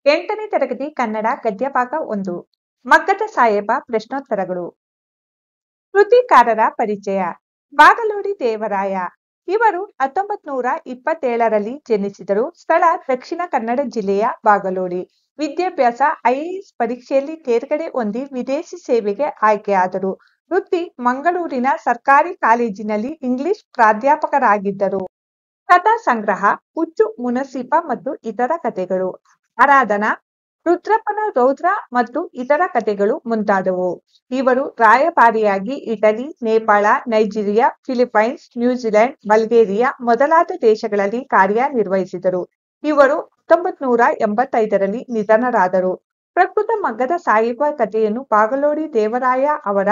8ನೇ ತರಗತಿ ಕನ್ನಡ ಗದ್ಯಭಾಗ 1 ಮಗ್ಗದ ಸಾಹೇಬ ಪ್ರಶ್ನೋತ್ತರಗಳು. ಕೃತಿಕಾರರ ಪರಿಚಯ. ಬಾಗಲೋಡಿ ದೇವರಾಯ ಇವರು 1927ರಲ್ಲಿ ಜನಿಸಿದರು. ಸ್ಥಳ ದಕ್ಷಿಣ ಕನ್ನಡ ಜಿಲ್ಲೆಯ ಬಾಗಲೋಡಿ. ವಿದ್ಯಾಭ್ಯಾಸ ಐಎಎಸ್ ಪರೀಕ್ಷೆಯಲ್ಲಿ ತೇರ್ಗಡೆ ಹೊಂದಿ ವಿದೇಶಿ ಸೇವೆಗೆ ಆಯ್ಕೆಯಾದರು. ವೃತ್ತಿ ಮಂಗಳೂರಿನ ಸರ್ಕಾರಿ ಕಾಲೇಜಿನಲ್ಲಿ ಇಂಗ್ಲಿಷ್ ಪ್ರಾಧ್ಯಾಪಕರಾಗಿದ್ದರು. ಕಥಾ ಸಂಗ್ರಹ, ಹುಚ್ಚು ಮುನಸೀಬ ಮತ್ತು ಇತರ ಕಥೆಗಳು, ಆರಾಧನಾ, ರುದ್ರಪ್ಪನ ರೌದ್ರ ಮತ್ತು ಇತರ ಕಥೆಗಳು ಮುಂತಾದವು. ಇವರು ರಾಯಭಾರಿಯಾಗಿ Italy, Nepal, Nigeria, Philippines, New Zealand, Bulgaria ಮೊದಲಾದ ದೇಶಗಳಲ್ಲಿ ಕಾರ್ಯನಿರ್ವಹಿಸಿದರು. ಇವರು 1985ರಲ್ಲಿ ನಿಧನರಾದರು. ಪ್ರಕೃತ ಮಗ್ಗದ ಸಾಹೇಬ ಕಥೆಯನ್ನು ಬಾಗಲೋಡಿ ದೇವರಾಯ ಅವರ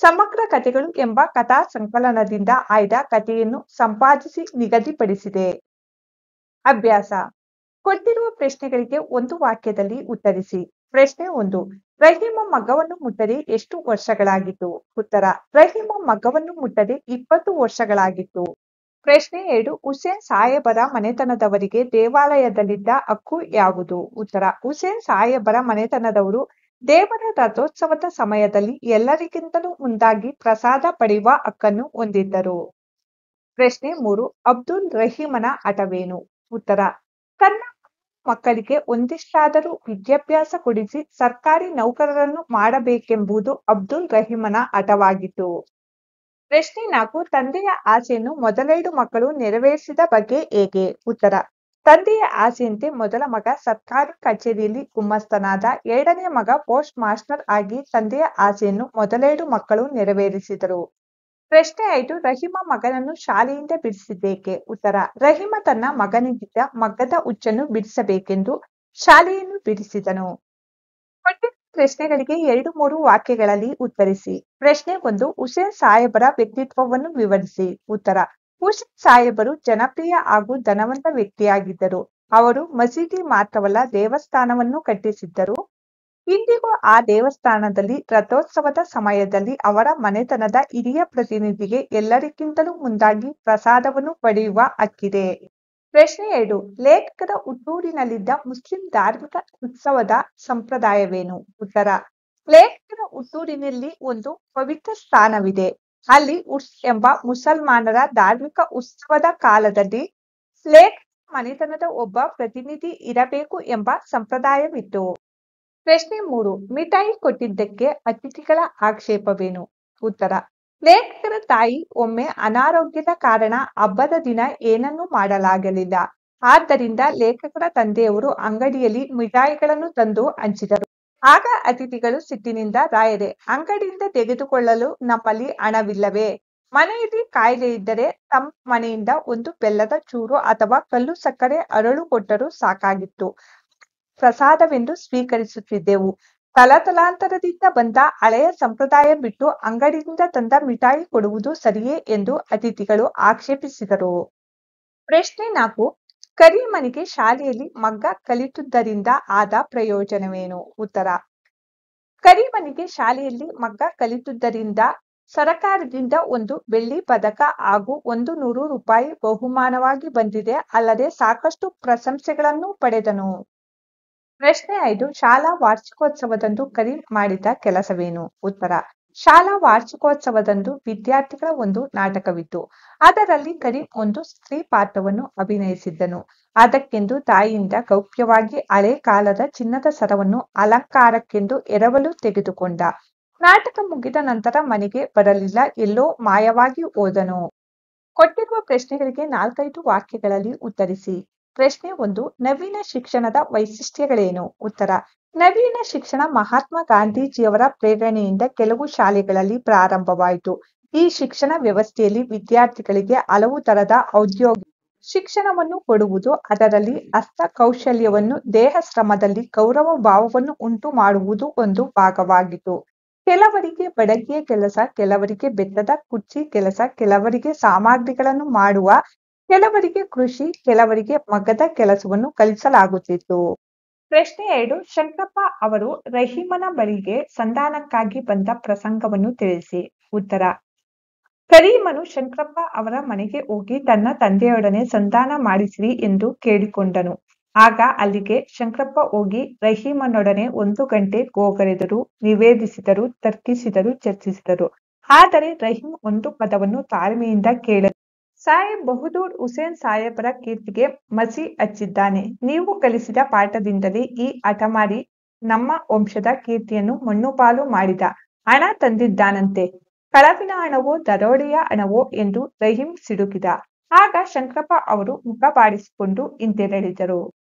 ಸಮಗ್ರ ಕಥೆಗಳು ಎಂಬ ಕಥಾ ಸಂಕಲನದಿಂದ ಆಯ್ದ ಕಥೆಯನ್ನು ಸಂಪಾದಿಸಿ ನಿಗದಿಪಡಿಸಿದೆ. ಅಭ್ಯಾಸ. ಕೊಟ್ಟಿರುವ ಪ್ರಶ್ನೆಗಳಿಗೆ ಒಂದು ವಾಕ್ಯದಲ್ಲಿ ಉತ್ತರಿಸಿ. ಪ್ರಶ್ನೆ 1. ರಹೀಮ ಮಗ್ಗವನ್ನು ಮುಟ್ಟದೆ ಎಷ್ಟು ವರ್ಷಗಳಾಗಿತ್ತು? ಉತ್ತರ: ರಹೀಮ ಮಗ್ಗವನ್ನು ಮುಟ್ಟದೆ 20 ವರ್ಷಗಳಾಗಿತ್ತು. ಪ್ರಶ್ನೆ 2. ಹುಸೇನ್ ಸಾಹೇಬರ ಮನೆತನದವರಿಗೆ ದೇವಾಲಯದಲ್ಲಿದ್ದ ಹಕ್ಕು ಯಾವುದು? ಉತ್ತರ: ಹುಸೇನ್ ಸಾಹೇಬರ ಮನೆತನದವರು ದೇವರ ರಥೋತ್ಸವದ ಸಮಯದಲ್ಲಿ ಎಲ್ಲರಿಗಿಂತಲೂ ಮುಂದಾಗಿ ಪ್ರಸಾದ ಪಡೆಯುವ ಹಕ್ಕನ್ನು ಹೊಂದಿದ್ದರು. ಪ್ರಶ್ನೆ 3. ಅಬ್ದುಲ್ ರಹೀಮನ ಹಠವೇನು? ಉತ್ತರ: ತನ್ನ ಮಕ್ಕಳಿಗೆ ಒಂದಿಷ್ಟಾದರೂ ವಿದ್ಯಾಭ್ಯಾಸ ಕೊಡಿಸಿ ಸರ್ಕಾರಿ ನೌಕರರನ್ನು ಮಾಡಬೇಕೆಂಬುದು ಅಬ್ದುಲ್ ರಹೀಮನ ಹಠವಾಗಿತ್ತು. ಪ್ರಶ್ನೆ 4. ತಂದೆಯ ಆಸೆಯನ್ನು ಮೊದಲೆರಡು ಮಕ್ಕಳು ನೆರವೇರಿಸಿದ ಬಗ್ಗೆ ಹೇಗೆ? ಉತ್ತರ: ತಂದೆಯ ಆಸೆಯಂತೆ ಮೊದಲ ಮಗ ಸರ್ಕಾರಿ ಕಚೇರಿಯಲ್ಲಿ ಗುಮಾಸ್ತನಾದ. ಎರಡನೇ ಮಗ ಪೋಸ್ಟ್ ಮಾಸ್ಟರ್ ಆಗಿ ತಂದೆಯ ಆಸೆಯನ್ನು ಮೊದಲೆರಡು ಮಕ್ಕಳು ನೆರವೇರಿಸಿದರು. ಪ್ರಶ್ನೆ 5. ರಹೀಮ ಮಗನನ್ನು ಶಾಲೆಯಿಂದ ಬಿಡಿಸಿದ್ದೇಕೆ? ಉತ್ತರ: ರಹೀಮ ತನ್ನ ಮಗನಿಗಿದ್ದ ಮಗ್ಗದ ಹುಚ್ಚನ್ನು ಬಿಡಿಸಬೇಕೆಂದು ಶಾಲೆಯನ್ನು ಬಿಡಿಸಿದನು. ಕೊಟ್ಟಿರುವ ಪ್ರಶ್ನೆಗಳಿಗೆ 2-3 ವಾಕ್ಯಗಳಲ್ಲಿ ಉತ್ತರಿಸಿ. ಪ್ರಶ್ನೆ 1. ಹುಸೇನ್ ಸಾಹೇಬರ ವ್ಯಕ್ತಿತ್ವವನ್ನು ವಿವರಿಸಿ. ಉತ್ತರ: ಹುಸೇನ್ ಸಾಹೇಬರು ಜನಪ್ರಿಯ ಹಾಗೂ ಧನವಂತ ವ್ಯಕ್ತಿಯಾಗಿದ್ದರು. ಅವರು ಮಸೀದಿ ಮಾತ್ರವಲ್ಲ, ದೇವಸ್ಥಾನವನ್ನು ಕಟ್ಟಿಸಿದ್ದರು. ಇಂದಿಗೂ ಆ ದೇವಸ್ಥಾನದಲ್ಲಿ ರಥೋತ್ಸವದ ಸಮಯದಲ್ಲಿ ಅವರ ಮನೆತನದ ಹಿರಿಯ ಪ್ರತಿನಿಧಿಗೆ ಎಲ್ಲರಿಗಿಂತಲೂ ಮುಂದಾಗಿ ಪ್ರಸಾದವನ್ನು ಪಡೆಯುವ ಹಕ್ಕಿದೆ. ಪ್ರಶ್ನೆ 2. ಲೇಖಕರ ಹುಟ್ಟೂರಿನಲ್ಲಿದ್ದ ಮುಸ್ಲಿಂ ಧಾರ್ಮಿಕ ಉತ್ಸವದ ಸಂಪ್ರದಾಯವೇನು? ಉತ್ತರ: ಲೇಖಕರ ಹುಟ್ಟೂರಿನಲ್ಲಿ ಒಂದು ಪವಿತ್ರ ಸ್ಥಾನವಿದೆ. ಅಲ್ಲಿ ಉರ್ಸ್ ಎಂಬ ಮುಸಲ್ಮಾನರ ಧಾರ್ಮಿಕ ಉತ್ಸವದ ಕಾಲದಲ್ಲಿ ಲೇಖಕರ ಮನೆತನದ ಒಬ್ಬ ಪ್ರತಿನಿಧಿ ಇರಬೇಕು ಎಂಬ ಸಂಪ್ರದಾಯವಿತ್ತು. ಪ್ರಶ್ನೆ 3. ಮಿಠಾಯಿ ಕೊಟ್ಟಿದ್ದಕ್ಕೆ ಅತಿಥಿಗಳ ಆಕ್ಷೇಪವೇನು? ಉತ್ತರ: ಲೇಖಕರ ತಾಯಿ ಒಮ್ಮೆ ಅನಾರೋಗ್ಯದ ಕಾರಣ ಹಬ್ಬದ ದಿನ ಏನನ್ನೂ ಮಾಡಲಾಗಲಿಲ್ಲ. ಆದ್ದರಿಂದ ಲೇಖಕರ ತಂದೆಯವರು ಅಂಗಡಿಯಲ್ಲಿ ಮಿಠಾಯಿಗಳನ್ನು ತಂದು ಹಂಚಿದರು. ಆಗ ಅತಿಥಿಗಳು ಸಿಟ್ಟಿನಿಂದ, ರಾಯರೇ, ಅಂಗಡಿಯಿಂದ ತೆಗೆದುಕೊಳ್ಳಲು ನಮ್ಮಲ್ಲಿ ಹಣವಿಲ್ಲವೇ? ಮನೆಯಲ್ಲಿ ಕಾಯಿಲೆ ಇದ್ದರೆ ತಮ್ಮ ಮನೆಯಿಂದ ಒಂದು ಬೆಲ್ಲದ ಚೂರು ಅಥವಾ ಕಲ್ಲು ಸಕ್ಕರೆ ಅರಳು ಕೊಟ್ಟರೂ ಸಾಕಾಗಿತ್ತು. ಪ್ರಸಾದವೆಂದು ಸ್ವೀಕರಿಸುತ್ತಿದ್ದೆವು. ತಲತಲಾಂತರದಿಂದ ಬಂದ ಹಳೆಯ ಸಂಪ್ರದಾಯ ಬಿಟ್ಟು ಅಂಗಡಿಯಿಂದ ತಂದ ಮಿಠಾಯಿ ಕೊಡುವುದು ಸರಿಯೇ ಎಂದು ಅತಿಥಿಗಳು ಆಕ್ಷೇಪಿಸಿದರು. ಪ್ರಶ್ನೆ 4. ಕರೀಮನಿಗೆ ಶಾಲೆಯಲ್ಲಿ ಮಗ್ಗ ಕಲಿತುದರಿಂದ ಆದ ಪ್ರಯೋಜನವೇನು? ಉತ್ತರ: ಕರೀಮನಿಗೆ ಶಾಲೆಯಲ್ಲಿ ಮಗ್ಗ ಕಲಿತುದರಿಂದ ಸರಕಾರದಿಂದ ಒಂದು ಬೆಳ್ಳಿ ಪದಕ ಹಾಗೂ 100 ರೂಪಾಯಿ ಬಹುಮಾನವಾಗಿ ಬಂದಿದೆ. ಅಲ್ಲದೆ ಸಾಕಷ್ಟು ಪ್ರಶಂಸೆಗಳನ್ನು ಪಡೆದನು. ಪ್ರಶ್ನೆ 5. ಶಾಲಾ ವಾರ್ಷಿಕೋತ್ಸವದಂದು ಕರೀಂ ಮಾಡಿದ ಕೆಲಸವೇನು? ಉತ್ತರ: ಶಾಲಾ ವಾರ್ಷಿಕೋತ್ಸವದಂದು ವಿದ್ಯಾರ್ಥಿಗಳ ಒಂದು ನಾಟಕವಿತ್ತು. ಅದರಲ್ಲಿ ಕರೀಂ ಒಂದು ಸ್ತ್ರೀ ಪಾತ್ರವನ್ನು ಅಭಿನಯಿಸಿದ್ದನು. ಅದಕ್ಕೆಂದು ತಾಯಿಯಿಂದ ಗೌಪ್ಯವಾಗಿ ಹಳೆ ಕಾಲದ ಚಿನ್ನದ ಸರವನ್ನು ಅಲಂಕಾರಕ್ಕೆಂದು ಎರವಲು ತೆಗೆದುಕೊಂಡ. ನಾಟಕ ಮುಗಿದ ನಂತರ ಮನೆಗೆ ಬರಲಿಲ್ಲ, ಎಲ್ಲೋ ಮಾಯವಾಗಿ ಹೋದನು. ಕೊಟ್ಟಿರುವ ಪ್ರಶ್ನೆಗಳಿಗೆ 4-5 ವಾಕ್ಯಗಳಲ್ಲಿ ಉತ್ತರಿಸಿ. ಪ್ರಶ್ನೆ 1. ನವೀನ ಶಿಕ್ಷಣದ ವೈಶಿಷ್ಟ್ಯಗಳೇನು? ಉತ್ತರ: ನವೀನ ಶಿಕ್ಷಣ ಮಹಾತ್ಮ ಗಾಂಧೀಜಿಯವರ ಪ್ರೇರಣೆಯಿಂದ ಕೆಲವು ಶಾಲೆಗಳಲ್ಲಿ ಪ್ರಾರಂಭವಾಯಿತು. ಈ ಶಿಕ್ಷಣ ವ್ಯವಸ್ಥೆಯಲ್ಲಿ ವಿದ್ಯಾರ್ಥಿಗಳಿಗೆ ಹಲವು ತರದ ಔದ್ಯೋಗಿಕ ಶಿಕ್ಷಣವನ್ನು ಕೊಡುವುದು, ಅದರಲ್ಲಿ ಹಸ್ತಕೌಶಲ್ಯವನ್ನು, ದೇಹ ಶ್ರಮದಲ್ಲಿ ಗೌರವ ಭಾವವನ್ನು ಉಂಟು ಮಾಡುವುದು ಒಂದು ಭಾಗವಾಗಿತ್ತು. ಕೆಲವರಿಗೆ ಬಡಗಿಯ ಕೆಲಸ, ಕೆಲವರಿಗೆ ಬೆತ್ತದ ಕುರ್ಚಿ ಕೆಲಸ, ಕೆಲವರಿಗೆ ಸಾಮಗ್ರಿಗಳನ್ನು ಮಾಡುವ, ಕೆಲವರಿಗೆ ಕೃಷಿ, ಕೆಲವರಿಗೆ ಮಗ್ಗದ ಕೆಲಸವನ್ನು ಕಲಿಸಲಾಗುತ್ತಿತ್ತು. ಪ್ರಶ್ನೆ 2. ಶಂಕರಪ್ಪ ಅವರು ರಹೀಮನ ಬಳಿಗೆ ಸಂಧಾನಕ್ಕಾಗಿ ಬಂದ ಪ್ರಸಂಗವನ್ನು ತಿಳಿಸಿ. ಉತ್ತರ: ಕರೀಮನು ಶಂಕರಪ್ಪ ಅವರ ಮನೆಗೆ ಹೋಗಿ ತನ್ನ ತಂದೆಯೊಡನೆ ಸಂಧಾನ ಮಾಡಿಸಿರಿ ಎಂದು ಕೇಳಿಕೊಂಡನು. ಆಗ ಅಲ್ಲಿಗೆ ಶಂಕರಪ್ಪ ಹೋಗಿ ರಹೀಮನೊಡನೆ 1 ಗಂಟೆ ಗೋಗರೆದರು, ನಿವೇದಿಸಿದರು, ತರ್ಕಿಸಿದರು, ಚರ್ಚಿಸಿದರು. ಆದರೆ ರಹೀಂ ಒಂದು ಪದವನ್ನು ತಾಳ್ಮೆಯಿಂದ ಕೇಳಲಿಲ್ಲ. ಸಾಹೇಬ್ ಬಹದ್ದೂರ್ ಹುಸೇನ್ ಸಾಹೇಬರ ಕೀರ್ತಿಗೆ ಮಸಿ ಹಚ್ಚಿದ್ದಾನೆ. ನೀವು ಕಲಿಸಿದ ಪಾಠದಿಂದಲೇ ಈ ಹಠಮಾರಿ ನಮ್ಮ ವಂಶದ ಕೀರ್ತಿಯನ್ನು ಮಣ್ಣುಪಾಲು ಮಾಡಿದ. ಹಣ ತಂದಿದ್ದಾನಂತೆ. ಕಳವಿನ ಹಣವೋ ದರೋಡೆಯ ಹಣವೋ ಎಂದು ರಹೀಂ ಸಿಡುಕಿದ. ಆಗ ಶಂಕರಪ್ಪ ಅವರು ಮುಖ ಬಾಡಿಸಿಕೊಂಡು ಹಿಂತೆರಳಿದರು.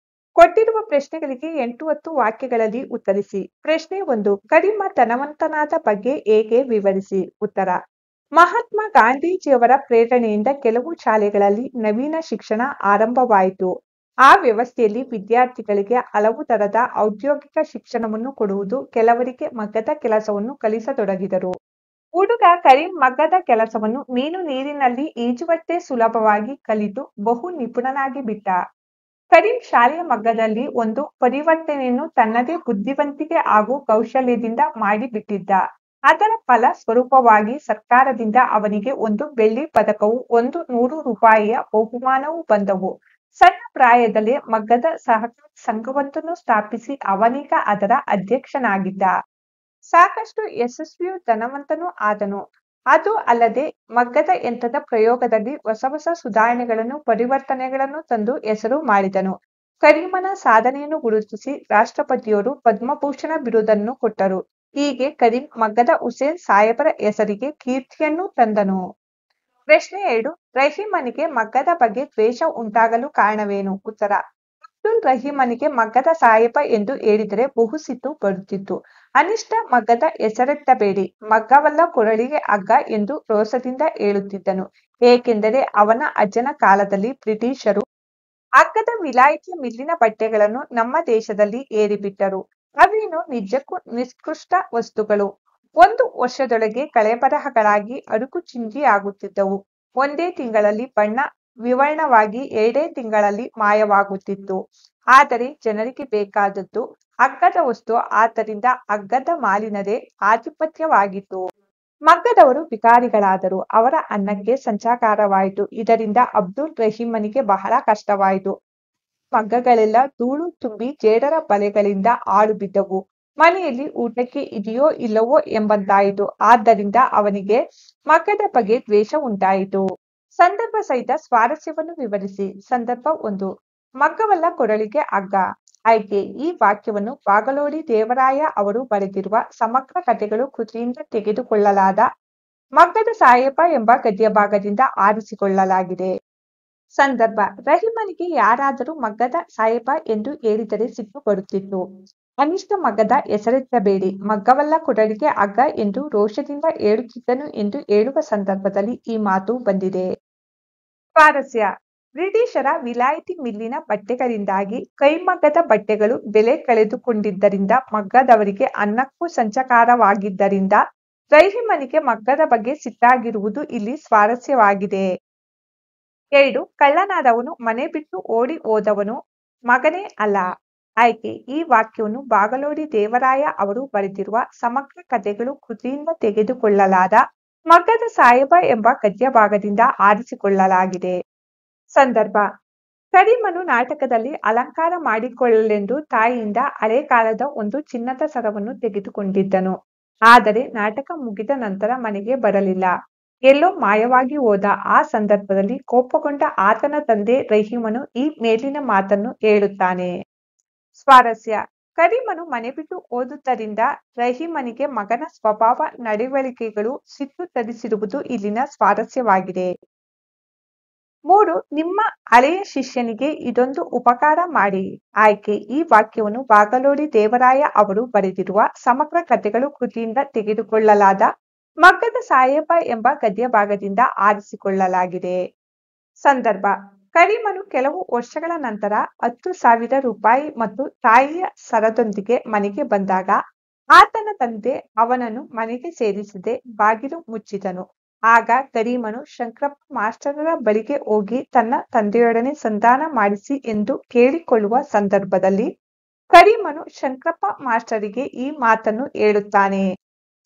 ಕೊಟ್ಟಿರುವ ಪ್ರಶ್ನೆಗಳಿಗೆ 8-10 ವಾಕ್ಯಗಳಲ್ಲಿ ಉತ್ತರಿಸಿ. ಪ್ರಶ್ನೆ 1. ಕರೀಮ ಧನವಂತನಾದ ಬಗ್ಗೆ ಹೇಗೆ ವಿವರಿಸಿ. ಉತ್ತರ. ಮಹಾತ್ಮ ಗಾಂಧೀಜಿಯವರ ಪ್ರೇರಣೆಯಿಂದ ಕೆಲವು ಶಾಲೆಗಳಲ್ಲಿ ನವೀನ ಶಿಕ್ಷಣ ಆರಂಭವಾಯಿತು. ಆ ವ್ಯವಸ್ಥೆಯಲ್ಲಿ ವಿದ್ಯಾರ್ಥಿಗಳಿಗೆ ಹಲವು ತರದ ಔದ್ಯೋಗಿಕ ಶಿಕ್ಷಣವನ್ನು ಕೊಡುವುದು, ಕೆಲವರಿಗೆ ಮಗ್ಗದ ಕೆಲಸವನ್ನು ಕಲಿಸತೊಡಗಿದರು. ಹುಡುಗ ಕರೀಂ ಮಗ್ಗದ ಕೆಲಸವನ್ನು ಮೀನು ನೀರಿನಲ್ಲಿ ಈಜುವಷ್ಟೇ ಸುಲಭವಾಗಿ ಕಲಿತು ಬಹು ನಿಪುಣನಾಗಿ ಬಿಟ್ಟ. ಕರೀಂ ಶಾಲೆಯ ಮಗ್ಗದಲ್ಲಿ ಒಂದು ಪರಿವರ್ತನೆಯನ್ನು ತನ್ನದೇ ಬುದ್ಧಿವಂತಿಕೆ ಹಾಗೂ ಕೌಶಲ್ಯದಿಂದ ಮಾಡಿಬಿಟ್ಟಿದ್ದ. ಅದರ ಫಲ ಸ್ವರೂಪವಾಗಿ ಸರ್ಕಾರದಿಂದ ಅವನಿಗೆ 1 ಬೆಳ್ಳಿ ಪದಕವೂ 100 ರೂಪಾಯಿಯ ಬಹುಮಾನವೂ ಬಂದವು. ಸಣ್ಣ ಪ್ರಾಯದಲ್ಲೇ ಮಗ್ಗದ ಸಹಕಾರ ಸಂಘವೊಂದನ್ನು ಸ್ಥಾಪಿಸಿ ಅವನೀಗ ಅದರ ಅಧ್ಯಕ್ಷನಾಗಿದ್ದ. ಸಾಕಷ್ಟು ಯಶಸ್ವಿಯೂ ಧನವಂತನೂ ಆದನು. ಅದು ಅಲ್ಲದೆ ಮಗ್ಗದ ಯಂತ್ರದ ಪ್ರಯೋಗದಲ್ಲಿ ಹೊಸ ಹೊಸ ಸುಧಾರಣೆಗಳನ್ನು ಪರಿವರ್ತನೆಗಳನ್ನು ತಂದು ಹೆಸರು ಮಾಡಿದನು. ಕರೀಮನ ಸಾಧನೆಯನ್ನು ಗುರುತಿಸಿ ರಾಷ್ಟ್ರಪತಿಯವರು ಪದ್ಮಭೂಷಣ ಬಿರುದನ್ನು ಕೊಟ್ಟರು. ಹೀಗೆ ಕರೀಂ ಮಗ್ಗದ ಹುಸೇನ್ ಸಾಹೇಬರ ಹೆಸರಿಗೆ ಕೀರ್ತಿಯನ್ನು ತಂದನು. ಪ್ರಶ್ನೆ 2. ರಹೀಮನಿಗೆ ಮಗ್ಗದ ಬಗ್ಗೆ ದ್ವೇಷ ಉಂಟಾಗಲು ಕಾರಣವೇನು. ಉತ್ತರ. ಅಬ್ದುಲ್ ರಹೀಮನಿಗೆ ಮಗ್ಗದ ಸಾಹೇಬ ಎಂದು ಹೇಳಿದರೆ ಬಹು ಸಿಟ್ಟು ಬರುತ್ತಿತ್ತು. ಅನಿಷ್ಟ ಮಗ್ಗದ ಹೆಸರೆತ್ತಬೇಡಿ, ಮಗ್ಗವಲ್ಲ ಕೊರಳಿಗೆ ಹಗ್ಗ ಎಂದು ರೋಸದಿಂದ ಹೇಳುತ್ತಿದ್ದನು. ಏಕೆಂದರೆ ಅವನ ಅಜ್ಜನ ಕಾಲದಲ್ಲಿ ಬ್ರಿಟಿಷರು ಹಗ್ಗದ ವಿಲಾಯಿತಿಯ ಮಿಲ್ಲಿನ ಬಟ್ಟೆಗಳನ್ನು ನಮ್ಮ ದೇಶದಲ್ಲಿ ಏರಿಬಿಟ್ಟರು. ಅವೇನು ನಿಜಕ್ಕೂ ನಿಷ್ಕೃಷ್ಟ ವಸ್ತುಗಳು. 1 ವರ್ಷದೊಳಗೆ ಕಳೆಬರಹಗಳಾಗಿ ಅಡುಕು ಚಿಂದಿಯಾಗುತ್ತಿದ್ದವು. 1 ತಿಂಗಳಲ್ಲಿ ಬಣ್ಣ ವಿವರ್ಣವಾಗಿ 2 ತಿಂಗಳಲ್ಲಿ ಮಾಯವಾಗುತ್ತಿತ್ತು. ಆದರೆ ಜನರಿಗೆ ಬೇಕಾದದ್ದು ಹಗ್ಗದ ವಸ್ತು. ಆದ್ದರಿಂದ ಹಗ್ಗದ ಮಾಲಿನದೇ ಆಧಿಪತ್ಯವಾಗಿತ್ತು. ಮಗ್ಗದವರು ಬಿಕಾರಿಗಳಾದರು. ಅವರ ಅನ್ನಕ್ಕೆ ಸಂಚಕಾರವಾಯಿತು. ಇದರಿಂದ ಅಬ್ದುಲ್ ರಹೀಮನಿಗೆ ಬಹಳ ಕಷ್ಟವಾಯಿತು. ಮಗ್ಗಗಳೆಲ್ಲ ಧೂಳು ತುಂಬಿ ಜೇಡರ ಬಲೆಗಳಿಂದ ಹಾಳು ಬಿದ್ದವು. ಮನೆಯಲ್ಲಿ ಊಟಕ್ಕೆ ಇದೆಯೋ ಇಲ್ಲವೋ ಎಂಬಂತಾಯಿತು. ಆದ್ದರಿಂದ ಅವನಿಗೆ ಮಗ್ಗದ ಬಗ್ಗೆ ದ್ವೇಷ ಉಂಟಾಯಿತು. ಸಂದರ್ಭ ಸಹಿತ ಸ್ವಾರಸ್ಯವನ್ನು ವಿವರಿಸಿ. ಸಂದರ್ಭ 1. ಮಗ್ಗವಲ್ಲ ಕೊರಳಿಗೆ ಹಗ್ಗ. ಆಯ್ಕೆ. ಈ ವಾಕ್ಯವನ್ನು ಬಾಗಲೋಡಿ ದೇವರಾಯ ಅವರು ಬರೆದಿರುವ ಸಮಗ್ರ ಕಥೆಗಳು ಕೃತಿಯಿಂದ ತೆಗೆದುಕೊಳ್ಳಲಾದ ಮಗ್ಗದ ಸಾಹೇಬ ಎಂಬ ಗದ್ಯಭಾಗದಿಂದ ಆರಿಸಿಕೊಳ್ಳಲಾಗಿದೆ. ಸಂದರ್ಭ. ರಹೀಮನಿಗೆ ಯಾರಾದರೂ ಮಗ್ಗದ ಸಾಹೇಬ ಎಂದು ಹೇಳಿದರೆ ಸಿಟ್ಟು ಬರುತ್ತಿತ್ತು. ಅನಿಷ್ಟ ಮಗ್ಗದ ಹೆಸರೆತ್ತಬೇಡಿ, ಮಗ್ಗವಲ್ಲ ಕೊರಳಿಗೆ ಹಗ್ಗ ಎಂದು ರೋಷದಿಂದ ಹೇಳುತ್ತಿದ್ದನು ಎಂದು ಹೇಳುವ ಸಂದರ್ಭದಲ್ಲಿ ಈ ಮಾತು ಬಂದಿದೆ. ಸ್ವಾರಸ್ಯ. ಬ್ರಿಟಿಷರ ವಿಲಾಯಿತಿ ಮಿಲ್ಲಿನ ಬಟ್ಟೆಗಳಿಂದಾಗಿ ಕೈಮಗ್ಗದ ಬಟ್ಟೆಗಳು ಬೆಲೆ ಕಳೆದುಕೊಂಡಿದ್ದರಿಂದ ಮಗ್ಗದವರಿಗೆ ಅನ್ನಕ್ಕೂ ಸಂಚಕಾರವಾಗಿದ್ದರಿಂದ ರಹೀಮನಿಗೆ ಮಗ್ಗದ ಬಗ್ಗೆ ಸಿಟ್ಟಾಗಿರುವುದು ಇಲ್ಲಿ ಸ್ವಾರಸ್ಯವಾಗಿದೆ. 2. ಕಳ್ಳನಾದವನು ಮನೆ ಬಿಟ್ಟು ಓಡಿ ಹೋದವನು ಮಗನೇ ಅಲ್ಲ. ಆಯ್ಕೆ. ಈ ವಾಕ್ಯವನ್ನು ಬಾಗಲೋಡಿ ದೇವರಾಯ ಅವರು ಬರೆದಿರುವ ಸಮಗ್ರ ಕಥೆಗಳು ಕೃತಿಯಿಂದ ತೆಗೆದುಕೊಳ್ಳಲಾದ ಮಗ್ಗದ ಸಾಹೇಬ ಎಂಬ ಗದ್ಯಭಾಗದಿಂದ ಆರಿಸಿಕೊಳ್ಳಲಾಗಿದೆ. ಸಂದರ್ಭ. ಕರೀಮನು ನಾಟಕದಲ್ಲಿ ಅಲಂಕಾರ ಮಾಡಿಕೊಳ್ಳಲೆಂದು ತಾಯಿಯಿಂದ ಹಳೆ ಕಾಲದ ಒಂದು ಚಿನ್ನದ ಸರವನ್ನು ತೆಗೆದುಕೊಂಡಿದ್ದನು. ಆದರೆ ನಾಟಕ ಮುಗಿದ ನಂತರ ಮನೆಗೆ ಬರಲಿಲ್ಲ. ಎಲ್ಲೋ ಮಾಯವಾಗಿ ಹೋದ. ಆ ಸಂದರ್ಭದಲ್ಲಿ ಕೋಪಗೊಂಡ ಆತನ ತಂದೆ ರಹೀಮನು ಈ ಮೇಲಿನ ಮಾತನ್ನು ಹೇಳುತ್ತಾನೆ. ಸ್ವಾರಸ್ಯ. ಕರೀಮನು ಮನೆ ಬಿಟ್ಟು ಹೋದುದರಿಂದ ರಹೀಮನಿಗೆ ಮಗನ ಸ್ವಭಾವ ನಡವಳಿಕೆಗಳು ಸಿಟ್ಟು ತರಿಸಿರುವುದು ಇಲ್ಲಿನ ಸ್ವಾರಸ್ಯವಾಗಿದೆ. 3. ನಿಮ್ಮ ಹಳೆಯ ಶಿಷ್ಯನಿಗೆ ಇದೊಂದು ಉಪಕಾರ ಮಾಡಿ. ಆಯ್ಕೆ. ಈ ವಾಕ್ಯವನ್ನು ಬಾಗಲೋಡಿ ದೇವರಾಯ ಅವರು ಬರೆದಿರುವ ಸಮಗ್ರ ಕಥೆಗಳು ಕೃತಿಯಿಂದ ತೆಗೆದುಕೊಳ್ಳಲಾದ ಮಗ್ಗದ ಸಾಹೇಬ ಎಂಬ ಗದ್ಯಭಾಗದಿಂದ ಆರಿಸಿಕೊಳ್ಳಲಾಗಿದೆ. ಸಂದರ್ಭ. ಕರೀಮನು ಕೆಲವು ವರ್ಷಗಳ ನಂತರ 10,000 ರೂಪಾಯಿ ಮತ್ತು ತಾಯಿಯ ಸರದೊಂದಿಗೆ ಮನೆಗೆ ಬಂದಾಗ ಆತನ ತಂದೆ ಅವನನ್ನು ಮನೆಗೆ ಸೇರಿಸದೆ ಬಾಗಿಲು ಮುಚ್ಚಿದನು. ಆಗ ಕರೀಮನು ಶಂಕರಪ್ಪ ಮಾಸ್ಟರರ ಬಳಿಗೆ ಹೋಗಿ ತನ್ನ ತಂದೆಯೊಡನೆ ಸಂಧಾನ ಮಾಡಿಸಿ ಎಂದು ಕೇಳಿಕೊಳ್ಳುವ ಸಂದರ್ಭದಲ್ಲಿ ಕರೀಮನು ಶಂಕರಪ್ಪ ಮಾಸ್ಟರಿಗೆ ಈ ಮಾತನ್ನು ಹೇಳುತ್ತಾನೆ.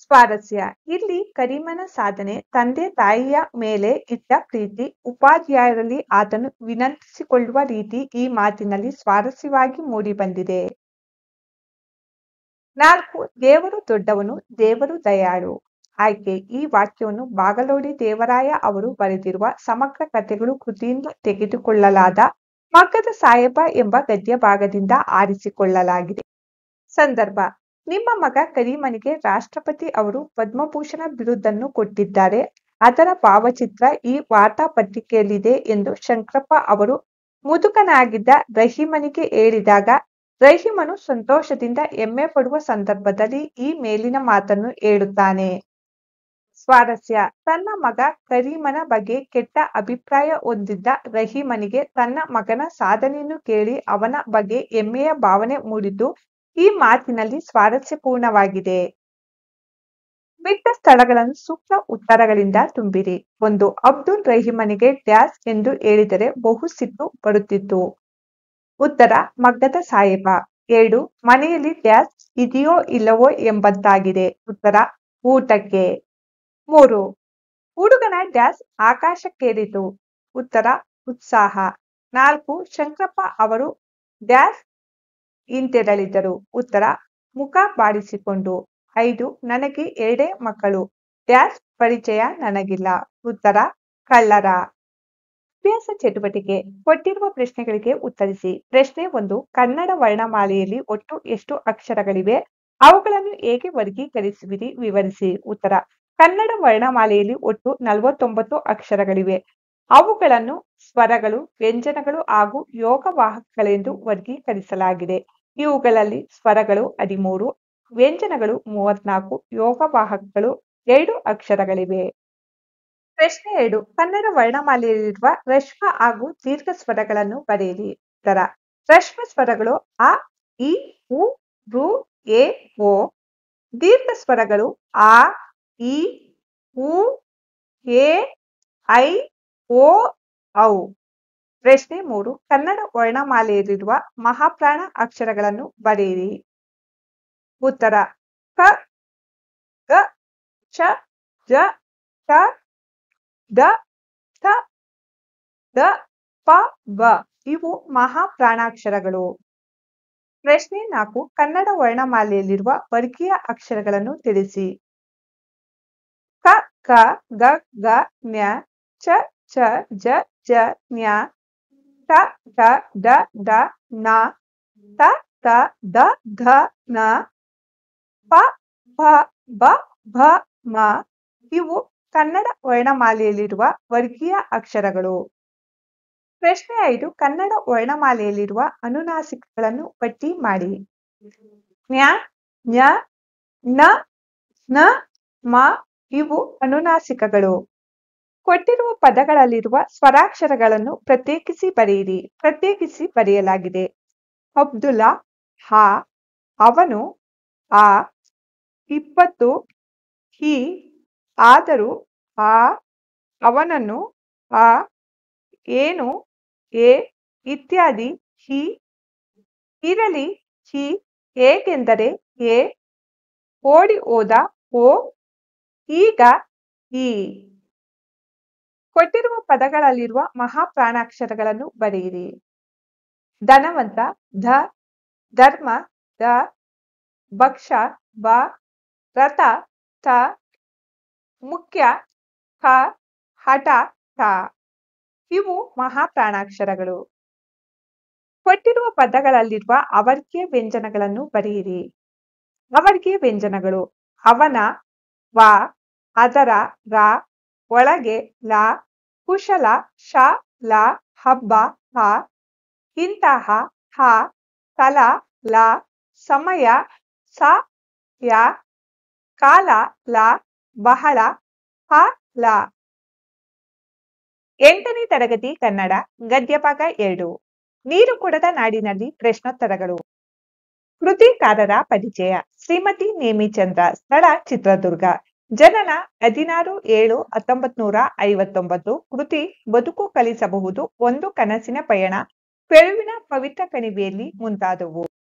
ಸ್ವಾರಸ್ಯ ಇಲ್ಲಿ ಕರೀಮನ ಸಾಧನೆ, ತಂದೆ ತಾಯಿಯ ಮೇಲೆ ಇದ್ದ ಪ್ರೀತಿ, ಉಪಾಧ್ಯಾಯರಲ್ಲಿ ಆತನು ವಿನಂತಿಸಿಕೊಳ್ಳುವ ರೀತಿ ಈ ಮಾತಿನಲ್ಲಿ ಸ್ವಾರಸ್ಯವಾಗಿ ಮೂಡಿಬಂದಿದೆ. 4. ದೇವರು ದೊಡ್ಡವನು, ದೇವರು ದಯಾಳು. ಆಯ್ಕೆ ಈ ವಾಕ್ಯವನ್ನು ಬಾಗಲೋಡಿ ದೇವರಾಯ ಅವರು ಬರೆದಿರುವ ಸಮಗ್ರ ಕಥೆಗಳು ಕೃತಿಯಿಂದ ತೆಗೆದುಕೊಳ್ಳಲಾದ ಮಗ್ಗದ ಸಾಹೇಬ ಎಂಬ ಗದ್ಯ ಭಾಗದಿಂದ ಆರಿಸಿಕೊಳ್ಳಲಾಗಿದೆ. ಸಂದರ್ಭ: ನಿಮ್ಮ ಮಗ ಕರೀಮನಿಗೆ ರಾಷ್ಟ್ರಪತಿ ಅವರು ಪದ್ಮಭೂಷಣ ಬಿರುದನ್ನು ಕೊಟ್ಟಿದ್ದಾರೆ. ಅದರ ಭಾವಚಿತ್ರ ಈ ವಾರ್ತಾಪತ್ರಿಕೆಯಲ್ಲಿದೆ ಎಂದು ಶಂಕರಪ್ಪ ಅವರು ಮುದುಕನಾಗಿದ್ದ ರಹೀಮನಿಗೆ ಹೇಳಿದಾಗ ರಹೀಮನು ಸಂತೋಷದಿಂದ ಹೆಮ್ಮೆ ಪಡುವ ಸಂದರ್ಭದಲ್ಲಿ ಈ ಮೇಲಿನ ಮಾತನ್ನು ಹೇಳುತ್ತಾನೆ. ಸ್ವಾರಸ್ಯ: ತನ್ನ ಮಗ ಕರೀಮನ ಬಗ್ಗೆ ಕೆಟ್ಟ ಅಭಿಪ್ರಾಯ ಹೊಂದಿದ್ದ ರಹೀಮನಿಗೆ ತನ್ನ ಮಗನ ಸಾಧನೆಯನ್ನು ಕೇಳಿ ಅವನ ಬಗ್ಗೆ ಹೆಮ್ಮೆಯ ಭಾವನೆ ಮೂಡಿದ್ದು ಈ ಮಾತಿನಲ್ಲಿ ಸ್ವಾರಸ್ಯಪೂರ್ಣವಾಗಿದೆ. ಬಿಟ್ಟ ಸ್ಥಳಗಳನ್ನು ಸೂಕ್ತ ಉತ್ತರಗಳಿಂದ ತುಂಬಿರಿ. 1. ಅಬ್ದುಲ್ ರಹೀಮನಿಗೆ ಡ್ಯಾಸ್ ಎಂದು ಹೇಳಿದರೆ ಬಹು ಸಿಟ್ಟು ಬರುತ್ತಿತ್ತು. ಉತ್ತರ: ಮಗ್ಗದ ಸಾಹೇಬ. 2. ಮನೆಯಲ್ಲಿ ಡ್ಯಾಸ್ ಇದೆಯೋ ಇಲ್ಲವೋ ಎಂಬಂತಾಗಿದೆ. ಉತ್ತರ: ಊಟಕ್ಕೆ. 3. ಹುಡುಗನ ಡ್ಯಾಸ್ ಆಕಾಶಕ್ಕೇರಿತು. ಉತ್ತರ: ಉತ್ಸಾಹ. 4. ಶಂಕರಪ್ಪ ಅವರು ಡ್ಯಾಸ್ ಹಿಂತೆರಳಿದರು. ಉತ್ತರ: ಮುಖ ಬಾಡಿಸಿಕೊಂಡು. 5. ನನಗೆ 2 ಮಕ್ಕಳು. ಡ್ಯಾಸ್ ಪರಿಚಯ ನನಗಿಲ್ಲ. ಉತ್ತರ: ಕಳ್ಳರ. ಅಭ್ಯಾಸ ಚಟುವಟಿಕೆ. ಕೊಟ್ಟಿರುವ ಪ್ರಶ್ನೆಗಳಿಗೆ ಉತ್ತರಿಸಿ. ಪ್ರಶ್ನೆ 1. ಕನ್ನಡ ವರ್ಣಮಾಲೆಯಲ್ಲಿ ಒಟ್ಟು ಎಷ್ಟು ಅಕ್ಷರಗಳಿವೆ? ಅವುಗಳನ್ನು ಹೇಗೆ ವರ್ಗೀಕರಿಸುವಿರಿ? ವಿವರಿಸಿ. ಉತ್ತರ: ಕನ್ನಡ ವರ್ಣಮಾಲೆಯಲ್ಲಿ ಒಟ್ಟು 49 ಅಕ್ಷರಗಳಿವೆ. ಅವುಗಳನ್ನು ಸ್ವರಗಳು, ವ್ಯಂಜನಗಳು ಹಾಗೂ ಯೋಗವಾಹಕಗಳೆಂದು ವರ್ಗೀಕರಿಸಲಾಗಿದೆ. ಇವುಗಳಲ್ಲಿ ಸ್ವರಗಳು 13, ವ್ಯಂಜನಗಳು 34, ಯೋಗವಾಹಕಗಳು 2 ಅಕ್ಷರಗಳಿವೆ. ಪ್ರಶ್ನೆ 2. ಕನ್ನಡ ವರ್ಣಮಾಲೆಯಲ್ಲಿರುವ ಹ್ರಸ್ವ ಹಾಗೂ ದೀರ್ಘ ಸ್ವರಗಳನ್ನು ಬರೆಯಿರಿ. ಉತ್ತರ: ಹ್ರಸ್ವ ಸ್ವರಗಳು ಅ, ಇ, ಉ, ಋ, ಎ, ಓ. ದೀರ್ಘ ಸ್ವರಗಳು ಆ, ಈ, ಉ, ಎ, ಐ, ಓ, ಔ. ಪ್ರಶ್ನೆ 3. ಕನ್ನಡ ವರ್ಣಮಾಲೆಯಲ್ಲಿರುವ ಮಹಾಪ್ರಾಣ ಅಕ್ಷರಗಳನ್ನು ಬರೆಯಿರಿ. ಉತ್ತರ: ಕ, ಗ, ಚ, ಜ, ಟ, ದ, ಥ, ದ, ಪ, ಬ. ಇವು ಮಹಾಪ್ರಾಣಾಕ್ಷರಗಳು. ಪ್ರಶ್ನೆ 4. ಕನ್ನಡ ವರ್ಣಮಾಲೆಯಲ್ಲಿರುವ ವರ್ಗೀಯ ಅಕ್ಷರಗಳನ್ನು ತಿಳಿಸಿ. ಕ, ಖ, ಗ, ಘ, ಞ, ಚ, ಛ, ಜ, ಝ, ಞ, ಟ, ಠ, ಡ, ಢ, ಣ, ತ, ಥ, ದ, ಧ, ನ, ಪ, ಫ, ಬ, ಭ, ಮ. ಇವು ಕನ್ನಡ ವರ್ಣಮಾಲೆಯಲ್ಲಿರುವ ವರ್ಗೀಯ ಅಕ್ಷರಗಳು. ಪ್ರಶ್ನೆ 5. ಕನ್ನಡ ವರ್ಣಮಾಲೆಯಲ್ಲಿರುವ ಅನುನಾಸಿಕಗಳನ್ನು ಪಟ್ಟಿ ಮಾಡಿ. ಜ್ಞ, ಞ, ಣ, ನ, ಮ. ಇವು ಅನುನಾಸಿಕಗಳು. ಕೊಟ್ಟಿರುವ ಪದಗಳಲ್ಲಿರುವ ಸ್ವರಾಕ್ಷರಗಳನ್ನು ಪ್ರತ್ಯೇಕಿಸಿ ಬರೆಯಿರಿ. ಪ್ರತ್ಯೇಕಿಸಿ ಬರೆಯಲಾಗಿದೆ. ಅಬ್ದುಲ್ಲಾ ಆ, ಅವನು ಆ, 20 ಹಿ, ಆದರೂ ಆ, ಅವನನ್ನು ಆ, ಏನು ಎ, ಇತ್ಯಾದಿ ಹಿ, ಇರಲಿ ಹಿ, ಹೇಗೆಂದರೆ ಎ, ಓಡಿ ಹೋದ ಓ, ಈಗ ಈ. ಕೊಟ್ಟಿರುವ ಪದಗಳಲ್ಲಿರುವ ಮಹಾಪ್ರಾಣಾಕ್ಷರಗಳನ್ನು ಬರೆಯಿರಿ. ಧನವಂತ ಧ, ಧರ್ಮ ಧ, ಭಕ್ಷ ಬ, ರಥ ಥ, ಮುಖ್ಯ ಖ, ಹಠ ಠ. ಇವು ಮಹಾಪ್ರಾಣಾಕ್ಷರಗಳು. ಕೊಟ್ಟಿರುವ ಪದಗಳಲ್ಲಿರುವ ಅವರ್ಗೀಯ ವ್ಯಂಜನಗಳನ್ನು ಬರೆಯಿರಿ. ಅವರ್ಗೀಯ ವ್ಯಂಜನಗಳು: ಅವನ ವ, ಅದರ ರ, ಒಳಗೆ ಲ, ಕುಶಲ ಶ, ಲ, ಹಬ್ಬ ಹ, ಇಂತಹ ಹ, ತಲ ಲ, ಸಮಯ ಸ, ಯ, ಕಾಲ ಲ, ಬಹಳ ಹ, ಲ. 8ನೇ ತರಗತಿ ಕನ್ನಡ ಗದ್ಯಭಾಗ 2. ನೀರು ಕುಡದ ನಾಡಿನಲ್ಲಿ ಪ್ರಶ್ನೋತ್ತರಗಳು. ಕೃತಿಕಾರರ ಪರಿಚಯ. ಶ್ರೀಮತಿ ನೇಮಿಚಂದ್ರ. ಸ್ಥಳ ಚಿತ್ರದುರ್ಗ. ಜನನ 16/7/1959. ಕೃತಿ ಬದುಕು ಕಲಿಸಬಹುದು, ಒಂದು ಕನಸಿನ ಪಯಣ, ಪೆರುವಿನ ಪವಿತ್ರ ಕಣಿವೆಯಲ್ಲಿ ಮುಂತಾದವು.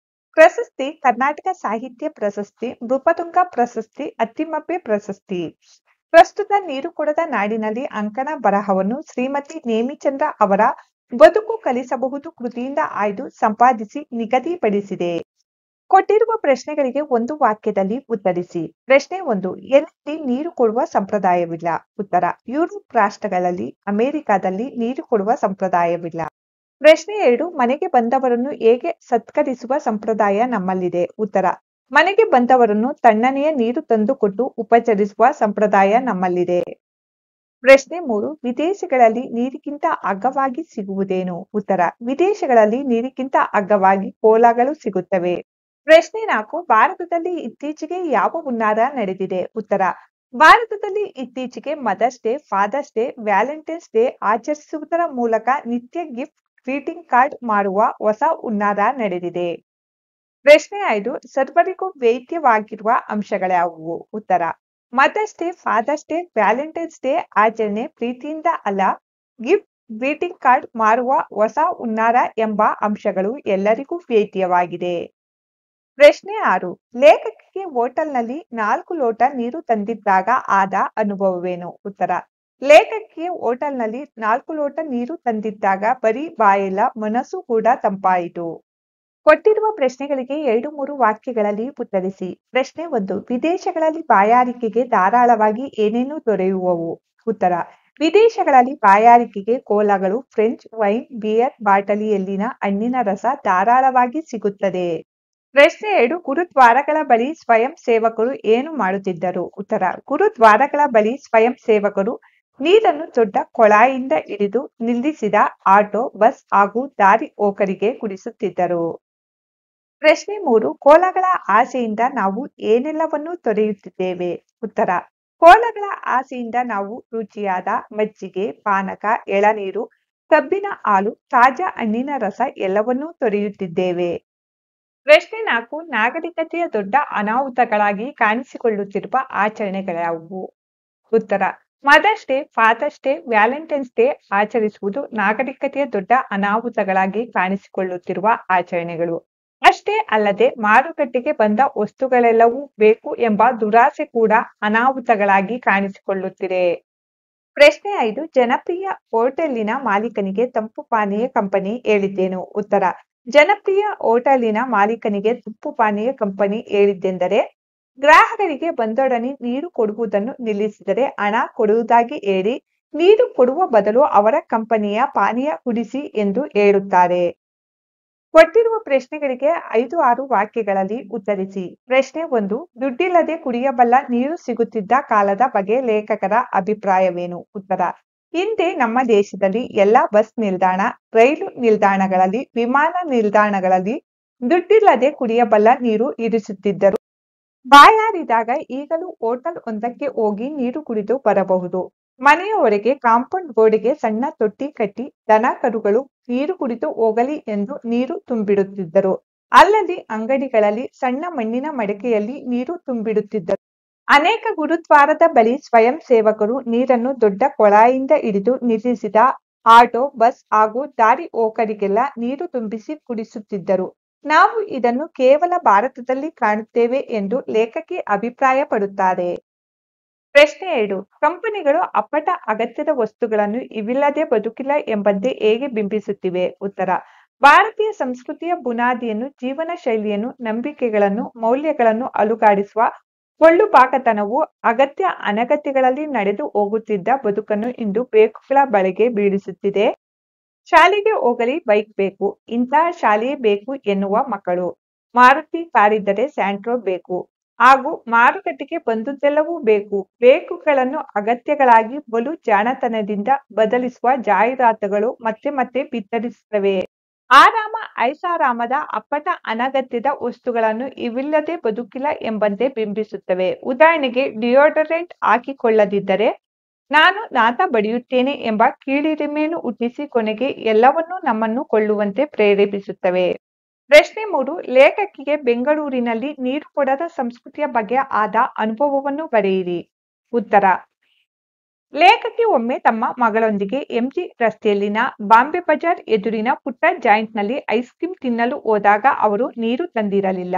ಪ್ರಶಸ್ತಿ ಕರ್ನಾಟಕ ಸಾಹಿತ್ಯ ಪ್ರಶಸ್ತಿ, ನೃಪತುಂಗ ಪ್ರಶಸ್ತಿ, ಅತ್ತಿಮಬ್ಬೆ ಪ್ರಶಸ್ತಿ. ಪ್ರಸ್ತುತ ನೀರು ಕೊಡದ ನಾಡಿನಲ್ಲಿ ಅಂಕಣ ಬರಹವನ್ನು ಶ್ರೀಮತಿ ನೇಮಿಚಂದ್ರ ಅವರ ಬದುಕು ಕಲಿಸಬಹುದು ಕೃತಿಯಿಂದ ಆಯ್ದು ಸಂಪಾದಿಸಿ ನಿಗದಿಪಡಿಸಿದೆ. ಕೊಟ್ಟಿರುವ ಪ್ರಶ್ನೆಗಳಿಗೆ ಒಂದು ವಾಕ್ಯದಲ್ಲಿ ಉತ್ತರಿಸಿ. ಪ್ರಶ್ನೆ 1. ಎಲ್ಲಿ ನೀರು ಕೊಡುವ ಸಂಪ್ರದಾಯವಿಲ್ಲ? ಉತ್ತರ: ಯುರೋಪ್ ರಾಷ್ಟ್ರಗಳಲ್ಲಿ, ಅಮೆರಿಕದಲ್ಲಿ ನೀರು ಕೊಡುವ ಸಂಪ್ರದಾಯವಿಲ್ಲ. ಪ್ರಶ್ನೆ 2. ಮನೆಗೆ ಬಂದವರನ್ನು ಹೇಗೆ ಸತ್ಕರಿಸುವ ಸಂಪ್ರದಾಯ ನಮ್ಮಲ್ಲಿದೆ? ಉತ್ತರ: ಮನೆಗೆ ಬಂದವರನ್ನು ತಣ್ಣನೆಯ ನೀರು ತಂದುಕೊಟ್ಟು ಉಪಚರಿಸುವ ಸಂಪ್ರದಾಯ ನಮ್ಮಲ್ಲಿದೆ. ಪ್ರಶ್ನೆ 3. ವಿದೇಶಗಳಲ್ಲಿ ನೀರಿಗಿಂತ ಅಗ್ಗವಾಗಿ ಸಿಗುವುದೇನು? ಉತ್ತರ: ವಿದೇಶಗಳಲ್ಲಿ ನೀರಿಗಿಂತ ಅಗ್ಗವಾಗಿ ಕೋಲಾಗಳು ಸಿಗುತ್ತವೆ. ಪ್ರಶ್ನೆ 4. ಭಾರತದಲ್ಲಿ ಇತ್ತೀಚೆಗೆ ಯಾವ ಹುನ್ನಾರ ನಡೆದಿದೆ? ಉತ್ತರ: ಭಾರತದಲ್ಲಿ ಇತ್ತೀಚೆಗೆ mother's day, fathers day, Valentine's day ಆಚರಿಸುವುದರ ಮೂಲಕ ನಿತ್ಯ ಗಿಫ್ಟ್ ಗ್ರೀಟಿಂಗ್ ಕಾರ್ಡ್ ಮಾಡುವ ಹೊಸ ಹುನ್ನಾರ ನಡೆದಿದೆ. ಪ್ರಶ್ನೆ 5. ಸರ್ವರಿಗೂ ವೇದ್ಯವಾಗಿರುವ ಅಂಶಗಳ್ಯಾವುವು? ಉತ್ತರ: Mother's day, fathers day, Valentine's Day ಆಚರಣೆ ಪ್ರೀತಿಯಿಂದ ಅಲ್ಲ, ಗಿಫ್ಟ್ ಗ್ರೀಟಿಂಗ್ ಕಾರ್ಡ್ ಮಾರುವ ಹೊಸ ಹುನ್ನಾರ ಎಂಬ ಅಂಶಗಳು ಎಲ್ಲರಿಗೂ ವೇದ್ಯವಾಗಿದೆ. ಪ್ರಶ್ನೆ 6. ಲೇಖಕಿಗೆ ಹೋಟೆಲ್ನಲ್ಲಿ 4 ಲೋಟ ನೀರು ತಂದಿದ್ದಾಗ ಆದ ಅನುಭವವೇನು? ಉತ್ತರ: ಲೇಖಕಿಗೆ ಹೋಟೆಲ್ನಲ್ಲಿ 4 ಲೋಟ ನೀರು ತಂದಿದ್ದಾಗ ಬರೀ ಬಾಯಲ್ಲ, ಮನಸ್ಸು ಕೂಡ ತಂಪಾಯಿತು. ಕೊಟ್ಟಿರುವ ಪ್ರಶ್ನೆಗಳಿಗೆ 2-3 ವಾಕ್ಯಗಳಲ್ಲಿ ಉತ್ತರಿಸಿ. ಪ್ರಶ್ನೆ 1. ವಿದೇಶಗಳಲ್ಲಿ ಬಾಯಾರಿಕೆಗೆ ಧಾರಾಳವಾಗಿ ಏನೇನು ದೊರೆಯುವವು? ಉತ್ತರ: ವಿದೇಶಗಳಲ್ಲಿ ಬಾಯಾರಿಕೆಗೆ ಕೋಲಾಗಳು, ಫ್ರೆಂಚ್ ವೈನ್, ಬಿಯರ್ ಬಾಟಲಿಯಲ್ಲಿನ ಹಣ್ಣಿನ ರಸ ಧಾರಾಳವಾಗಿ ಸಿಗುತ್ತದೆ. ಪ್ರಶ್ನೆ 2. ಗುರುದ್ವಾರಗಳ ಬಳಿ ಸ್ವಯಂ ಸೇವಕರು ಏನು ಮಾಡುತ್ತಿದ್ದರು? ಉತ್ತರ: ಗುರುದ್ವಾರಗಳ ಬಳಿ ಸ್ವಯಂ ಸೇವಕರು ನೀರನ್ನು ದೊಡ್ಡ ಕೊಳಾಯಿಯಿಂದ ಹಿಡಿದು ನಿಲ್ಲಿಸಿದ ಆಟೋ, ಬಸ್ ಹಾಗೂ ದಾರಿ ಹೋಕರಿಗೆ ಕುಡಿಸುತ್ತಿದ್ದರು. ಪ್ರಶ್ನೆ 3. ಕೋಲಗಳ ಆಸೆಯಿಂದ ನಾವು ಏನೆಲ್ಲವನ್ನು ತೊರೆಯುತ್ತಿದ್ದೇವೆ? ಉತ್ತರ: ಕೋಲಗಳ ಆಸೆಯಿಂದ ನಾವು ರುಚಿಯಾದ ಮಜ್ಜಿಗೆ, ಪಾನಕ, ಎಳನೀರು, ಕಬ್ಬಿನ ಹಾಲು, ತಾಜಾ ಹಣ್ಣಿನ ರಸ ಎಲ್ಲವನ್ನೂ ತೊರೆಯುತ್ತಿದ್ದೇವೆ. ಪ್ರಶ್ನೆ 4. ನಾಗರಿಕತೆಯ ದೊಡ್ಡ ಅನಾಹುತಗಳಾಗಿ ಕಾಣಿಸಿಕೊಳ್ಳುತ್ತಿರುವ ಆಚರಣೆಗಳ್ಯಾವುವು? ಉತ್ತರ: Mother's day, fathers day, Valentine's Day ಆಚರಿಸುವುದು ನಾಗರಿಕತೆಯ ದೊಡ್ಡ ಅನಾಹುತಗಳಾಗಿ ಕಾಣಿಸಿಕೊಳ್ಳುತ್ತಿರುವ ಆಚರಣೆಗಳು. ಅಷ್ಟೇ ಅಲ್ಲದೆ ಮಾರುಕಟ್ಟೆಗೆ ಬಂದ ವಸ್ತುಗಳೆಲ್ಲವೂ ಬೇಕು ಎಂಬ ದುರಾಸೆ ಕೂಡ ಅನಾಹುತಗಳಾಗಿ ಕಾಣಿಸಿಕೊಳ್ಳುತ್ತಿದೆ. ಪ್ರಶ್ನೆ 5. ಜನಪ್ರಿಯ ಹೋಟೆಲಿನ ಮಾಲೀಕನಿಗೆ ತಂಪು ಪಾನೀಯ ಕಂಪನಿ ಹೇಳಿದ್ದೇನು? ಉತ್ತರ: ಜನಪ್ರಿಯ ಹೋಟೆಲಿನ ಮಾಲೀಕನಿಗೆ ತಂಪು ಪಾನೀಯ ಕಂಪನಿ ಹೇಳಿದ್ದೆಂದರೆ, ಗ್ರಾಹಕರಿಗೆ ಬಂದೊಡನೆ ನೀರು ಕೊಡುವುದನ್ನು ನಿಲ್ಲಿಸಿದರೆ ಹಣ ಕೊಡುವುದಾಗಿ ಹೇಳಿ ನೀರು ಕೊಡುವ ಬದಲು ಅವರ ಕಂಪನಿಯ ಪಾನೀಯ ಕುಡಿಸಿ ಎಂದು ಹೇಳುತ್ತಾರೆ. ಕೊಟ್ಟಿರುವ ಪ್ರಶ್ನೆಗಳಿಗೆ 5-6 ವಾಕ್ಯಗಳಲ್ಲಿ ಉತ್ತರಿಸಿ. ಪ್ರಶ್ನೆ 1. ದುಡ್ಡಿಲ್ಲದೆ ಕುಡಿಯಬಲ್ಲ ನೀರು ಸಿಗುತ್ತಿದ್ದ ಕಾಲದ ಬಗ್ಗೆ ಲೇಖಕರ ಅಭಿಪ್ರಾಯವೇನು? ಉತ್ತರ: ಹಿಂದೆ ನಮ್ಮ ದೇಶದಲ್ಲಿ ಎಲ್ಲಾ ಬಸ್ ನಿಲ್ದಾಣ, ರೈಲು ನಿಲ್ದಾಣಗಳಲ್ಲಿ, ವಿಮಾನ ನಿಲ್ದಾಣಗಳಲ್ಲಿ ದುಡ್ಡಿಲ್ಲದೆ ಕುಡಿಯಬಲ್ಲ ನೀರು ಇರಿಸುತ್ತಿದ್ದರು. ಬಾಯಾರಿದಾಗ ಈಗಲೂ ಹೋಟೆಲ್ ಒಂದಕ್ಕೆ ಹೋಗಿ ನೀರು ಕುಡಿದು ಬರಬಹುದು. ಮನೆಯ ಹೊರಗೆ ಕಾಂಪೌಂಡ್ ಗೋಡೆಗೆ ಸಣ್ಣ ತೊಟ್ಟಿ ಕಟ್ಟಿ ದನ ಕರುಗಳು ನೀರು ಕುಡಿದು ಹೋಗಲಿ ಎಂದು ನೀರು ತುಂಬಿಡುತ್ತಿದ್ದರು. ಅಲ್ಲದೆ ಅಂಗಡಿಗಳಲ್ಲಿ ಸಣ್ಣ ಮಣ್ಣಿನ ಮಡಕೆಯಲ್ಲಿ ನೀರು ತುಂಬಿಡುತ್ತಿದ್ದರು. ಅನೇಕ ಗುರುದ್ವಾರದ ಬಳಿ ಸ್ವಯಂ ಸೇವಕರು ನೀರನ್ನು ದೊಡ್ಡ ಕೊಳಾಯಿಯಿಂದ ಹಿಡಿದು ನಿಲ್ಲಿಸಿದ ಆಟೋ, ಬಸ್ ಹಾಗೂ ದಾರಿ ಹೋಕರಿಗೆಲ್ಲ ನೀರು ತುಂಬಿಸಿ ಕುಡಿಸುತ್ತಿದ್ದರು. ನಾವು ಇದನ್ನು ಕೇವಲ ಭಾರತದಲ್ಲಿ ಕಾಣುತ್ತೇವೆ ಎಂದು ಲೇಖಕಿ ಅಭಿಪ್ರಾಯ ಪಡುತ್ತಾರೆ. ಪ್ರಶ್ನೆ 2. ಕಂಪನಿಗಳು ಅಪ್ಪಟ ಅಗತ್ಯದ ವಸ್ತುಗಳನ್ನು ಇವಿಲ್ಲದೆ ಬದುಕಿಲ್ಲ ಎಂಬಂತೆ ಹೇಗೆ ಬಿಂಬಿಸುತ್ತಿವೆ? ಉತ್ತರ: ಭಾರತೀಯ ಸಂಸ್ಕೃತಿಯ ಬುನಾದಿಯನ್ನು, ಜೀವನ ಶೈಲಿಯನ್ನು, ನಂಬಿಕೆಗಳನ್ನು, ಮೌಲ್ಯಗಳನ್ನು ಅಲುಗಾಡಿಸುವ ಕೊಳ್ಳುಬಾಕತನವು ಅಗತ್ಯ ಅನಗತ್ಯಗಳಲ್ಲಿ ನಡೆದು ಹೋಗುತ್ತಿದ್ದ ಬದುಕನ್ನು ಇಂದು ಬೇಕುಗಳ ಬಲೆಗೆ ಬೀಳಿಸುತ್ತಿದೆ. ಶಾಲೆಗೆ ಹೋಗಲಿ ಬೈಕ್ ಬೇಕು, ಇಂತಹ ಶಾಲೆಯೇ ಬೇಕು ಎನ್ನುವ ಮಕ್ಕಳು, ಮಾರುತಿ ಕಾರಿದ್ದರೆ ಸ್ಯಾಂಟ್ರೋ ಬೇಕು ಹಾಗೂ ಮಾರುಕಟ್ಟೆಗೆ ಬಂದುದೆಲ್ಲವೂ ಬೇಕು, ಬೇಕುಗಳನ್ನು ಅಗತ್ಯಗಳಾಗಿ ಬಲು ಜಾಣತನದಿಂದ ಬದಲಿಸುವ ಜಾಹೀರಾತುಗಳು ಮತ್ತೆ ಮತ್ತೆ ಬಿತ್ತರಿಸುತ್ತವೆ. ಆರಾಮ ಐಷಾರಾಮದ ಅಪ್ಪಟ ಅನಗತ್ಯದ ವಸ್ತುಗಳನ್ನು ಇವಿಲ್ಲದೆ ಬದುಕಿಲ್ಲ ಎಂಬಂತೆ ಬಿಂಬಿಸುತ್ತವೆ. ಉದಾಹರಣೆಗೆ, ಡಿಯೋಡರೆಂಟ್ ಹಾಕಿಕೊಳ್ಳದಿದ್ದರೆ ನಾನು ನಾತ ಬಡಿಯುತ್ತೇನೆ ಎಂಬ ಕೀಳಿರಿಮೆಯನ್ನು ಹುಟ್ಟಿಸಿ ಕೊನೆಗೆ ಎಲ್ಲವನ್ನೂ ನಮ್ಮನ್ನು ಕೊಳ್ಳುವಂತೆ ಪ್ರೇರೇಪಿಸುತ್ತವೆ. ಪ್ರಶ್ನೆ 3. ಲೇಖಕಿಗೆ ಬೆಂಗಳೂರಿನಲ್ಲಿ ನೀರು ಕೊಡದ ಸಂಸ್ಕೃತಿಯ ಬಗ್ಗೆ ಆದ ಅನುಭವವನ್ನು ಬರೆಯಿರಿ. ಉತ್ತರ: ಲೇಖಕಿ ಒಮ್ಮೆ ತಮ್ಮ ಮಗಳೊಂದಿಗೆ ಎಂಜಿ ರಸ್ತೆಯಲ್ಲಿನ ಬಾಂಬೆ ಬಜಾರ್ ಎದುರಿನ ಪುಟ್ಟ ಜಾಯಿಂಟ್ನಲ್ಲಿ ಐಸ್ ಕ್ರೀಂ ತಿನ್ನಲು ಹೋದಾಗ ಅವರು ನೀರು ತಂದಿರಲಿಲ್ಲ.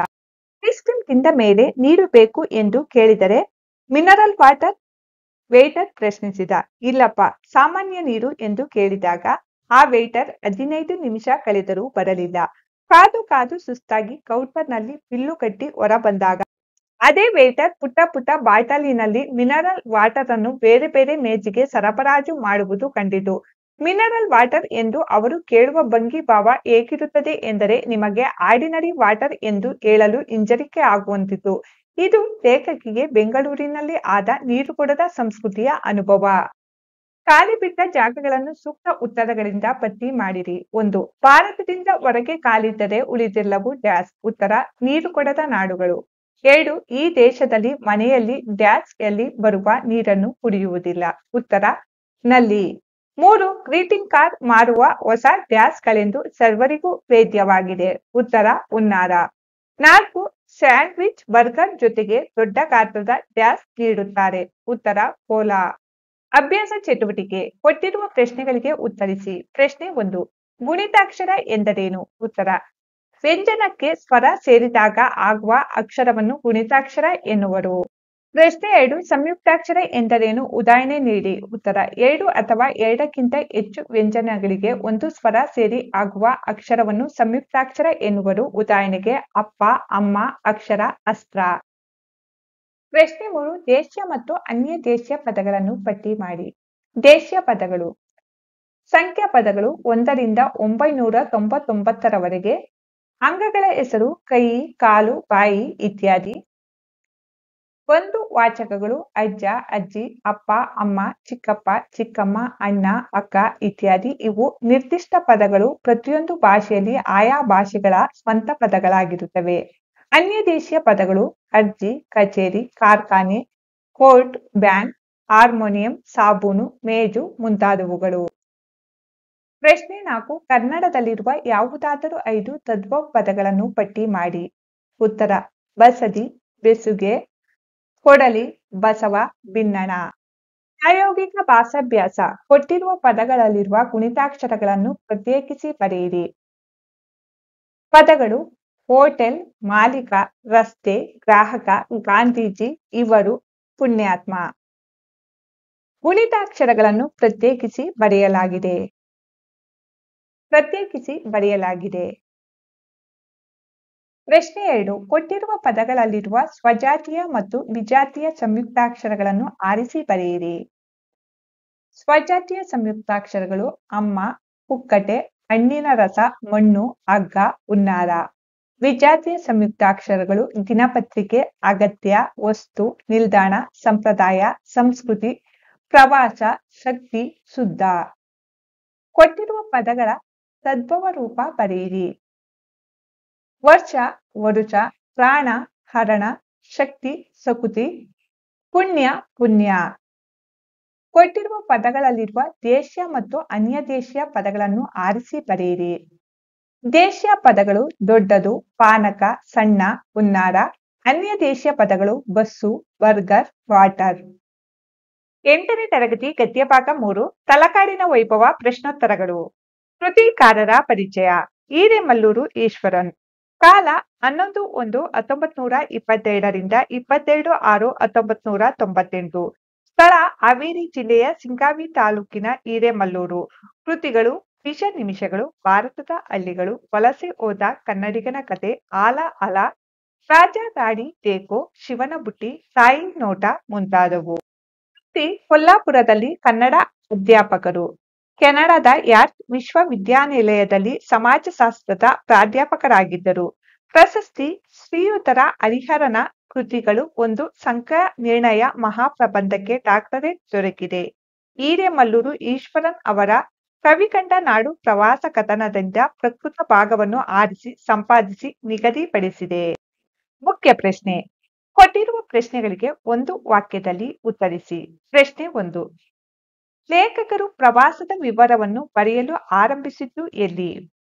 ಐಸ್ ಕ್ರೀಂ ತಿಂದ ಮೇಲೆ ನೀರು ಬೇಕು ಎಂದು ಕೇಳಿದರೆ ಮಿನರಲ್ ವಾಟರ್ ವೇಟರ್ ಪ್ರಶ್ನಿಸಿದ. ಇಲ್ಲಪ್ಪ, ಸಾಮಾನ್ಯ ನೀರು ಎಂದು ಕೇಳಿದಾಗ ಆ ವೇಟರ್ 15 ನಿಮಿಷ ಕಳೆದರೂ ಬರಲಿಲ್ಲ. ಕಾದು ಕಾದು ಸುಸ್ತಾಗಿ ಕೌಂಟರ್ನಲ್ಲಿ ಬಿಲ್ಲು ಕಟ್ಟಿ ಹೊರ ಬಂದಾಗ ಅದೇ ವೇಟರ್ ಪುಟ್ಟ ಪುಟ್ಟ ಬಾಟಲಿನಲ್ಲಿ ಮಿನರಲ್ ವಾಟರ್ ಅನ್ನು ಬೇರೆ ಬೇರೆ ಮೇಜಿಗೆ ಸರಬರಾಜು ಮಾಡುವುದು ಕಂಡಿತು. ಮಿನರಲ್ ವಾಟರ್ ಎಂದು ಅವರು ಕೇಳುವ ಭಂಗಿ ಭಾವ ಹೇಗಿರುತ್ತದೆ ಎಂದರೆ ನಿಮಗೆ ಆರ್ಡಿನರಿ ವಾಟರ್ ಎಂದು ಹೇಳಲು ಹಿಂಜರಿಕೆ ಆಗುವಂತಿತ್ತು. ಇದು ಲೇಖಕಿಗೆ ಬೆಂಗಳೂರಿನಲ್ಲಿ ಆದ ನೀರುಕೊಡದ ಸಂಸ್ಕೃತಿಯ ಅನುಭವ. ಖಾಲಿ ಬಿದ್ದ ಜಾಗಗಳನ್ನು ಸೂಕ್ತ ಉತ್ತರಗಳಿಂದ ಪಟ್ಟಿ ಮಾಡಿರಿ. 1. ಭಾರತದಿಂದ ಹೊರಗೆ ಕಾಲಿಟ್ಟರೆ ಉಳಿದೆಲ್ಲವೂ ಡ್ಯಾಶ್. ಉತ್ತರ: ನೀರುಕೊಡದ ನಾಡುಗಳು. 2. ಈ ದೇಶದಲ್ಲಿ ಮನೆಯಲ್ಲಿ ಡ್ಯಾಶ್ ಯಲ್ಲಿ ಬರುವ ನೀರನ್ನು ಕುಡಿಯುವುದಿಲ್ಲ. ಉತ್ತರ: ನಲ್ಲಿ. 3. ಗ್ರೀಟಿಂಗ್ ಕಾರ್ಡ್ ಮಾರುವ ಹೊಸ ಡ್ಯಾಶ್ ಗಳೆಂದು ಸರ್ವರಿಗೂ ವೇದ್ಯವಾಗಿದೆ. ಉತ್ತರ: ಹುನ್ನಾರ. 4. ಸ್ಯಾಂಡ್ವಿಚ್ ಬರ್ಗರ್ ಜೊತೆಗೆ ದೊಡ್ಡ ಗಾತ್ರದ ಡ್ಯಾಶ್ ನೀಡುತ್ತಾರೆ. ಉತ್ತರ: ಕೋಲಾ. ಅಭ್ಯಾಸ ಚಟುವಟಿಕೆ. ಕೊಟ್ಟಿರುವ ಪ್ರಶ್ನೆಗಳಿಗೆ ಉತ್ತರಿಸಿ. ಪ್ರಶ್ನೆ 1. ಗುಣಿತಾಕ್ಷರ ಎಂದರೇನು? ಉತ್ತರ: ವ್ಯಂಜನಕ್ಕೆ ಸ್ವರ ಸೇರಿದಾಗ ಆಗುವ ಅಕ್ಷರವನ್ನು ಗುಣಿತಾಕ್ಷರ ಎನ್ನುವರು. ಪ್ರಶ್ನೆ 2. ಸಂಯುಕ್ತಾಕ್ಷರ ಎಂದರೇನು? ಉದಾಹರಣೆ ನೀಡಿ. ಉತ್ತರ: 2 ಅಥವಾ 2ಕ್ಕಿಂತ ಹೆಚ್ಚು ವ್ಯಂಜನಗಳಿಗೆ ಒಂದು ಸ್ವರ ಸೇರಿ ಆಗುವ ಅಕ್ಷರವನ್ನು ಸಂಯುಕ್ತಾಕ್ಷರ ಎನ್ನುವರು. ಉದಾಹರಣೆಗೆ ಅಪ್ಪ, ಅಮ್ಮ, ಅಕ್ಷರ, ಅಸ್ತ್ರ. ಪ್ರಶ್ನೆ 3. ದೇಶೀಯ ಮತ್ತು ಅನ್ಯ ದೇಶೀಯ ಪದಗಳನ್ನು ಪಟ್ಟಿ ಮಾಡಿ. ದೇಶೀಯ ಪದಗಳು: ಸಂಖ್ಯಾ ಪದಗಳು 1 ರಿಂದ 999ರವರೆಗೆ. ಅಂಗಗಳ ಹೆಸರು ಕೈ, ಕಾಲು, ಬಾಯಿ ಇತ್ಯಾದಿ. ಒಂದು ವಾಚಕಗಳು ಅಜ್ಜ, ಅಜ್ಜಿ, ಅಪ್ಪ, ಅಮ್ಮ, ಚಿಕ್ಕಪ್ಪ, ಚಿಕ್ಕಮ್ಮ, ಅಣ್ಣ, ಅಕ್ಕ ಇತ್ಯಾದಿ. ಇವು ನಿರ್ದಿಷ್ಟ ಪದಗಳು. ಪ್ರತಿಯೊಂದು ಭಾಷೆಯಲ್ಲಿ ಆಯಾ ಭಾಷೆಗಳ ಸ್ವಂತ ಪದಗಳಾಗಿರುತ್ತವೆ. ಅನ್ಯ ದೇಶೀಯ ಪದಗಳು ಅರ್ಜಿ, ಕಚೇರಿ, ಕಾರ್ಖಾನೆ, ಕೋರ್ಟ್, ಬ್ಯಾಂಕ್, ಹಾರ್ಮೋನಿಯಂ, ಸಾಬೂನು, ಮೇಜು ಮುಂತಾದವುಗಳು. ಪ್ರಶ್ನೆ 4. ಕನ್ನಡದಲ್ಲಿರುವ ಯಾವುದಾದರೂ 5 ತದ್ಭವ ಪದಗಳನ್ನು ಪಟ್ಟಿ ಮಾಡಿ. ಉತ್ತರ: ಬಸದಿ, ಬೆಸುಗೆ, ಕೊಡಲಿ, ಬಸವ, ಬಿನ್ನಣ. ಪ್ರಾಯೋಗಿಕ ಭಾಷಾಭ್ಯಾಸ. ಕೊಟ್ಟಿರುವ ಪದಗಳಲ್ಲಿರುವ ಗುಣಿತಾಕ್ಷರಗಳನ್ನು ಪ್ರತ್ಯೇಕಿಸಿ ಬರೆಯಿರಿ. ಪದಗಳು: ಹೋಟೆಲ್, ಮಾಲೀಕ, ರಸ್ತೆ, ಗ್ರಾಹಕ, ಗಾಂಧೀಜಿ, ಇವರು, ಪುಣ್ಯಾತ್ಮ. ಗುಣಿತಾಕ್ಷರಗಳನ್ನು ಪ್ರತ್ಯೇಕಿಸಿ ಬರೆಯಲಾಗಿದೆ. ಪ್ರಶ್ನೆ 2. ಕೊಟ್ಟಿರುವ ಪದಗಳಲ್ಲಿರುವ ಸ್ವಜಾತಿಯ ಮತ್ತು ವಿಜಾತಿಯ ಸಂಯುಕ್ತಾಕ್ಷರಗಳನ್ನು ಆರಿಸಿ ಬರೆಯಿರಿ. ಸ್ವಜಾತಿಯ ಸಂಯುಕ್ತಾಕ್ಷರಗಳು ಅಮ್ಮ, ಕುಕ್ಕಟೆ, ಹಣ್ಣಿನ ರಸ, ಮಣ್ಣು, ಹಗ್ಗ, ಹುನ್ನಾರ. ವಿಜಾತಿಯ ಸಂಯುಕ್ತಾಕ್ಷರಗಳು ದಿನಪತ್ರಿಕೆ, ಅಗತ್ಯ, ವಸ್ತು, ನಿಲ್ದಾಣ, ಸಂಪ್ರದಾಯ, ಸಂಸ್ಕೃತಿ, ಪ್ರವಾಸ, ಶಕ್ತಿ, ಶುದ್ಧ. ಕೊಟ್ಟಿರುವ ಪದಗಳ ತದ್ಭವ ರೂಪ ಬರೆಯಿರಿ. ವರ್ಷ, ವರುಷ, ಪ್ರಾಣ, ಹರಣ, ಶಕ್ತಿ, ಸಕುತಿ, ಪುಣ್ಯ, ಪುಣ್ಯ. ಕೊಟ್ಟಿರುವ ಪದಗಳಲ್ಲಿರುವ ದೇಶೀಯ ಮತ್ತು ಅನ್ಯ ದೇಶೀಯ ಪದಗಳನ್ನು ಆರಿಸಿ ಬರೆಯಿರಿ. ದೇಶೀಯ ಪದಗಳು ದೊಡ್ಡದು, ಪಾನಕ, ಸಣ್ಣ, ಹುನ್ನಾರ. ಅನ್ಯ ದೇಶೀಯ ಪದಗಳು ಬಸ್ಸು, ಬರ್ಗರ್, ವಾಟರ್. 8ನೇ ತರಗತಿ ಗದ್ಯ ಭಾಗ 3 ತಲಕಾಡಿನ ವೈಭವ ಪ್ರಶ್ನೋತ್ತರಗಳು. ಕೃತಿಕಾರರ ಪರಿಚಯ. ಹಿರೇಮಲ್ಲೂರು ಈಶ್ವರನ್. ಕಾಲ 11/1/1922 ರಿಂದ 22/6/1998. ಸ್ಥಳ ಹಾವೇರಿ ಜಿಲ್ಲೆಯ ಸಿಂಗಾವಿ ತಾಲೂಕಿನ ಹಿರೇಮಲ್ಲೂರು. ಕೃತಿಗಳು: ವಿಷ ನಿಮಿಷಗಳು, ಭಾರತದ ಹಳ್ಳಿಗಳು, ವಲಸೆ ಹೋದ ಕನ್ನಡಿಗನ ಕತೆ, ಆಲ ಅಲ, ರಾಜ ರಾಣಿ ಟೇಕೋ, ಶಿವನ ಬುಟ್ಟಿ, ತಾಯಿ ನೋಟ ಮುಂತಾದವು. ವೃತ್ತಿ: ಕೊಲ್ಲಾಪುರದಲ್ಲಿ ಕನ್ನಡ ಅಧ್ಯಾಪಕರು. ಕೆನಡಾದ ಯಾರ್ಕ್ ವಿಶ್ವವಿದ್ಯಾನಿಲಯದಲ್ಲಿ ಸಮಾಜಶಾಸ್ತ್ರದ ಪ್ರಾಧ್ಯಾಪಕರಾಗಿದ್ದರು. ಪ್ರಶಸ್ತಿ: ಶ್ರೀಯುತರ ಹರಿಹರನ ಕೃತಿಗಳು ಒಂದು ಸಂಖ್ಯಾ ನಿರ್ಣಯ ಮಹಾಪ್ರಬಂಧಕ್ಕೆ ಡಾಕ್ಟರೇಟ್ ದೊರಕಿದೆ. ಹಿರೇಮಲ್ಲೂರು ಈಶ್ವರನ್ ಅವರ ಕವಿಕಂಡ ನಾಡು ಪ್ರವಾಸ ಕಥನದಿಂದ ಪ್ರಕೃತ ಭಾಗವನ್ನು ಆರಿಸಿ ಸಂಪಾದಿಸಿ ನಿಗದಿಪಡಿಸಿದೆ. ಮುಖ್ಯ ಪ್ರಶ್ನೆ. ಕೊಟ್ಟಿರುವ ಪ್ರಶ್ನೆಗಳಿಗೆ ಒಂದು ವಾಕ್ಯದಲ್ಲಿ ಉತ್ತರಿಸಿ. ಪ್ರಶ್ನೆ 1. ಲೇಖಕರು ಪ್ರವಾಸದ ವಿವರವನ್ನು ಬರೆಯಲು ಆರಂಭಿಸಿದ್ದು ಎಲ್ಲಿ?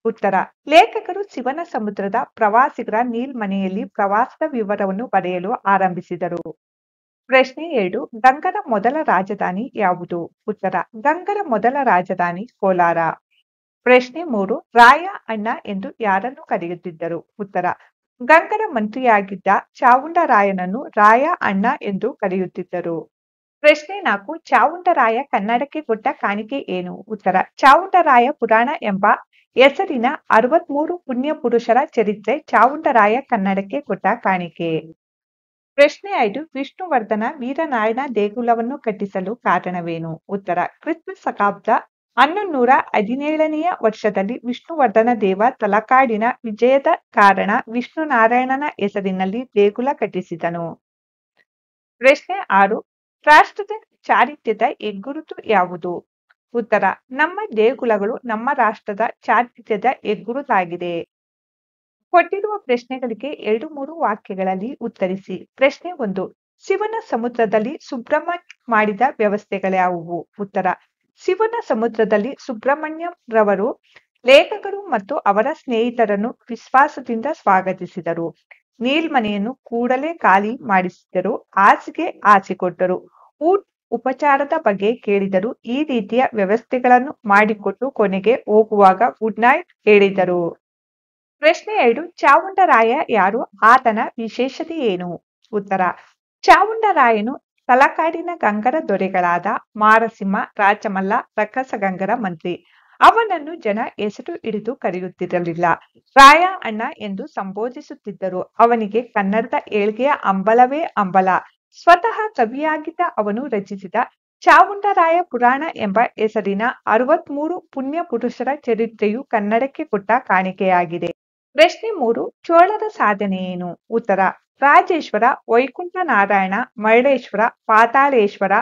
ಉತ್ತರ: ಲೇಖಕರು ಶಿವನ ಸಮುದ್ರದ ಪ್ರವಾಸಿಗರ ನೀಲ್ಮನೆಯಲ್ಲಿ ಪ್ರವಾಸದ ವಿವರವನ್ನು ಬರೆಯಲು ಆರಂಭಿಸಿದರು. ಪ್ರಶ್ನೆ 2. ಗಂಗರ ಮೊದಲ ರಾಜಧಾನಿ ಯಾವುದು? ಉತ್ತರ. ಗಂಗರ ಮೊದಲ ರಾಜಧಾನಿ ಕೋಲಾರ. ಪ್ರಶ್ನೆ 3. ರಾಯ ಅಣ್ಣ ಎಂದು ಯಾರನ್ನು ಕರೆಯುತ್ತಿದ್ದರು? ಉತ್ತರ. ಗಂಗರ ಮಂತ್ರಿಯಾಗಿದ್ದ ಚಾವುಂಡರಾಯನನ್ನು ರಾಯ ಅಣ್ಣ ಎಂದು ಕರೆಯುತ್ತಿದ್ದರು. ಪ್ರಶ್ನೆ 4. ಚಾವುಂಡರಾಯ ಕನ್ನಡಕ್ಕೆ ಕೊಟ್ಟ ಕಾಣಿಕೆ ಏನು? ಉತ್ತರ. ಚಾವುಂಡರಾಯ ಪುರಾಣ ಎಂಬ ಹೆಸರಿನ 63 ಪುಣ್ಯ ಪುರುಷರ ಚರಿತ್ರೆ ಚಾವುಂಡರಾಯ ಕನ್ನಡಕ್ಕೆ ಕೊಟ್ಟ ಕಾಣಿಕೆ. ಪ್ರಶ್ನೆ 5. ವಿಷ್ಣುವರ್ಧನ ವೀರನಾರಾಯಣ ದೇಗುಲವನ್ನು ಕಟ್ಟಿಸಲು ಕಾರಣವೇನು? ಉತ್ತರ. ಕ್ರಿಸ್ತ ಶಕಾಬ್ದ 1117ನೆಯ ವರ್ಷದಲ್ಲಿ ವಿಷ್ಣುವರ್ಧನ ದೇವ ತಲಕಾಡಿನ ವಿಜಯದ ಕಾರಣ ವಿಷ್ಣುನಾರಾಯಣನ ಹೆಸರಿನಲ್ಲಿ ದೇಗುಲ ಕಟ್ಟಿಸಿದನು. ಪ್ರಶ್ನೆ 6. ರಾಷ್ಟ್ರದ ಚಾರಿತ್ರ್ಯದ ಹೆಗ್ಗುರುತು ಯಾವುದು? ಉತ್ತರ. ನಮ್ಮ ದೇಗುಲಗಳು ನಮ್ಮ ರಾಷ್ಟ್ರದ ಚಾರಿತ್ರ್ಯದ ಹೆಗ್ಗುರುತಾಗಿದೆ. ಕೊಟ್ಟಿರುವ ಪ್ರಶ್ನೆಗಳಿಗೆ 2-3 ವಾಕ್ಯಗಳಲ್ಲಿ ಉತ್ತರಿಸಿ. ಪ್ರಶ್ನೆ 1. ಶಿವನ ಸಮುದ್ರದಲ್ಲಿ ಸುಬ್ರಹ್ಮಣ್ಯ ಮಾಡಿದ ವ್ಯವಸ್ಥೆಗಳ್ಯಾವುವು? ಉತ್ತರ. ಶಿವನ ಸಮುದ್ರದಲ್ಲಿ ಸುಬ್ರಹ್ಮಣ್ಯರವರು ಲೇಖಕರು ಮತ್ತು ಅವರ ಸ್ನೇಹಿತರನ್ನು ವಿಶ್ವಾಸದಿಂದ ಸ್ವಾಗತಿಸಿದರು. ನೀಲ್ಮನೆಯನ್ನು ಕೂಡಲೇ ಖಾಲಿ ಮಾಡಿಸಿದರು. ಹಾಸಿಗೆ ಹಾಸಿಕೊಟ್ಟರು. ಉಪಚಾರದ ಬಗ್ಗೆ ಕೇಳಿದರು. ಈ ರೀತಿಯ ವ್ಯವಸ್ಥೆಗಳನ್ನು ಮಾಡಿಕೊಟ್ಟು ಕೊನೆಗೆ ಹೋಗುವಾಗ ಗುಡ್ ನೈಟ್ ಹೇಳಿದರು. ಪ್ರಶ್ನೆ 2. ಚಾವುಂಡರಾಯ ಯಾರು? ಆತನ ವಿಶೇಷತೆ ಏನು? ಉತ್ತರ. ಚಾವುಂಡರಾಯನು ತಲಕಾಡಿನ ಗಂಗರ ದೊರೆಗಳಾದ ಮಾರಸಿಂಹ, ರಾಚಮಲ್ಲ, ರಕ್ಕಸಗಂಗರ ಮಂತ್ರಿ. ಅವನನ್ನು ಜನ ಹೆಸರು ಹಿಡಿದು ಕರೆಯುತ್ತಿರಲಿಲ್ಲ. ರಾಯ ಅಣ್ಣ ಎಂದು ಸಂಬೋಧಿಸುತ್ತಿದ್ದರು. ಅವನಿಗೆ ಕನ್ನಡದ ಏಳ್ಗೆಯ ಹಂಬಲವೇ ಹಂಬಲ. ಸ್ವತಃ ಕವಿಯಾಗಿದ್ದ ಅವನು ರಚಿಸಿದ ಚಾವುಂಡರಾಯ ಪುರಾಣ ಎಂಬ ಹೆಸರಿನ 63 ಪುಣ್ಯ ಪುರುಷರ ಚರಿತ್ರೆಯು ಕನ್ನಡಕ್ಕೆ ಕೊಟ್ಟ ಕಾಣಿಕೆಯಾಗಿದೆ. ಪ್ರಶ್ನೆ 3. ಚೋಳರ ಸಾಧನೆ ಏನು? ಉತ್ತರ. ರಾಜೇಶ್ವರ, ವೈಕುಂಠನಾರಾಯಣ, ಮರಳೇಶ್ವರ, ಪಾತಾಳೇಶ್ವರ,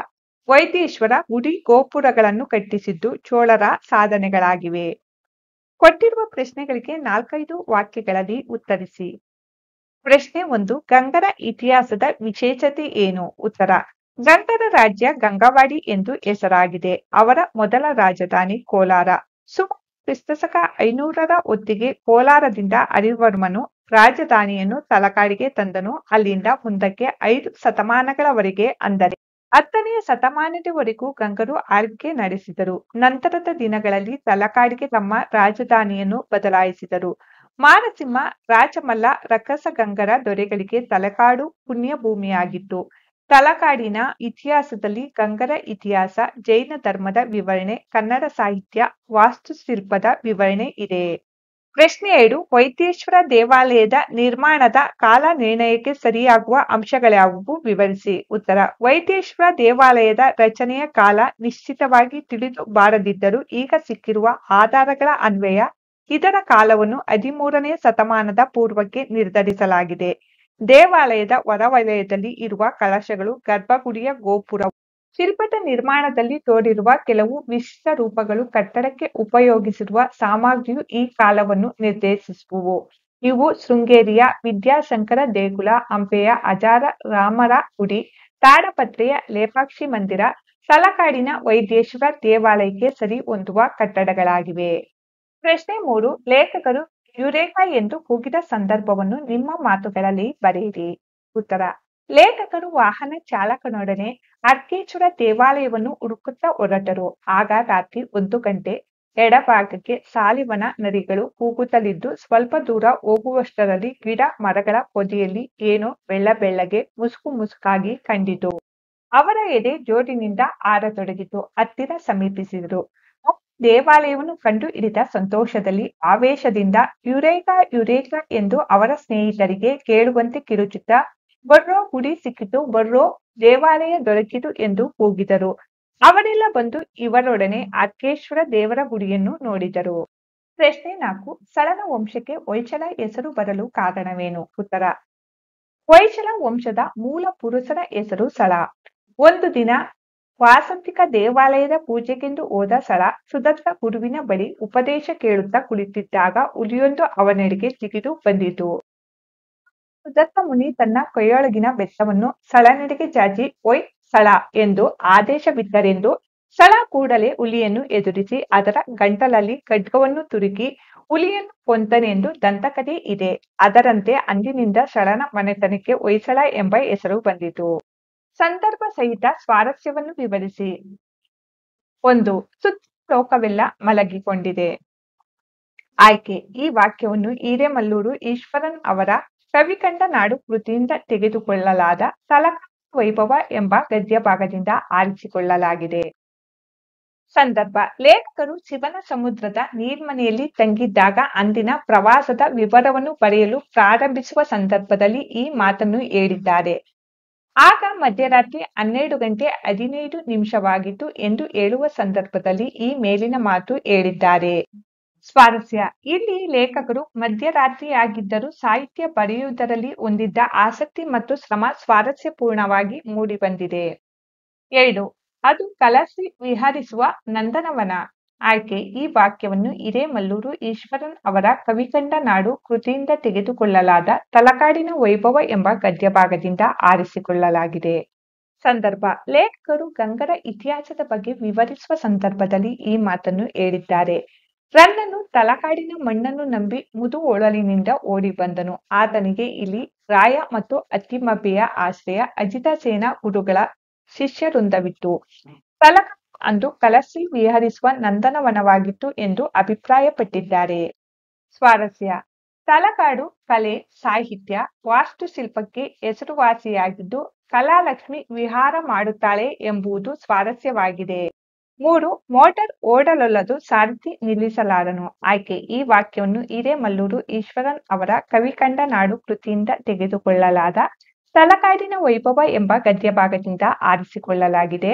ವೈದೇಶ್ವರ ಗುಡಿ ಗೋಪುರಗಳನ್ನು ಕಟ್ಟಿಸಿದ್ದು ಚೋಳರ ಸಾಧನೆಗಳಾಗಿವೆ. ಕೊಟ್ಟಿರುವ ಪ್ರಶ್ನೆಗಳಿಗೆ 4-5 ವಾಕ್ಯಗಳಲ್ಲಿ ಉತ್ತರಿಸಿ. ಪ್ರಶ್ನೆ 1. ಗಂಗರ ಇತಿಹಾಸದ ವಿಶೇಷತೆ ಏನು? ಉತ್ತರ. ಗಂಗರ ರಾಜ್ಯ ಗಂಗವಾಡಿ ಎಂದು ಹೆಸರಾಗಿದೆ. ಅವರ ಮೊದಲ ರಾಜಧಾನಿ ಕೋಲಾರ. ಸುಮಾರು ಕ್ರಿಸ್ತಶಕ 500ರ ಹೊತ್ತಿಗೆ ಕೋಲಾರದಿಂದ ಹರಿವರ್ಮನು ರಾಜಧಾನಿಯನ್ನು ತಲಕಾಡಿಗೆ ತಂದನು. ಅಲ್ಲಿಂದ ಮುಂದಕ್ಕೆ 5 ಶತಮಾನಗಳವರೆಗೆ ಅಂದರೆ 10ನೇ ಶತಮಾನದವರೆಗೂ ಗಂಗರು ಆಳ್ವಿಕೆ ನಡೆಸಿದರು. ನಂತರದ ದಿನಗಳಲ್ಲಿ ತಲಕಾಡಿಗೆ ತಮ್ಮ ರಾಜಧಾನಿಯನ್ನು ಬದಲಾಯಿಸಿದರು. ಮಾರಸಿಂಹ, ರಾಚಮಲ್ಲ, ರಕ್ಕಸಗಂಗರ ದೊರೆಗಳಿಗೆ ತಲಕಾಡು ಪುಣ್ಯಭೂಮಿಯಾಗಿತ್ತು. ತಲಕಾಡಿನ ಇತಿಹಾಸದಲ್ಲಿ ಗಂಗರ ಇತಿಹಾಸ, ಜೈನ ಧರ್ಮದ ವಿವರಣೆ, ಕನ್ನಡ ಸಾಹಿತ್ಯ, ವಾಸ್ತುಶಿಲ್ಪದ ವಿವರಣೆ ಇದೆ. ಪ್ರಶ್ನೆ 2. ವೈದೇಶ್ವರ ದೇವಾಲಯದ ನಿರ್ಮಾಣದ ಕಾಲ ನಿರ್ಣಯಕ್ಕೆ ಸರಿಯಾಗುವ ಅಂಶಗಳ್ಯಾವುವು? ವಿವರಿಸಿ. ಉತ್ತರ. ವೈದೇಶ್ವರ ದೇವಾಲಯದ ರಚನೆಯ ಕಾಲ ನಿಶ್ಚಿತವಾಗಿ ತಿಳಿದು ಬಾರದಿದ್ದರೂ ಈಗ ಸಿಕ್ಕಿರುವ ಆಧಾರಗಳ ಅನ್ವಯ ಇದರ ಕಾಲವನ್ನು 13ನೇ ಶತಮಾನದ ಪೂರ್ವಕ್ಕೆ ನಿರ್ಧರಿಸಲಾಗಿದೆ. ದೇವಾಲಯದ ಹೊರವಲಯದಲ್ಲಿ ಇರುವ ಕಳಶಗಳು, ಗರ್ಭಗುಡಿಯ ಗೋಪುರವು, ಶಿಲ್ಪದ ನಿರ್ಮಾಣದಲ್ಲಿ ತೋರಿರುವ ಕೆಲವು ವಿಶಿಷ್ಟ ರೂಪಗಳು, ಕಟ್ಟಡಕ್ಕೆ ಉಪಯೋಗಿಸಿರುವ ಸಾಮಗ್ರಿಯು ಈ ಕಾಲವನ್ನು ನಿರ್ದೇಶಿಸುವುವು. ಇವು ಶೃಂಗೇರಿಯ ವಿದ್ಯಾಶಂಕರ ದೇಗುಲ, ಹಂಪೆಯ ಅಜಾರ ರಾಮರ ಗುಡಿ, ತಾಡಪತ್ರೆಯ ಲೇಪಾಕ್ಷಿ ಮಂದಿರ, ತಲಕಾಡಿನ ವೈದೇಶ್ವರ ದೇವಾಲಯಕ್ಕೆ ಸರಿ ಹೊಂದುವ ಕಟ್ಟಡಗಳಾಗಿವೆ. ಪ್ರಶ್ನೆ 3. ಲೇಖಕರು ಯುರೇಕಾ ಎಂದು ಕೂಗಿದ ಸಂದರ್ಭವನ್ನು ನಿಮ್ಮ ಮಾತುಗಳಲ್ಲಿ ಬರೆಯಿರಿ. ಉತ್ತರ. ಲೇಖಕರು ವಾಹನ ಚಾಲಕನೊಡನೆ ಅರ್ಕೇಶ್ವರ ದೇವಾಲಯವನ್ನು ಹುಡುಕುತ್ತಾ ಹೊರಟರು. ಆಗ ರಾತ್ರಿ 1 ಗಂಟೆ. ಎಡಭಾಗಕ್ಕೆ ಸಾಲಿವನ ನರಿಗಳು ಕೂಗುತ್ತಲಿದ್ದು ಸ್ವಲ್ಪ ದೂರ ಹೋಗುವಷ್ಟರಲ್ಲಿ ಗಿಡ ಮರಗಳ ಪೊದೆಯಲ್ಲಿ ಏನೋ ಬೆಳ್ಳಗೆ ಮುಸುಕು ಮುಸುಕಾಗಿ ಕಂಡಿತು. ಅವರ ಎದೆ ಜೋರಿನಿಂದ ಆರತೊಡಗಿತು. ಹತ್ತಿರ ಸಮೀಪಿಸಿದರು. ದೇವಾಲಯವನ್ನು ಕಂಡು ಹಿಡಿದ ಸಂತೋಷದಲ್ಲಿ, ಆವೇಶದಿಂದ ಯುರೇಕಾ ಯುರೇಕಾ ಎಂದು ಅವರ ಸ್ನೇಹಿತರಿಗೆ ಕೇಳುವಂತೆ ಕಿರುಚುತ್ತಾ, ಬರ್ರೋ ಗುಡಿ ಸಿಕ್ಕಿತು, ಬರ್ರೋ ದೇವಾಲಯ ದೊರಕಿತು ಎಂದು ಕೂಗಿದರು. ಅವರೆಲ್ಲ ಬಂದು ಇವರೊಡನೆ ಅರ್ಕೇಶ್ವರ ದೇವರ ಗುಡಿಯನ್ನು ನೋಡಿದರು. ಪ್ರಶ್ನೆ 4. ಸಳನ ವಂಶಕ್ಕೆ ಹೊಯ್ಸಳ ಹೆಸರು ಬರಲು ಕಾರಣವೇನು? ಉತ್ತರ. ಹೊಯ್ಸಳ ವಂಶದ ಮೂಲ ಪುರುಷರ ಹೆಸರು ಸಳ. ಒಂದು ದಿನ ವಾಸಂತಿಕ ದೇವಾಲಯದ ಪೂಜೆಗೆಂದು ಹೋದ ಸಳ ಸುದತ್ತ ಗುರುವಿನ ಬಳಿ ಉಪದೇಶ ಕೇಳುತ್ತಾ ಕುಳಿತಿದ್ದಾಗ ಹುಲಿಯೊಂದು ಅವನೆಡೆಗೆ ಜಿಗಿದು ಬಂದಿತು. ಸುದತ್ತ ಮುನಿ ತನ್ನ ಕೈಯೊಳಗಿನ ಬೆತ್ತವನ್ನು ಸಳನೆಡೆಗೆ ಚಾಚಿ ಒಯ್ ಸಳ ಎಂದು ಆದೇಶವಿತ್ತರೆಂದು ಸಳ ಕೂಡಲೇ ಹುಲಿಯನ್ನು ಎದುರಿಸಿ ಅದರ ಗಂಟಲಲ್ಲಿ ಖಡ್ಗವನ್ನು ತುರುಕಿ ಹುಲಿಯನ್ನು ಕೊಂದನೆಂದು ದಂತಕಥೆ ಇದೆ. ಅದರಂತೆ ಅಂದಿನಿಂದ ಸಳನ ಮನೆತನಕ್ಕೆ ಹೊಯ್ಸಳ ಎಂಬ ಹೆಸರು ಬಂದಿತು. ಸಂದರ್ಭ ಸಹಿತ ಸ್ವಾರಸ್ಯವನ್ನು ವಿವರಿಸಿ. 1. ಸುತ್ತ ಲೋಕವೆಲ್ಲ ಮಲಗಿಕೊಂಡಿದೆ. ಆಯ್ಕೆ: ಈ ವಾಕ್ಯವನ್ನು ಹಿರೇಮಲ್ಲೂರು ಈಶ್ವರನ್ ಅವರ ಕವಿಕಂಡ ನಾಡು ಕೃತಿಯಿಂದ ತೆಗೆದುಕೊಳ್ಳಲಾದ ತಲಕಾಡಿನ ವೈಭವ ಎಂಬ ಗದ್ಯ ಭಾಗದಿಂದ ಆರಿಸಿಕೊಳ್ಳಲಾಗಿದೆ. ಸಂದರ್ಭ: ಲೇಖಕರು ಶಿವನ ಸಮುದ್ರದ ನೀರ್ಮನೆಯಲ್ಲಿ ತಂಗಿದ್ದಾಗ ಅಂದಿನ ಪ್ರವಾಸದ ವಿವರವನ್ನು ಬರೆಯಲು ಪ್ರಾರಂಭಿಸುವ ಸಂದರ್ಭದಲ್ಲಿ ಈ ಮಾತನ್ನು ಹೇಳಿದ್ದಾರೆ. ಆಗ ಮಧ್ಯರಾತ್ರಿ 12:15 ಎಂದು ಹೇಳುವ ಸಂದರ್ಭದಲ್ಲಿ ಈ ಮೇಲಿನ ಮಾತು ಹೇಳಿದ್ದಾರೆ. ಸ್ವಾರಸ್ಯ: ಇಲ್ಲಿ ಲೇಖಕರು ಮಧ್ಯರಾತ್ರಿಯಾಗಿದ್ದರೂ ಸಾಹಿತ್ಯ ಬರೆಯುವುದರಲ್ಲಿ ಹೊಂದಿದ್ದ ಆಸಕ್ತಿ ಮತ್ತು ಶ್ರಮ ಸ್ವಾರಸ್ಯಪೂರ್ಣವಾಗಿ ಮೂಡಿಬಂದಿದೆ. 2. ಅದು ಕಲಸಿ ವಿಹರಿಸುವ ನಂದನವನ. ಆಯ್ಕೆ: ಈ ವಾಕ್ಯವನ್ನು ಹಿರೇಮಲ್ಲೂರು ಈಶ್ವರನ್ ಅವರ ಕವಿಕಂಡ ನಾಡು ಕೃತಿಯಿಂದ ತೆಗೆದುಕೊಳ್ಳಲಾದ ತಲಕಾಡಿನ ವೈಭವ ಎಂಬ ಗದ್ಯ ಭಾಗದಿಂದ ಆರಿಸಿಕೊಳ್ಳಲಾಗಿದೆ. ಸಂದರ್ಭ: ಲೇಖಕರು ಗಂಗರ ಇತಿಹಾಸದ ಬಗ್ಗೆ ವಿವರಿಸುವ ಸಂದರ್ಭದಲ್ಲಿ ಈ ಮಾತನ್ನು ಹೇಳಿದ್ದಾರೆ. ರನ್ನನು ತಲಕಾಡಿನ ಮಣ್ಣನ್ನು ನಂಬಿ ಮುದುವೊಳಲಿನಿಂದ ಓಡಿ ಬಂದನು. ಆತನಿಗೆ ಇಲ್ಲಿ ರಾಯ ಮತ್ತು ಅತ್ತಿಮಬ್ಬೆಯ ಆಶ್ರಯ, ಅಜಿತಸೇನ ಗುರುಗಳ ಶಿಷ್ಯವೃಂದವಿತ್ತು. ತಲಕಾಡು ಅಂದು ಕಲಸಿ ವಿಹರಿಸುವ ನಂದನವನವಾಗಿತ್ತು ಎಂದು ಅಭಿಪ್ರಾಯಪಟ್ಟಿದ್ದಾರೆ. ಸ್ವಾರಸ್ಯ: ತಲಕಾಡು ಕಲೆ, ಸಾಹಿತ್ಯ, ವಾಸ್ತುಶಿಲ್ಪಕ್ಕೆ ಹೆಸರುವಾಸಿಯಾಗಿದ್ದು ಕಲಾಲಕ್ಷ್ಮಿ ವಿಹಾರ ಮಾಡುತ್ತಾಳೆ ಎಂಬುದು ಸ್ವಾರಸ್ಯವಾಗಿದೆ. 3. ಮೋಟಾರ್ ಓಡಲೊಲ್ಲದು, ಸಾರಥಿ ನಿಲ್ಲಿಸಲಾರನು. ಆಯ್ಕೆ: ಈ ವಾಕ್ಯವನ್ನು ಹಿರೇಮಲ್ಲೂರು ಈಶ್ವರನ್ ಅವರ ಕವಿಕಂಡ ನಾಡು ಕೃತಿಯಿಂದ ತೆಗೆದುಕೊಳ್ಳಲಾದ ತಲಕಾಡಿನ ವೈಭವ ಎಂಬ ಗದ್ಯ ಭಾಗದಿಂದ ಆರಿಸಿಕೊಳ್ಳಲಾಗಿದೆ.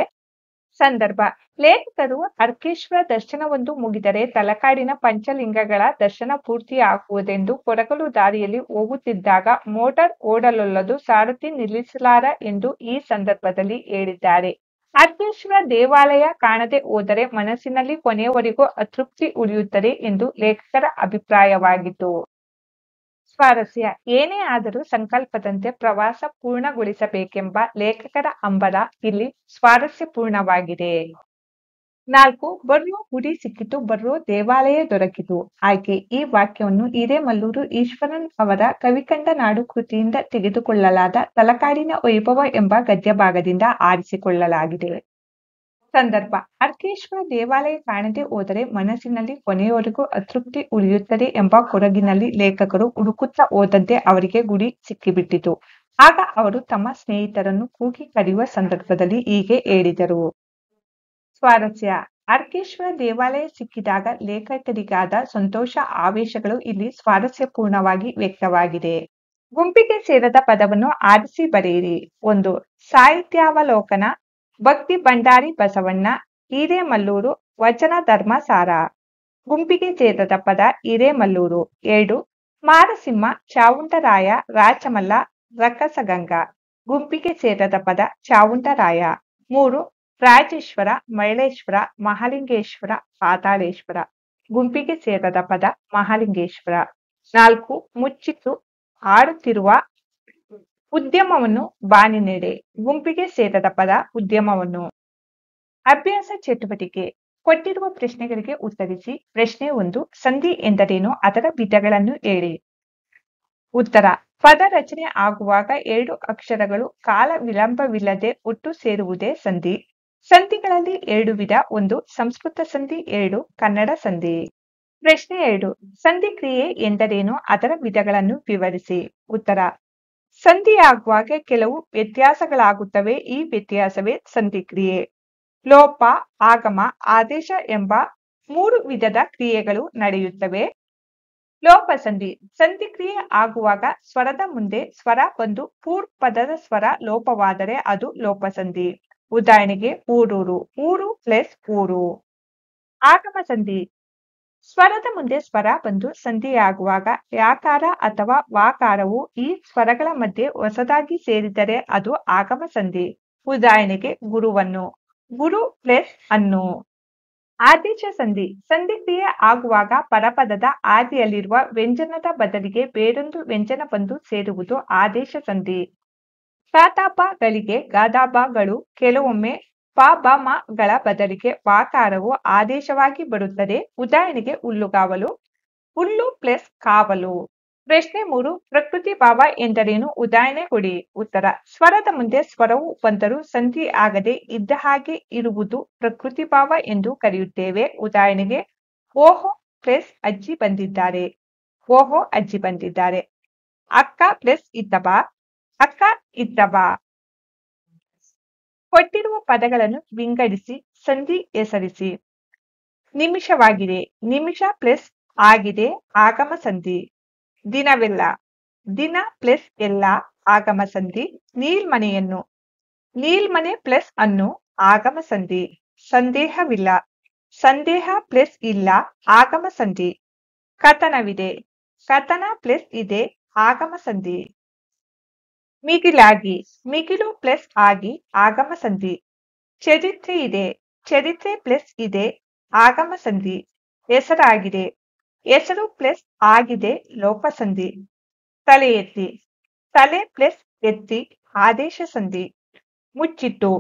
ಸಂದರ್ಭ: ಲೇಖಕರು ಅರ್ಕೇಶ್ವರ ದರ್ಶನವೊಂದು ಮುಗಿದರೆ ತಲಕಾಡಿನ ಪಂಚಲಿಂಗಗಳ ದರ್ಶನ ಪೂರ್ತಿಯಾಗುವುದೆಂದು ಕೊರಗಲು ದಾರಿಯಲ್ಲಿ ಹೋಗುತ್ತಿದ್ದಾಗ ಮೋಟಾರ್ ಓಡಲೊಲ್ಲದು, ಸಾರಥಿ ನಿಲ್ಲಿಸಲಾರ ಎಂದು ಈ ಸಂದರ್ಭದಲ್ಲಿ ಹೇಳಿದ್ದಾರೆ. ಅರ್ಕೇಶ್ವರ ದೇವಾಲಯ ಕಾಣದೆ ಹೋದರೆ ಮನಸ್ಸಿನಲ್ಲಿ ಕೊನೆಯವರೆಗೂ ಅತೃಪ್ತಿ ಉಳಿಯುತ್ತದೆ ಎಂದು ಲೇಖಕರ ಅಭಿಪ್ರಾಯವಾಗಿತ್ತು. ಸ್ವಾರಸ್ಯ: ಏನೇ ಆದರೂ ಸಂಕಲ್ಪದಂತೆ ಪ್ರವಾಸ ಪೂರ್ಣಗೊಳಿಸಬೇಕೆಂಬ ಲೇಖಕರ ಹಂಬಲ ಇಲ್ಲಿ ಸ್ವಾರಸ್ಯಪೂರ್ಣವಾಗಿದೆ. 4. ಬರ್ರೋ ಗುಡಿ ಸಿಕ್ಕಿತು, ಬರ್ರೋ ದೇವಾಲಯ ದೊರಕಿತು. ಆಯ್ಕೆ: ಈ ವಾಕ್ಯವನ್ನು ಹಿರೇಮಲ್ಲೂರು ಈಶ್ವರನ್ ಅವರ ಕವಿಕಂಡ ನಾಡು ಕೃತಿಯಿಂದ ತೆಗೆದುಕೊಳ್ಳಲಾದ ತಲಕಾಡಿನ ವೈಭವ ಎಂಬ ಗದ್ಯ ಭಾಗದಿಂದ ಆರಿಸಿಕೊಳ್ಳಲಾಗಿದೆ. ಸಂದರ್ಭ: ಅರ್ಕೇಶ್ವರ ದೇವಾಲಯ ಕಾಣದೆ ಹೋದರೆ ಮನಸ್ಸಿನಲ್ಲಿ ಕೊನೆಯವರೆಗೂ ಅತೃಪ್ತಿ ಉಳಿಯುತ್ತದೆ ಎಂಬ ಕೊರಗಿನಲ್ಲಿ ಲೇಖಕರು ಹುಡುಕುತ್ತಾ ಹೋದಂತೆ ಅವರಿಗೆ ಗುಡಿ ಸಿಕ್ಕಿಬಿಟ್ಟಿತು. ಆಗ ಅವರು ತಮ್ಮ ಸ್ನೇಹಿತರನ್ನು ಕೂಗಿ ಕರೆಯುವ ಸಂದರ್ಭದಲ್ಲಿ ಹೀಗೆ ಹೇಳಿದರು. ಸ್ವಾರಸ್ಯ: ಅರ್ಕೇಶ್ವರ ದೇವಾಲಯ ಸಿಕ್ಕಿದಾಗ ಲೇಖಕರಿಗಾದ ಸಂತೋಷ, ಆವೇಶಗಳು ಇಲ್ಲಿ ಸ್ವಾರಸ್ಯಪೂರ್ಣವಾಗಿ ವ್ಯಕ್ತವಾಗಿದೆ. ಗುಂಪಿಗೆ ಸೇರದ ಪದವನ್ನು ಆರಿಸಿ ಬರೆಯಿರಿ. 1. ಸಾಹಿತ್ಯಾವಲೋಕನ, ಭಕ್ತಿ ಭಂಡಾರಿ ಬಸವಣ್ಣ, ಹಿರೇಮಲ್ಲೂರು, ವಚನ ಧರ್ಮಸಾರ. ಗುಂಪಿಗೆ ಸೇರದ ಪದ ಹಿರೇಮಲ್ಲೂರು. 2. ಮಾರಸಿಂಹ, ಚಾವುಂಡರಾಯ, ರಾಚಮಲ್ಲ, ರಕ್ಕಸಗಂಗಾ. ಗುಂಪಿಗೆ ಸೇರದ ಪದ ಚಾವುಂಡರಾಯ. 3. ರಾಜೇಶ್ವರ, ಮೈಲೇಶ್ವರ, ಮಹಾಲಿಂಗೇಶ್ವರ, ಪಾತಾಳೇಶ್ವರ. ಗುಂಪಿಗೆ ಸೇರದ ಪದ ಮಹಾಲಿಂಗೇಶ್ವರ. 4. ಮುಚ್ಚಿತು, ಆಡುತ್ತಿರುವ, ಉದ್ಯಮವನ್ನು ಬಾನಿನೆಡೆ. ಗುಂಪಿಗೆ ಸೇರದ ಪದ ಉದ್ಯಮವನ್ನು. ಅಭ್ಯಾಸ ಚಟುವಟಿಕೆ: ಕೊಟ್ಟಿರುವ ಪ್ರಶ್ನೆಗಳಿಗೆ ಉತ್ತರಿಸಿ. ಪ್ರಶ್ನೆ 1. ಸಂಧಿ ಎಂದರೇನು? ಅದರ ವಿಧಗಳನ್ನು ಹೇಳಿ. ಉತ್ತರ: ಪದ ರಚನೆ ಆಗುವಾಗ 2 ಅಕ್ಷರಗಳು ಕಾಲ ವಿಳಂಬವಿಲ್ಲದೆ ಒಟ್ಟು ಸೇರುವುದೇ ಸಂಧಿ. ಸಂಧಿಗಳಲ್ಲಿ 2 ವಿಧ: 1. ಸಂಸ್ಕೃತ ಸಂಧಿ, 2. ಕನ್ನಡ ಸಂಧಿ. ಪ್ರಶ್ನೆ 2. ಸಂಧಿ ಕ್ರಿಯೆ ಎಂದರೇನು? ಅದರ ವಿಧಗಳನ್ನು ವಿವರಿಸಿ. ಉತ್ತರ: ಸಂಧಿಯಾಗುವಾಗ ಕೆಲವು ವ್ಯತ್ಯಾಸಗಳಾಗುತ್ತವೆ. ಈ ವ್ಯತ್ಯಾಸವೇ ಸಂಧಿಕ್ರಿಯೆ. ಲೋಪ, ಆಗಮ, ಆದೇಶ ಎಂಬ 3 ವಿಧದ ಕ್ರಿಯೆಗಳು ನಡೆಯುತ್ತವೆ. ಲೋಪಸಂಧಿ: ಸಂಧಿಕ್ರಿಯೆ ಆಗುವಾಗ ಸ್ವರದ ಮುಂದೆ ಸ್ವರ ಬಂದು ಪೂರ್ವಪದದ ಸ್ವರ ಲೋಪವಾದರೆ ಅದು ಲೋಪಸಂಧಿ. ಉದಾಹರಣೆಗೆ ಊರೂರು, ಊರು ಪ್ಲಸ್ ಊರು. ಆಗಮ ಸಂಧಿ: ಸ್ವರದ ಮುಂದೆ ಸ್ವರ ಬಂದು ಸಂಧಿಯಾಗುವಾಗ ಯಾಕಾರ ಅಥವಾ ವಾಕಾರವು ಈ ಸ್ವರಗಳ ಮಧ್ಯೆ ಹೊಸದಾಗಿ ಸೇರಿದರೆ ಅದು ಆಗಮ ಸಂಧಿ. ಉದಾಹರಣೆಗೆ ಗುರುವನ್ನು, ಗುರು ಪ್ಲಸ್ ಅನ್ನು. ಆದೇಶ ಸಂಧಿ: ಸಂಧಿಕ್ರಿಯೆ ಆಗುವಾಗ ಪರಪದದ ಆದಿಯಲ್ಲಿರುವ ವ್ಯಂಜನದ ಬದಲಿಗೆ ಬೇರೊಂದು ವ್ಯಂಜನ ಬಂದು ಸೇರುವುದು ಆದೇಶ ಸಂಧಿ. ಗಾದಾಬಗಳಿಗೆ ಗಾದಾಬಗಳು, ಕೆಲವೊಮ್ಮೆ ಪಬಮಗಳ ಬದಲಿಗೆ ವಾಕಾರವು ಆದೇಶವಾಗಿ ಬರುತ್ತದೆ. ಉದಾಹರಣೆಗೆ ಹುಲ್ಲುಗಾವಲು, ಹುಲ್ಲು ಪ್ಲಸ್ ಕಾವಲು. ಪ್ರಶ್ನೆ 3 ಪ್ರಕೃತಿ ಭಾವ ಎಂದರೇನು ಉದಾಹರಣೆ ಕೊಡಿ. ಉತ್ತರ ಸ್ವರದ ಮುಂದೆ ಸ್ವರವು ಬಂದರೂ ಸಂಧಿ ಆಗದೆ ಇದ್ದ ಹಾಗೆ ಇರುವುದು ಪ್ರಕೃತಿ ಭಾವ ಎಂದು ಕರೆಯುತ್ತೇವೆ. ಉದಾಹರಣೆಗೆ ಓಹೋ ಪ್ಲಸ್ ಅಜ್ಜಿ ಬಂದಿದ್ದಾರೆ. ಓಹೋ ಅಜ್ಜಿ ಬಂದಿದ್ದಾರೆ. ಅಕ್ಕ ಪ್ಲಸ್ ಇದ್ದ ಬಾ. ಅಕ್ಕ ಇದ್ದ ಬಾ. ಕೊಟ್ಟಿರುವ ಪದಗಳನ್ನು ವಿಂಗಡಿಸಿ ಸಂಧಿ ಹೆಸರಿಸಿ. ನಿಮಿಷವಾಗಿದೆ. ನಿಮಿಷ ಪ್ಲಸ್ ಆಗಿದೆ ಆಗಮ ಸಂಧಿ. ದಿನವೆಲ್ಲ. ದಿನ ಪ್ಲಸ್ ಎಲ್ಲ ಆಗಮ ಸಂಧಿ. ನೀಲ್ಮನೆಯನ್ನು. ನೀಲ್ಮನೆ ಪ್ಲಸ್ ಅನ್ನು ಆಗಮ ಸಂಧಿ. ಸಂದೇಹವಿಲ್ಲ. ಸಂದೇಹ ಪ್ಲಸ್ ಇಲ್ಲ ಆಗಮ ಸಂಧಿ. ಕಥನವಿದೆ. ಕಥನ ಪ್ಲಸ್ ಇದೆ ಆಗಮ ಸಂಧಿ. ಮಿಗಿಲಾಗಿ. ಮಿಗಿಲು ಪ್ಲಸ್ ಆಗಿ ಆಗಮ ಸಂಧಿ. ಚರಿತ್ರೆ ಇದೆ. ಚರಿತ್ರೆ ಪ್ಲಸ್ ಇದೆ ಆಗಮ ಸಂಧಿ. ಹೆಸರಾಗಿದೆ. ಹೆಸರು ಪ್ಲಸ್ ಆಗಿದೆ ಲೋಪಸಂಧಿ. ತಲೆ ಎತ್ತಿ. ತಲೆ ಪ್ಲಸ್ ಎತ್ತಿ ಆದೇಶ ಸಂಧಿ. ಮುಚ್ಚಿಟ್ಟು.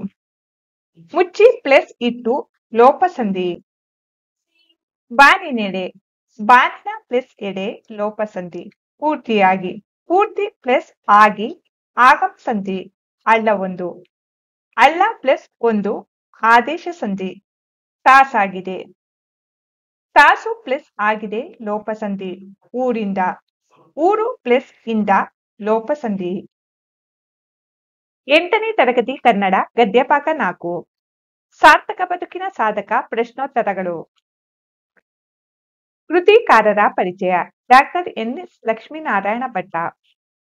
ಮುಚ್ಚಿ ಪ್ಲಸ್ ಇಟ್ಟು ಲೋಪಸಂಧಿ. ಬಾನಿನೆಡೆ. ಬಾನಿನ ಪ್ಲಸ್ ಎಡೆ ಲೋಪಸಂಧಿ. ಪೂರ್ತಿಯಾಗಿ. ಪೂರ್ತಿ ಪ್ಲಸ್ ಆಗಿ ಆಗಮ ಸಂಧಿ. ಅಳ್ಳವೊಂದು. ಅಲ್ಲ ಪ್ಲಸ್ ಒಂದು ಆದೇಶ ಸಂಧಿ. ತಾಸಾಗಿದೆ. ತಾಸು ಪ್ಲಸ್ ಆಗಿದೆ ಲೋಪಸಂಧಿ. ಊರಿಂದ. ಊರು ಪ್ಲಸ್ ಇಂದ ಲೋಪಸಂಧಿ. 8ನೇ ತರಗತಿ ಕನ್ನಡ ಗದ್ಯಪಾಠ 4 ಸಾರ್ಥಕ ಬದುಕಿನ ಸಾಧಕ ಪ್ರಶ್ನೋತ್ತರಗಳು. ಕೃತಿಕಾರರ ಪರಿಚಯ. ಡಾಕ್ಟರ್ ಎನ್.ಎಸ್. ಲಕ್ಷ್ಮೀನಾರಾಯಣ ಭಟ್ಟ.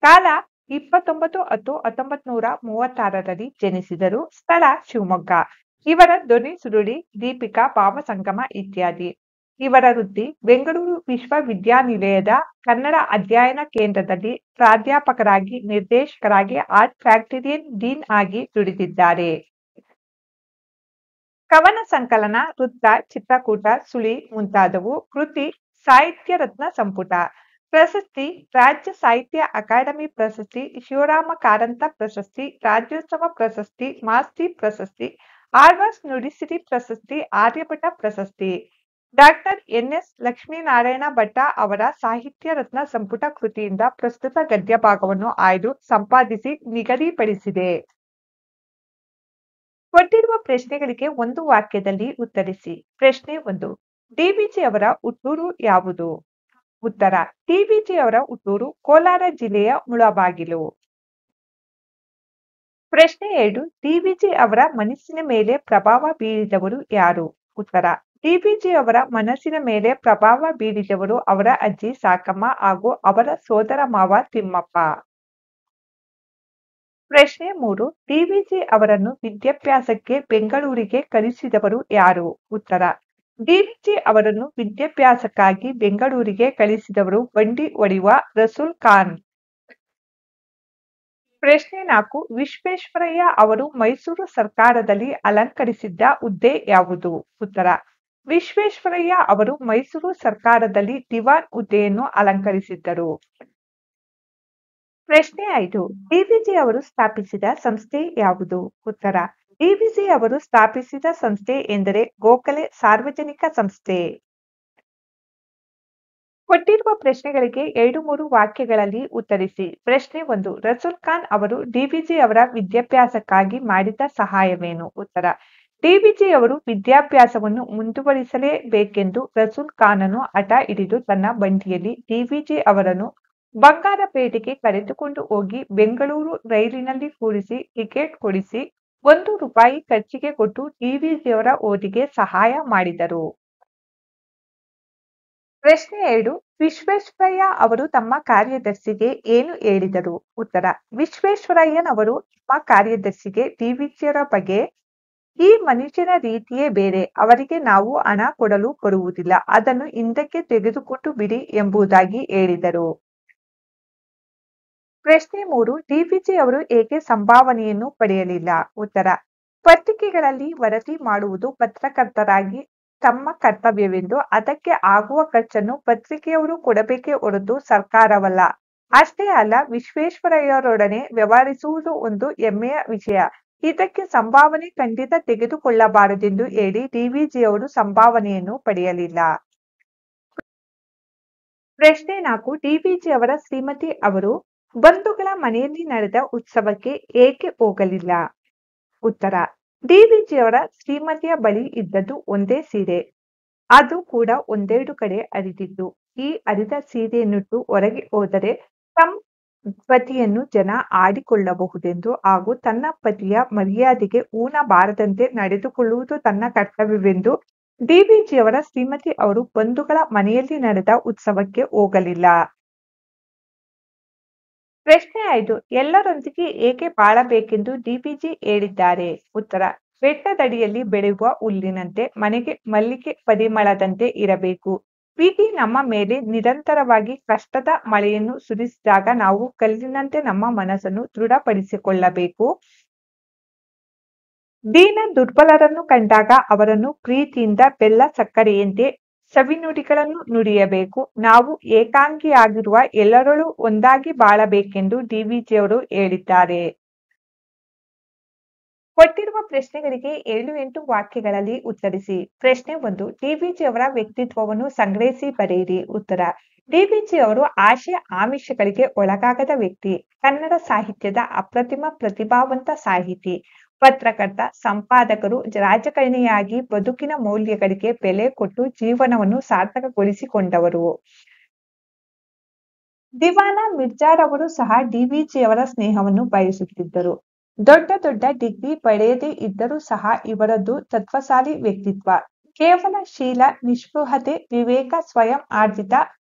ಕಾಲ 29/10/1936 ಜನಿಸಿದರು. ಸ್ಥಳ ಶಿವಮೊಗ್ಗ. ಇವರ ಧ್ವನಿ ಸುರುಳಿ ದೀಪಿಕಾ ಭಾವಸಂಗಮ ಇತ್ಯಾದಿ. ಇವರ ವೃತ್ತಿ ಬೆಂಗಳೂರು ವಿಶ್ವವಿದ್ಯಾನಿಲಯದ ಕನ್ನಡ ಅಧ್ಯಯನ ಕೇಂದ್ರದಲ್ಲಿ ಪ್ರಾಧ್ಯಾಪಕರಾಗಿ, ನಿರ್ದೇಶಕರಾಗಿ, ಆರ್ಟ್ ಫ್ಯಾಕ್ಟರಿಯಲ್ ಡೀನ್ ಆಗಿ ದುಡಿದಿದ್ದಾರೆ. ಕವನ ಸಂಕಲನ, ವೃತ್ತ, ಚಿತ್ರಕೂಟ, ಸುಳಿ ಮುಂತಾದವು. ಕೃತಿ ಸಾಹಿತ್ಯ ರತ್ನ ಸಂಪುಟ. ಪ್ರಶಸ್ತಿ ರಾಜ್ಯ ಸಾಹಿತ್ಯ ಅಕಾಡೆಮಿ ಪ್ರಶಸ್ತಿ, ಶಿವರಾಮ ಕಾರಂತ ಪ್ರಶಸ್ತಿ, ರಾಜ್ಯೋತ್ಸವ ಪ್ರಶಸ್ತಿ, ಮಾಸ್ತಿ ಪ್ರಶಸ್ತಿ, ಆಳ್ವಾಸ್ ನುಡಿಸಿರಿ ಪ್ರಶಸ್ತಿ, ಆರ್ಯಭಟ ಪ್ರಶಸ್ತಿ. ಡಾಕ್ಟರ್ ಎನ್.ಎಸ್. ಲಕ್ಷ್ಮೀನಾರಾಯಣ ಭಟ್ಟ ಅವರ ಸಾಹಿತ್ಯ ರತ್ನ ಸಂಪುಟ ಕೃತಿಯಿಂದ ಪ್ರಸ್ತುತ ಗದ್ಯ ಭಾಗವನ್ನು ಆಯ್ದು ಸಂಪಾದಿಸಿ ನಿಗದಿಪಡಿಸಿದೆ. ಕೊಟ್ಟಿರುವ ಪ್ರಶ್ನೆಗಳಿಗೆ ಒಂದು ವಾಕ್ಯದಲ್ಲಿ ಉತ್ತರಿಸಿ. ಪ್ರಶ್ನೆ 1 ಡಿ.ವಿ.ಜಿ ಅವರ ಹುಟ್ಟೂರು ಯಾವುದು? ಉತ್ತರ ಡಿ.ವಿ.ಜಿ ಅವರ ಹುಟ್ಟೂರು ಕೋಲಾರ ಜಿಲ್ಲೆಯ ಮುಳಬಾಗಿಲು. ಪ್ರಶ್ನೆ 2 ಡಿ.ವಿ.ಜಿ ಅವರ ಮನಸ್ಸಿನ ಮೇಲೆ ಪ್ರಭಾವ ಬೀರಿದವರು ಯಾರು? ಉತ್ತರ ಡಿ.ವಿ.ಜಿ ಅವರ ಮನಸ್ಸಿನ ಮೇಲೆ ಪ್ರಭಾವ ಬೀರಿದವರು ಅವರ ಅಜ್ಜಿ ಸಾಕಮ್ಮ ಹಾಗೂ ಅವರ ಸೋದರ ಮಾವ ತಿಮ್ಮಪ್ಪ. ಪ್ರಶ್ನೆ 3 ಡಿ.ವಿ.ಜಿ ಅವರನ್ನು ವಿದ್ಯಾಭ್ಯಾಸಕ್ಕೆ ಬೆಂಗಳೂರಿಗೆ ಕಳಿಸಿದವರು ಯಾರು? ಉತ್ತರ ಡಿ.ವಿ.ಜಿ ಅವರನ್ನು ವಿದ್ಯಾಭ್ಯಾಸಕ್ಕಾಗಿ ಬೆಂಗಳೂರಿಗೆ ಕಳಿಸಿದವರು ಬಂಡಿ ಹೊಡೆಯುವ ರಸೂಲ್ ಖಾನ್. ಪ್ರಶ್ನೆ 4 ವಿಶ್ವೇಶ್ವರಯ್ಯ ಅವರು ಮೈಸೂರು ಸರ್ಕಾರದಲ್ಲಿ ಅಲಂಕರಿಸಿದ್ದ ಹುದ್ದೆ ಯಾವುದು? ಉತ್ತರ ವಿಶ್ವೇಶ್ವರಯ್ಯ ಅವರು ಮೈಸೂರು ಸರ್ಕಾರದಲ್ಲಿ ದಿವಾನ್ ಹುದ್ದೆಯನ್ನು ಅಲಂಕರಿಸಿದ್ದರು. ಪ್ರಶ್ನೆ 5 ಡಿ.ವಿ.ಜಿ ಅವರು ಸ್ಥಾಪಿಸಿದ ಸಂಸ್ಥೆ ಯಾವುದು? ಉತ್ತರ ಡಿ.ವಿ.ಜಿ ಅವರು ಸ್ಥಾಪಿಸಿದ ಸಂಸ್ಥೆ ಎಂದರೆ ಗೋಖಲೆ ಸಾರ್ವಜನಿಕ ಸಂಸ್ಥೆ. ಕೊಟ್ಟಿರುವ ಪ್ರಶ್ನೆಗಳಿಗೆ 2-3 ವಾಕ್ಯಗಳಲ್ಲಿ ಉತ್ತರಿಸಿ. ಪ್ರಶ್ನೆ 1 ರಸೂಲ್ ಖಾನ್ ಅವರು ಡಿ.ವಿ.ಜಿ ಅವರ ವಿದ್ಯಾಭ್ಯಾಸಕ್ಕಾಗಿ ಮಾಡಿದ ಸಹಾಯವೇನು? ಉತ್ತರ ಡಿ.ವಿ.ಜಿ ಅವರು ವಿದ್ಯಾಭ್ಯಾಸವನ್ನು ಮುಂದುವರಿಸಲೇಬೇಕೆಂದು ರಸೂಲ್ ಖಾನನು ಹಠ ಹಿಡಿದು ತನ್ನ ಬಂಡಿಯಲ್ಲಿ ಡಿ.ವಿ.ಜಿ ಅವರನ್ನು ಬಂಗಾರಪೇಟೆಗೆ ಕರೆದುಕೊಂಡು ಹೋಗಿ ಬೆಂಗಳೂರು ರೈಲಿನಲ್ಲಿ ಕೂರಿಸಿ ಟಿಕೆಟ್ ಕೊಡಿಸಿ ₹1 ಖರ್ಚಿಗೆ ಕೊಟ್ಟು ಡಿ.ವಿ.ಜಿ ಅವರ ಓದಿಗೆ ಸಹಾಯ ಮಾಡಿದರು. ಪ್ರಶ್ನೆ 2 ವಿಶ್ವೇಶ್ವರಯ್ಯ ಅವರು ತಮ್ಮ ಕಾರ್ಯದರ್ಶಿಗೆ ಏನು ಹೇಳಿದರು? ಉತ್ತರ ವಿಶ್ವೇಶ್ವರಯ್ಯನವರು ತಮ್ಮ ಕಾರ್ಯದರ್ಶಿಗೆ ಡಿ.ವಿ.ಜಿಯವರ ಬಗ್ಗೆ ಈ ಮನುಷ್ಯನ ರೀತಿಯೇ ಬೇರೆ, ಅವರಿಗೆ ನಾವು ಹಣ ಕೊಡಲು ಬರುವುದಿಲ್ಲ, ಅದನ್ನು ಹಿಂದಕ್ಕೆ ತೆಗೆದುಕೊಂಡು ಬಿಡಿ ಎಂಬುದಾಗಿ ಹೇಳಿದರು. ಪ್ರಶ್ನೆ 3 ಡಿ.ವಿ.ಜಿ ಅವರು ಏಕೆ ಸಂಭಾವನೆಯನ್ನು ಪಡೆಯಲಿಲ್ಲ? ಉತ್ತರ ಪತ್ರಿಕೆಗಳಲ್ಲಿ ವರದಿ ಮಾಡುವುದು ಪತ್ರಕರ್ತರಾಗಿ ತಮ್ಮ ಕರ್ತವ್ಯವೆಂದು, ಅದಕ್ಕೆ ಆಗುವ ಖರ್ಚನ್ನು ಪತ್ರಿಕೆಯವರು ಕೊಡಬೇಕೇ ಹೊರತು ಸರ್ಕಾರವಲ್ಲ. ಅಷ್ಟೇ ಅಲ್ಲ, ವಿಶ್ವೇಶ್ವರಯ್ಯರೊಡನೆ ವ್ಯವಹರಿಸುವುದು ಒಂದು ಹೆಮ್ಮೆಯ ವಿಷಯ. ಇದಕ್ಕೆ ಸಂಭಾವನೆ ಖಂಡಿತ ತೆಗೆದುಕೊಳ್ಳಬಾರದೆಂದು ಹೇಳಿ ಡಿ.ವಿ.ಜಿ ಅವರು ಸಂಭಾವನೆಯನ್ನು ಪಡೆಯಲಿಲ್ಲ. ಪ್ರಶ್ನೆ 4. ಡಿವಿಜಿ ಅವರ ಶ್ರೀಮತಿ ಅವರು ಬಂಧುಗಳ ಮನೆಯಲ್ಲಿ ನಡೆದ ಉತ್ಸವಕ್ಕೆ ಏಕೆ ಹೋಗಲಿಲ್ಲ? ಉತ್ತರ. ಡಿವಿಜಿ ಅವರ ಶ್ರೀಮತಿಯ ಬಳಿ ಇದ್ದದ್ದು ಒಂದೇ ಸೀರೆ. ಅದು ಕೂಡ ಒಂದೆರಡು ಕಡೆ ಹರಿದಿತ್ತು. ಈ ಹರಿದ ಸೀರೆಯನ್ನುಟ್ಟು ಹೊರಗೆ ಹೋದರೆ ತಮ್ಮ ಪತಿಯನ್ನು ಜನ ಆಡಿಕೊಳ್ಳಬಹುದೆಂದು ಹಾಗೂ ತನ್ನ ಪತಿಯ ಮರ್ಯಾದೆಗೆ ಊನ ಬಾರದಂತೆ ನಡೆದುಕೊಳ್ಳುವುದು ತನ್ನ ಕರ್ತವ್ಯವೆಂದು ಡಿವಿಜಿಯವರ ಶ್ರೀಮತಿ ಅವರು ಬಂಧುಗಳ ಮನೆಯಲ್ಲಿ ನಡೆದ ಉತ್ಸವಕ್ಕೆ ಹೋಗಲಿಲ್ಲ. ಪ್ರಶ್ನೆ 5. ಎಲ್ಲರೊಂದಿಗೆ ಏಕೆ ಬಾಳಬೇಕೆಂದು ಡಿವಿಜಿ ಹೇಳಿದ್ದಾರೆ? ಉತ್ತರ. ಬೆಟ್ಟದಡಿಯಲ್ಲಿ ಬೆಳೆಯುವ ಹುಲ್ಲಿನಂತೆ ಮನೆಗೆ ಮಲ್ಲಿಗೆ ಪರಿಮಳದಂತೆ ಇರಬೇಕು. ವಿಧಿ ನಮ್ಮ ಮೇಲೆ ನಿರಂತರವಾಗಿ ಕಷ್ಟದ ಮಳೆಯನ್ನು ಸುರಿಸಿದಾಗ ನಾವು ಕಲ್ಲಿನಂತೆ ನಮ್ಮ ಮನಸ್ಸನ್ನು ದೃಢಪಡಿಸಿಕೊಳ್ಳಬೇಕು. ದೀನ ದುರ್ಬಲರನ್ನು ಕಂಡಾಗ ಅವರನ್ನು ಪ್ರೀತಿಯಿಂದ ಬೆಲ್ಲ ಸಕ್ಕರೆಯಂತೆ ಸವಿನುಡಿಗಳನ್ನು ನುಡಿಯಬೇಕು. ನಾವು ಏಕಾಂಗಿಯಾಗಿರುವ ಎಲ್ಲರಲ್ಲೂ ಒಂದಾಗಿ ಬಾಳಬೇಕೆಂದು ಡಿವಿಜಿಯವರು ಹೇಳಿದ್ದಾರೆ. ಕೊಟ್ಟಿರುವ ಪ್ರಶ್ನೆಗಳಿಗೆ 7-8 ವಾಕ್ಯಗಳಲ್ಲಿ ಉತ್ತರಿಸಿ. ಪ್ರಶ್ನೆ 1. ಡಿವಿಜಿಯವರ ವ್ಯಕ್ತಿತ್ವವನ್ನು ಸಂಗ್ರಹಿಸಿ ಬರೆಯಿರಿ. ಉತ್ತರ. ಡಿವಿಜಿಯವರು ಆಶಯ ಆಮಿಷಗಳಿಗೆ ಒಳಗಾಗದ ವ್ಯಕ್ತಿ. ಕನ್ನಡ ಸಾಹಿತ್ಯದ ಅಪ್ರತಿಮ ಪ್ರತಿಭಾವಂತ ಸಾಹಿತಿ, ಪತ್ರಕರ್ತ, ಸಂಪಾದಕರು, ರಾಜಕಾರಣಿಯಾಗಿ ಬದುಕಿನ ಮೌಲ್ಯಗಳಿಗೆ ಬೆಲೆ ಕೊಟ್ಟು ಜೀವನವನ್ನು ಸಾರ್ಥಕಗೊಳಿಸಿಕೊಂಡವರು. ದಿವಾನ ಮಿರ್ಜಾರವರು ಸಹ ಡಿವಿಜಿಯವರ ಸ್ನೇಹವನ್ನು ಬಯಸುತ್ತಿದ್ದರು. ದೊಡ್ಡ ದೊಡ್ಡ ಡಿಗ್ರಿ ಪಡೆಯದೇ ಇದ್ದರೂ ಸಹ ಇವರದ್ದು ತತ್ವಶಾಲಿ ವ್ಯಕ್ತಿತ್ವ. ಕೇವಲ ಶೀಲ, ನಿಸ್ಪೃಹತೆ, ವಿವೇಕ, ಸ್ವಯಂ ಆರ್ಜಿತ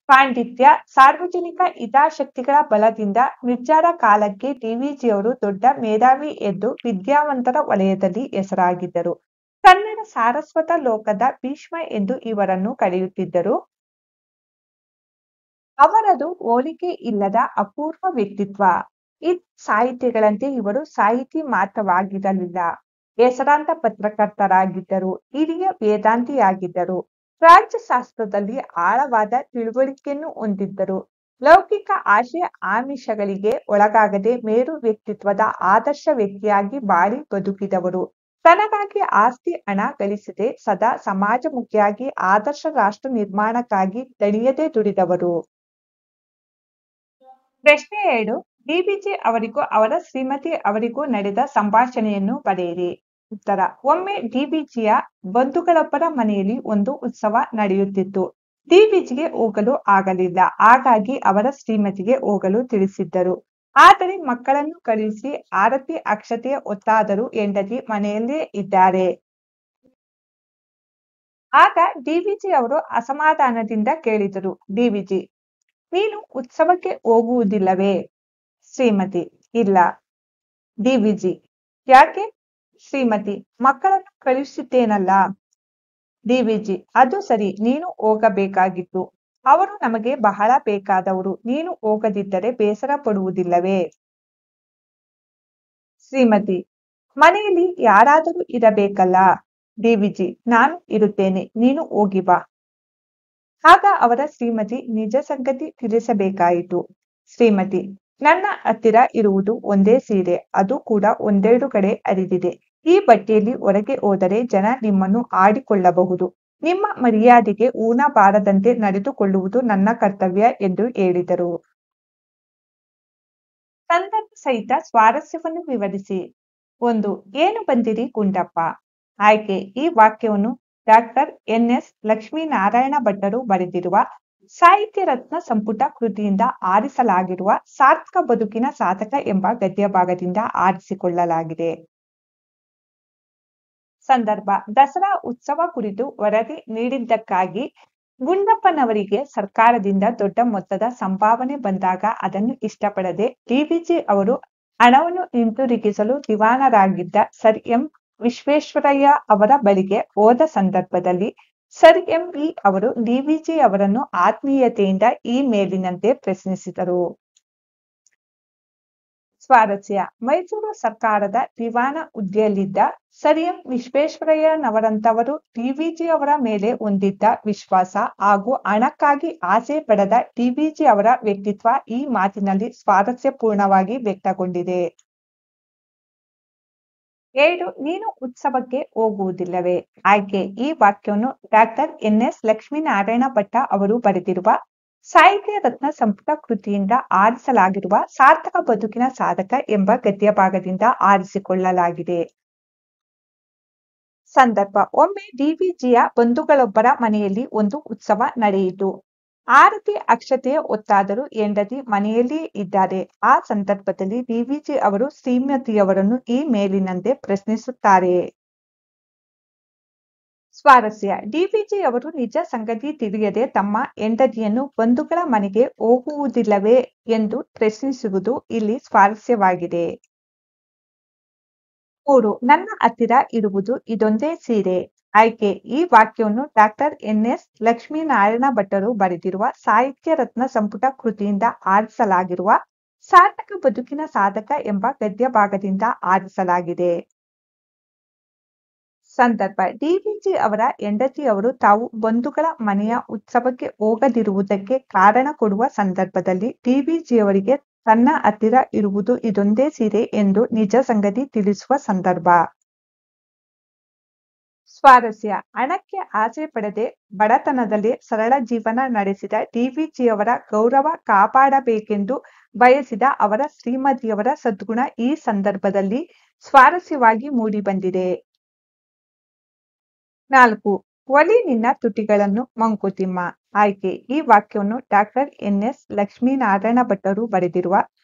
ಪಾಂಡಿತ್ಯ, ಸಾರ್ವಜನಿಕ ಹಿತಾಸಕ್ತಿಗಳ ಬಲದಿಂದ ಮಿರ್ಜಾರ ಕಾಲಕ್ಕೆ ಡಿವಿಜಿಯವರು ದೊಡ್ಡ ಮೇಧಾವಿ ಎಂದು ವಿದ್ಯಾವಂತರ ವಲಯದಲ್ಲಿ ಹೆಸರಾಗಿದ್ದರು. ಕನ್ನಡ ಸಾರಸ್ವತ ಲೋಕದ ಭೀಷ್ಮ ಎಂದು ಇವರನ್ನು ಕರೆಯುತ್ತಿದ್ದರು. ಅವರದು ಹೋಲಿಕೆ ಇಲ್ಲದ ಅಪೂರ್ವ ವ್ಯಕ್ತಿತ್ವ. ಸಾಹಿತಿಗಳಂತೆ ಇವರು ಸಾಹಿತಿ ಮಾತ್ರವಾಗಿರಲಿಲ್ಲ. ಹೆಸರಾಂತ ಪತ್ರಕರ್ತರಾಗಿದ್ದರು. ಹಿರಿಯ ವೇದಾಂತಿಯಾಗಿದ್ದರು. ರಾಜ್ಯಶಾಸ್ತ್ರದಲ್ಲಿ ಆಳವಾದ ತಿಳುವಳಿಕೆಯನ್ನು ಹೊಂದಿದ್ದರು. ಲೌಕಿಕ ಆಶಯ ಆಮಿಷಗಳಿಗೆ ಒಳಗಾಗದೆ ಮೇರು ವ್ಯಕ್ತಿತ್ವದ ಆದರ್ಶ ವ್ಯಕ್ತಿಯಾಗಿ ಬಾಳಿ ಬದುಕಿದವರು. ತನಗಾಗಿ ಆಸ್ತಿ ಹಣ ಗಳಿಸದೆ ಸದಾ ಸಮಾಜಮುಖಿಯಾಗಿ ಆದರ್ಶ ರಾಷ್ಟ್ರ ನಿರ್ಮಾಣಕ್ಕಾಗಿ ದಣಿಯದೆ ದುಡಿದವರು. ಪ್ರಶ್ನೆ 2. ಡಿವಿಜಿ ಅವರಿಗೂ ಅವರ ಶ್ರೀಮತಿ ಅವರಿಗೂ ನಡೆದ ಸಂಭಾಷಣೆಯನ್ನು ಬರೆಯಿರಿ. ಉತ್ತರ. ಒಮ್ಮೆ ಡಿವಿಜಿಯ ಬಂಧುಗಳೊಬ್ಬರ ಮನೆಯಲ್ಲಿ ಒಂದು ಉತ್ಸವ ನಡೆಯುತ್ತಿತ್ತು. ಡಿವಿಜಿಗೆ ಹೋಗಲು ಆಗಲಿಲ್ಲ. ಹಾಗಾಗಿ ಅವರ ಶ್ರೀಮತಿಗೆ ಹೋಗಲು ತಿಳಿಸಿದ್ದರು. ಆದರೆ ಮಕ್ಕಳನ್ನು ಕಳುಹಿಸಿ ಆರತಿ ಅಕ್ಷತೆಯ ಹೊತ್ತಾದರೂ ಹೆಂಡತಿ ಮನೆಯಲ್ಲೇ ಇದ್ದಾರೆ. ಆಗ ಡಿವಿಜಿ ಅವರು ಅಸಮಾಧಾನದಿಂದ ಕೇಳಿದರು. ಡಿವಿಜಿ: ನೀನು ಉತ್ಸವಕ್ಕೆ ಹೋಗುವುದಿಲ್ಲವೇ? ಶ್ರೀಮತಿ: ಇಲ್ಲ. ಡಿವಿಜಿ: ಯಾಕೆ? ಶ್ರೀಮತಿ: ಮಕ್ಕಳನ್ನು ಕಳುಹಿಸಿದ್ದೇನಲ್ಲ. ಡಿವಿಜಿ: ಅದು ಸರಿ, ನೀನು ಹೋಗಬೇಕಾಗಿತ್ತು. ಅವರು ನಮಗೆ ಬಹಳ ಬೇಕಾದವರು. ನೀನು ಹೋಗದಿದ್ದರೆ ಬೇಸರ ಪಡುವುದಿಲ್ಲವೇ? ಶ್ರೀಮತಿ: ಮನೆಯಲ್ಲಿ ಯಾರಾದರೂ ಇರಬೇಕಲ್ಲ. ಡಿವಿಜಿ: ನಾನು ಇರುತ್ತೇನೆ, ನೀನು ಹೋಗಿ ಬಾ. ಆಗ ಅವರ ಶ್ರೀಮತಿ ನಿಜ ಸಂಗತಿ ತಿಳಿಸಬೇಕಾಯಿತು. ಶ್ರೀಮತಿ: ನನ್ನ ಹತ್ತಿರ ಇರುವುದು ಒಂದೇ ಸೀರೆ. ಅದು ಕೂಡ ಒಂದೆರಡು ಕಡೆ ಹರಿದಿದೆ. ಈ ಬಟ್ಟೆಯಲ್ಲಿ ಹೊರಗೆ ಹೋದರೆ ಜನ ನಿಮ್ಮನ್ನು ಆಡಿಕೊಳ್ಳಬಹುದು. ನಿಮ್ಮ ಮರ್ಯಾದೆಗೆ ಊನ ಬಾರದಂತೆ ನಡೆದುಕೊಳ್ಳುವುದು ನನ್ನ ಕರ್ತವ್ಯ ಎಂದು ಹೇಳಿದರು. ಸಂದರ್ಭ ಸಹಿತ ಸ್ವಾರಸ್ಯವನ್ನು ವಿವರಿಸಿ. 1. ಏನು ಬಂದಿರಿ ಗುಂಡಪ್ಪ? ಆಯ್ಕೆ: ಈ ವಾಕ್ಯವನ್ನು ಡಾಕ್ಟರ್ ಎನ್.ಎಸ್. ಲಕ್ಷ್ಮೀನಾರಾಯಣ ಭಟ್ಟರು ಬರೆದಿರುವ ಸಾಹಿತ್ಯ ರತ್ನ ಸಂಪುಟ ಕೃತಿಯಿಂದ ಆರಿಸಲಾಗಿರುವ ಸಾರ್ಥಕ ಬದುಕಿನ ಸಾಧಕ ಎಂಬ ಗದ್ಯಭಾಗದಿಂದ ಆರಿಸಿಕೊಳ್ಳಲಾಗಿದೆ. ಸಂದರ್ಭ: ದಸರಾ ಉತ್ಸವ ಕುರಿತು ವರದಿ ನೀಡಿದ್ದಕ್ಕಾಗಿ ಗುಂಡಪ್ಪನವರಿಗೆ ಸರ್ಕಾರದಿಂದ ದೊಡ್ಡ ಮೊತ್ತದ ಸಂಭಾವನೆ ಬಂದಾಗ ಅದನ್ನು ಇಷ್ಟಪಡದೆ ಡಿವಿಜಿ ಅವರು ಹಣವನ್ನು ಹಿಂತಿರುಗಿಸಲು ದಿವಾನರಾಗಿದ್ದ ಸರ್ ಎಂ ವಿಶ್ವೇಶ್ವರಯ್ಯ ಅವರ ಬಳಿಗೆ ಹೋದ ಸಂದರ್ಭದಲ್ಲಿ ಸರ್ ಎಂ ವಿ ಅವರು ಡಿವಿಜಿ ಅವರನ್ನು ಆತ್ಮೀಯತೆಯಿಂದ ಈ ಮೇಲಿನಂತೆ ಪ್ರಶ್ನಿಸಿದರು. ಸ್ವಾರಸ್ಯ: ಮೈಸೂರು ಸರ್ಕಾರದ ದಿವಾನ ಹುದ್ದೆಯಲ್ಲಿದ್ದ ಸರ್ ಎಂ ವಿಶ್ವೇಶ್ವರಯ್ಯನವರಂತವರು ಡಿವಿಜಿ ಅವರ ಮೇಲೆ ಹೊಂದಿದ್ದ ವಿಶ್ವಾಸ ಹಾಗೂ ಹಣಕ್ಕಾಗಿ ಆಸೆ ಪಡದ ಡಿವಿಜಿ ಅವರ ವ್ಯಕ್ತಿತ್ವ ಈ ಮಾತಿನಲ್ಲಿ ಸ್ವಾರಸ್ಯಪೂರ್ಣವಾಗಿ ವ್ಯಕ್ತಗೊಂಡಿದೆ. 7. ನೀನು ಉತ್ಸವಕ್ಕೆ ಹೋಗುವುದಿಲ್ಲವೇ? ಆಯ್ಕೆ: ಈ ವಾಕ್ಯವನ್ನು ಡಾಕ್ಟರ್ ಎನ್.ಎಸ್. ಲಕ್ಷ್ಮೀನಾರಾಯಣ ಭಟ್ಟ ಅವರು ಬರೆದಿರುವ ಸಾಹಿತ್ಯ ರತ್ನ ಸಂಪುಟ ಕೃತಿಯಿಂದ ಆರಿಸಲಾಗಿರುವ ಸಾರ್ಥಕ ಬದುಕಿನ ಸಾಧಕ ಎಂಬ ಗದ್ಯ ಭಾಗದಿಂದ ಆರಿಸಿಕೊಳ್ಳಲಾಗಿದೆ. ಸಂದರ್ಭ: ಒಮ್ಮೆ ಡಿವಿಜಿಯ ಬಂಧುಗಳೊಬ್ಬರ ಮನೆಯಲ್ಲಿ ಒಂದು ಉತ್ಸವ ನಡೆಯಿತು. ಆರತಿ ಅಕ್ಷತೆಯ ಹೊತ್ತಾದರೂ ಹೆಂಡತಿ ಮನೆಯಲ್ಲಿಯೇ ಇದ್ದಾರೆ. ಆ ಸಂದರ್ಭದಲ್ಲಿ ಡಿವಿಜಿ ಅವರು ಶ್ರೀಮತಿಯವರನ್ನು ಈ ಮೇಲಿನಂತೆ ಪ್ರಶ್ನಿಸುತ್ತಾರೆಯೇ? ಸ್ವಾರಸ್ಯ: ಡಿವಿಜಿ ಅವರು ನಿಜ ಸಂಗತಿ ತಿಳಿಯದೆ ತಮ್ಮ ಹೆಂಡತಿಯನ್ನು ಬಂಧುಗಳ ಮನೆಗೆ ಹೋಗುವುದಿಲ್ಲವೇ ಎಂದು ಪ್ರಶ್ನಿಸುವುದು ಇಲ್ಲಿ ಸ್ವಾರಸ್ಯವಾಗಿದೆ. 3. ನನ್ನ ಹತ್ತಿರ ಇರುವುದು ಇದೊಂದೇ ಸೀರೆ. ಆಯ್ಕೆ: ಈ ವಾಕ್ಯವನ್ನು ಡಾ ಎನ್.ಎಸ್. ಲಕ್ಷ್ಮೀನಾರಾಯಣ ಭಟ್ಟರು ಬರೆದಿರುವ ಸಾಹಿತ್ಯ ರತ್ನ ಸಂಪುಟ ಕೃತಿಯಿಂದ ಆರಿಸಲಾಗಿರುವ ಸಾರ್ಥಕ ಬದುಕಿನ ಸಾಧಕ ಎಂಬ ಗದ್ಯ ಭಾಗದಿಂದ ಆರಿಸಲಾಗಿದೆ. ಸಂದರ್ಭ: ಡಿವಿಜಿ ಅವರ ಹೆಂಡತಿಯವರು ತಾವು ಬಂಧುಗಳ ಮನೆಯ ಉತ್ಸವಕ್ಕೆ ಹೋಗದಿರುವುದಕ್ಕೆ ಕಾರಣ ಕೊಡುವ ಸಂದರ್ಭದಲ್ಲಿ ಡಿವಿಜಿಯವರಿಗೆ ತನ್ನ ಹತ್ತಿರ ಇರುವುದು ಇದೊಂದೇ ಸೀರೆ ಎಂದು ನಿಜ ಸಂಗತಿ ತಿಳಿಸುವ ಸಂದರ್ಭ. ಸ್ವಾರಸ್ಯ: ಹಣಕ್ಕೆ ಆಸೆ ಪಡದೆ ಬಡತನದಲ್ಲೇ ಸರಳ ಜೀವನ ನಡೆಸಿದ ಡಿವಿಜಿಯವರ ಗೌರವ ಕಾಪಾಡಬೇಕೆಂದು ಬಯಸಿದ ಅವರ ಶ್ರೀಮತಿಯವರ ಸದ್ಗುಣ ಈ ಸಂದರ್ಭದಲ್ಲಿ ಸ್ವಾರಸ್ಯವಾಗಿ ಮೂಡಿಬಂದಿದೆ. 4. ಒಲಿ ನಿನ್ನ ತುಟಿಗಳನ್ನು ಮಂಕುತಿಮ್ಮ. ಆಯ್ಕೆ: ಈ ವಾಕ್ಯವನ್ನು ಡಾ ಎನ್.ಎಸ್. ಲಕ್ಷ್ಮೀನಾರಾಯಣ ಭಟ್ಟರು ಬರೆದಿರುವ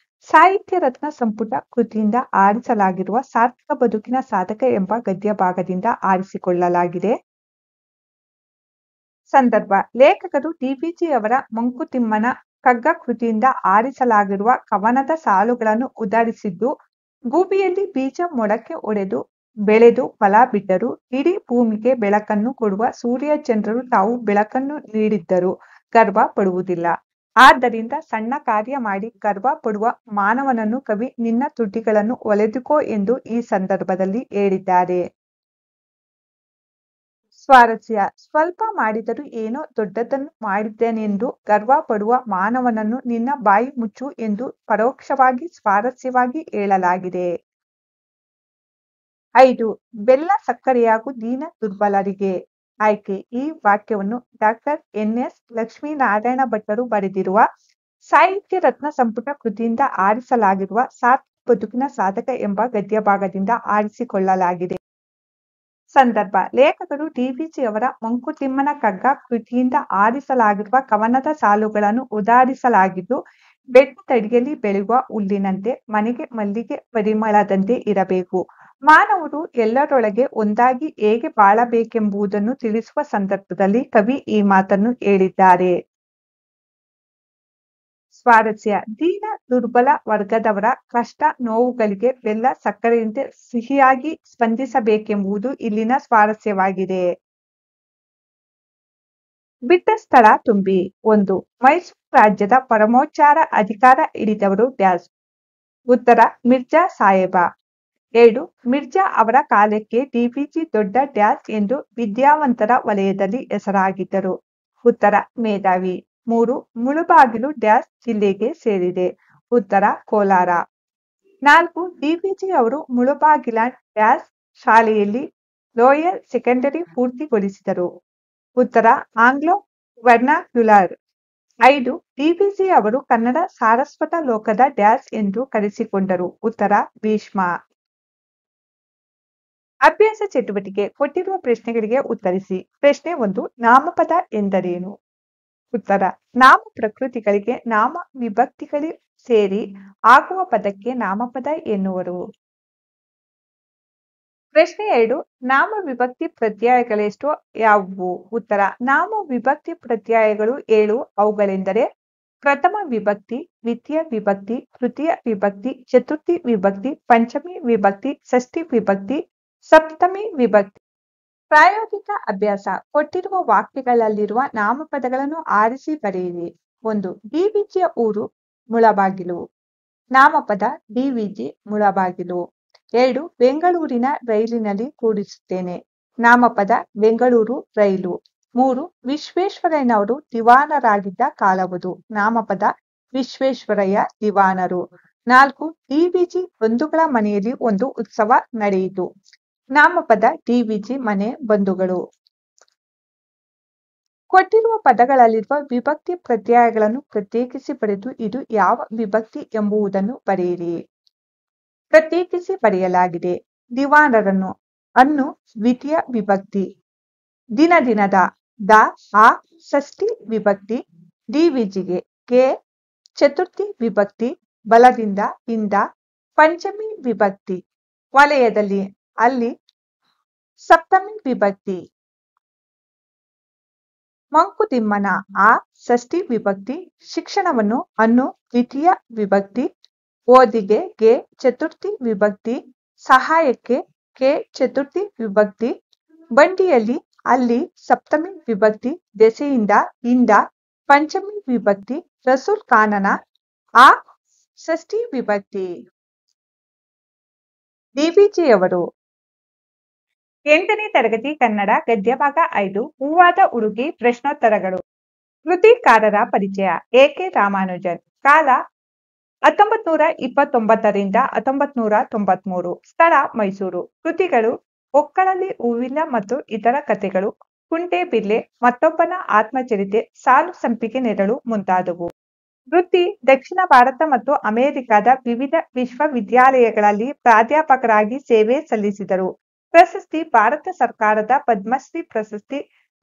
ಸಾಹಿತ್ಯ ರತ್ನ ಸಂಪುಟ ಕೃತಿಯಿಂದ ಆರಿಸಲಾಗಿರುವ ಸಾರ್ಥಕ ಬದುಕಿನ ಸಾಧಕ ಎಂಬ ಗದ್ಯ ಭಾಗದಿಂದ ಆರಿಸಿಕೊಳ್ಳಲಾಗಿದೆ. ಸಂದರ್ಭ: ಲೇಖಕರು ಡಿವಿಜಿ ಅವರ ಮಂಕುತಿಮ್ಮನ ಕಗ್ಗ ಕೃತಿಯಿಂದ ಆರಿಸಲಾಗಿರುವ ಕವನದ ಸಾಲುಗಳನ್ನು ಉದಾಹರಿಸಿದ್ದು, ಭೂಮಿಯಲ್ಲಿ ಬೀಜ ಮೊಳಕೆ ಒಡೆದು ಬೆಳೆದು ಫಲ ಬಿಟ್ಟರೂ ಇಡೀ ಭೂಮಿಗೆ ಬೆಳಕನ್ನು ಕೊಡುವ ಸೂರ್ಯಚಂದ್ರರು ತಾವು ಬೆಳಕನ್ನು ನೀಡಿದ್ದರೂ ಗರ್ವ ಪಡುವುದಿಲ್ಲ. ಆದ್ದರಿಂದ ಸಣ್ಣ ಕಾರ್ಯ ಮಾಡಿ ಗರ್ವ ಪಡುವ ಮಾನವನನ್ನು ಕವಿ ನಿನ್ನ ತುಟಿಗಳನ್ನು ಒಲೆದುಕೋ ಎಂದು ಈ ಸಂದರ್ಭದಲ್ಲಿ ಹೇಳಿದ್ದಾರೆ. ಸ್ವಾರಸ್ಯ: ಸ್ವಲ್ಪ ಮಾಡಿದರೂ ಏನೋ ದೊಡ್ಡದನ್ನು ಮಾಡಿದ್ದೇನೆಂದು ಗರ್ವ ಪಡುವ ಮಾನವನನ್ನು ನಿನ್ನ ಬಾಯಿ ಮುಚ್ಚು ಎಂದು ಪರೋಕ್ಷವಾಗಿ ಸ್ವಾರಸ್ಯವಾಗಿ ಹೇಳಲಾಗಿದೆ. 5. ಬೆಲ್ಲ ಸಕ್ಕರೆಯಾಗು ದೀನ ದುರ್ಬಲರಿಗೆ. ಆಯ್ಕೆ: ಈ ವಾಕ್ಯವನ್ನು ಡಾ ಎನ್.ಎಸ್. ಲಕ್ಷ್ಮೀನಾರಾಯಣ ಭಟ್ಟರು ಬರೆದಿರುವ ಸಾಹಿತ್ಯ ರತ್ನ ಸಂಪುಟ ಕೃತಿಯಿಂದ ಆರಿಸಲಾಗಿರುವ ಸಾರ್ಥಕ ಬದುಕಿನ ಸಾಧಕ ಎಂಬ ಗದ್ಯ ಭಾಗದಿಂದ ಆರಿಸಿಕೊಳ್ಳಲಾಗಿದೆ. ಸಂದರ್ಭ: ಲೇಖಕರು ಡಿವಿಜಿ ಅವರ ಮಂಕುತಿಮ್ಮನ ಕಗ್ಗ ಕೃತಿಯಿಂದ ಆರಿಸಲಾಗಿರುವ ಕವನದ ಸಾಲುಗಳನ್ನು ಉದಾಹರಿಸಲಾಗಿದ್ದು, ಬೆಟ್ಟದಡಿಯಲ್ಲಿ ಬೆಳೆಯುವ ಹುಲ್ಲಿನಂತೆ ಮನೆಗೆ ಮಲ್ಲಿಗೆ ಪರಿಮಳದಂತೆ ಇರಬೇಕು. ಮಾನವರು ಎಲ್ಲರೊಳಗೆ ಒಂದಾಗಿ ಹೇಗೆ ಬಾಳಬೇಕೆಂಬುದನ್ನು ತಿಳಿಸುವ ಸಂದರ್ಭದಲ್ಲಿ ಕವಿ ಈ ಮಾತನ್ನು ಹೇಳಿದ್ದಾರೆ. ಸ್ವಾರಸ್ಯ: ದೀನ ದುರ್ಬಲ ವರ್ಗದವರ ಕಷ್ಟ ನೋವುಗಳಿಗೆ ಬೆಲ್ಲ ಸಕ್ಕರೆಯಂತೆ ಸಿಹಿಯಾಗಿ ಸ್ಪಂದಿಸಬೇಕೆಂಬುದು ಇಲ್ಲಿನ ಸ್ವಾರಸ್ಯವಾಗಿದೆ. ಬಿಟ್ಟ ಸ್ಥಳ ತುಂಬಿ. 1. ಮೈಸೂರು ರಾಜ್ಯದ ಪರಮೋಚ್ಚಾರ ಅಧಿಕಾರ ಹಿಡಿದವರು ಡ್ಯಾಸ್. ಉತ್ತರ: ಮಿರ್ಜಾ ಸಾಹೇಬ. 2. ಮಿರ್ಜಾ ಅವರ ಕಾಲಕ್ಕೆ ಡಿವಿಜಿ ದೊಡ್ಡ ಡ್ಯಾಸ್ ಎಂದು ವಿದ್ಯಾವಂತರ ವಲಯದಲ್ಲಿ ಹೆಸರಾಗಿದ್ದರು. ಉತ್ತರ: ಮೇಧಾವಿ. 3. ಮುಳುಬಾಗಿಲು ಡ್ಯಾಸ್ ಜಿಲ್ಲೆಗೆ ಸೇರಿದೆ. ಉತ್ತರ: ಕೋಲಾರ. 4. ಡಿವಿಜಿ ಅವರು ಮುಳುಬಾಗಿಲ ಡ್ಯಾಸ್ ಶಾಲೆಯಲ್ಲಿ ಲೋಯರ್ ಸೆಕೆಂಡರಿ ಪೂರ್ತಿಗೊಳಿಸಿದರು. ಉತ್ತರ: ಆಂಗ್ಲೋ ವರ್ನಾಕ್ಯುಲರ್. 5. ಡಿವಿಜಿ ಅವರು ಕನ್ನಡ ಸಾರಸ್ವತ ಲೋಕದ ಡ್ಯಾಸ್ ಎಂದು ಕರೆಸಿಕೊಂಡರು. ಉತ್ತರ: ಭೀಷ್ಮ. ಅಭ್ಯಾಸ ಚಟುವಟಿಕೆ. ಕೊಟ್ಟಿರುವ ಪ್ರಶ್ನೆಗಳಿಗೆ ಉತ್ತರಿಸಿ. ಪ್ರಶ್ನೆ 1. ನಾಮಪದ ಎಂದರೇನು? ಉತ್ತರ: ನಾಮ ಪ್ರಕೃತಿಗಳಿಗೆ ನಾಮ ವಿಭಕ್ತಿಗಳು ಸೇರಿ ಆಗುವ ಪದಕ್ಕೆ ನಾಮಪದ ಎನ್ನುವರು. ಪ್ರಶ್ನೆ 2. ನಾಮ ವಿಭಕ್ತಿ ಪ್ರತ್ಯಯಗಳೆಷ್ಟು ಯಾವುವು? ಉತ್ತರ: ನಾಮ ವಿಭಕ್ತಿ ಪ್ರತ್ಯಯಗಳು 7. ಅವುಗಳೆಂದರೆ ಪ್ರಥಮ ವಿಭಕ್ತಿ, ದ್ವಿತೀಯ ವಿಭಕ್ತಿ, ತೃತೀಯ ವಿಭಕ್ತಿ, ಚತುರ್ಥಿ ವಿಭಕ್ತಿ, ಪಂಚಮಿ ವಿಭಕ್ತಿ, ಷಷ್ಠಿ ವಿಭಕ್ತಿ, ಸಪ್ತಮಿ ವಿಭಕ್ತಿ. ಪ್ರಾಯೋಗಿಕ ಅಭ್ಯಾಸ. ಕೊಟ್ಟಿರುವ ವಾಕ್ಯಗಳಲ್ಲಿರುವ ನಾಮಪದಗಳನ್ನು ಆರಿಸಿ ಬರೆಯಿರಿ. 1. ಡಿವಿಜಿಯ ಊರು ಮುಳಬಾಗಿಲು. ನಾಮಪದ ಡಿವಿಜಿ ಮುಳಬಾಗಿಲು. 2. ಬೆಂಗಳೂರಿನ ರೈಲಿನಲ್ಲಿ ಕೂಡಿಸುತ್ತೇನೆ. ನಾಮಪದ ಬೆಂಗಳೂರು ರೈಲು. 3. ವಿಶ್ವೇಶ್ವರಯ್ಯನವರು ದಿವಾನರಾಗಿದ್ದ ಕಾಲವುದು. ನಾಮಪದ ವಿಶ್ವೇಶ್ವರಯ್ಯ ದಿವಾನರು. 4. ಡಿವಿಜಿ ಬಂಧುಗಳ ಮನೆಯಲ್ಲಿ ಒಂದು ಉತ್ಸವ ನಡೆಯಿತು. ನಾಮಪದ ಡಿವಿಜಿ ಮನೆ ಬಂಧುಗಳು. ಕೊಟ್ಟಿರುವ ಪದಗಳಲ್ಲಿರುವ ವಿಭಕ್ತಿ ಪ್ರತ್ಯಯಗಳನ್ನು ಪ್ರತ್ಯೇಕಿಸಿ ಬರೆದು ಇದು ಯಾವ ವಿಭಕ್ತಿ ಎಂಬುದನ್ನು ಬರೆಯಿರಿ. ಪ್ರತ್ಯೇಕಿಸಿ ಬರೆಯಲಾಗಿದೆ. ದಿವಾನರನ್ನು ಅನ್ನು ದ್ವಿತೀಯ ವಿಭಕ್ತಿ, ದಿನದ ದ ಆ ಷಷ್ಠಿ ವಿಭಕ್ತಿ, ಡಿವಿಜಿಗೆ ಗೆ ಚತುರ್ಥಿ ವಿಭಕ್ತಿ, ಬಲದಿಂದ ಇಂದ ಪಂಚಮಿ ವಿಭಕ್ತಿ, ವಲಯದಲ್ಲಿ ಅಲ್ಲಿ ಸಪ್ತಮಿ ವಿಭಕ್ತಿ, ಮಂಕುತಿಮ್ಮನ ಆ ಷಷ್ಠಿ ವಿಭಕ್ತಿ, ಶಿಕ್ಷಣವನ್ನು ಅನ್ನು ದ್ವಿತೀಯ ವಿಭಕ್ತಿ, ಓದಿಗೆ ಗೆ ಚತುರ್ಥಿ ವಿಭಕ್ತಿ, ಸಹಾಯಕ್ಕೆ ಕೆ ಚತುರ್ಥಿ ವಿಭಕ್ತಿ, ಬಂಡಿಯಲ್ಲಿ ಅಲ್ಲಿ ಸಪ್ತಮಿ ವಿಭಕ್ತಿ, ದೆಸೆಯಿಂದ ಇಂದ ಪಂಚಮಿ ವಿಭಕ್ತಿ, ರಸೂಲ್ ಖಾನನ ಆ ಷಷ್ಠಿ ವಿಭಕ್ತಿ. ಡಿವಿಜಿಯವರು 8ನೇ ತರಗತಿ ಕನ್ನಡ ಗದ್ಯ ಭಾಗ 5 ಹೂವಾದ ಹುಡುಗಿ ಪ್ರಶ್ನೋತ್ತರಗಳು. ಕೃತಿಕಾರರ ಪರಿಚಯ. ಎ.ಕೆ. ರಾಮಾನುಜನ್. ಕಾಲ 1929 1993. ಸ್ಥಳ ಮೈಸೂರು. ಕೃತಿಗಳು ಒಕ್ಕಳಲ್ಲಿ ಹೂವಿಲ್ಲ ಮತ್ತು ಇತರ ಕಥೆಗಳು, ಕುಂಟೆಬಿಲ್ಲೆ, ಮತ್ತೊಬ್ಬನ ಆತ್ಮಚರಿತೆ, ಸಾಲು ಸಂಪಿಗೆ ನೆರಳು ಮುಂತಾದವು. ವೃತ್ತಿ ದಕ್ಷಿಣ ಭಾರತ ಮತ್ತು ಅಮೆರಿಕದ ವಿವಿಧ ವಿಶ್ವವಿದ್ಯಾಲಯಗಳಲ್ಲಿ ಪ್ರಾಧ್ಯಾಪಕರಾಗಿ ಸೇವೆ ಸಲ್ಲಿಸಿದರು. ಪ್ರಶಸ್ತಿ ಭಾರತ ಸರ್ಕಾರದ ಪದ್ಮಶ್ರೀ ಪ್ರಶಸ್ತಿ,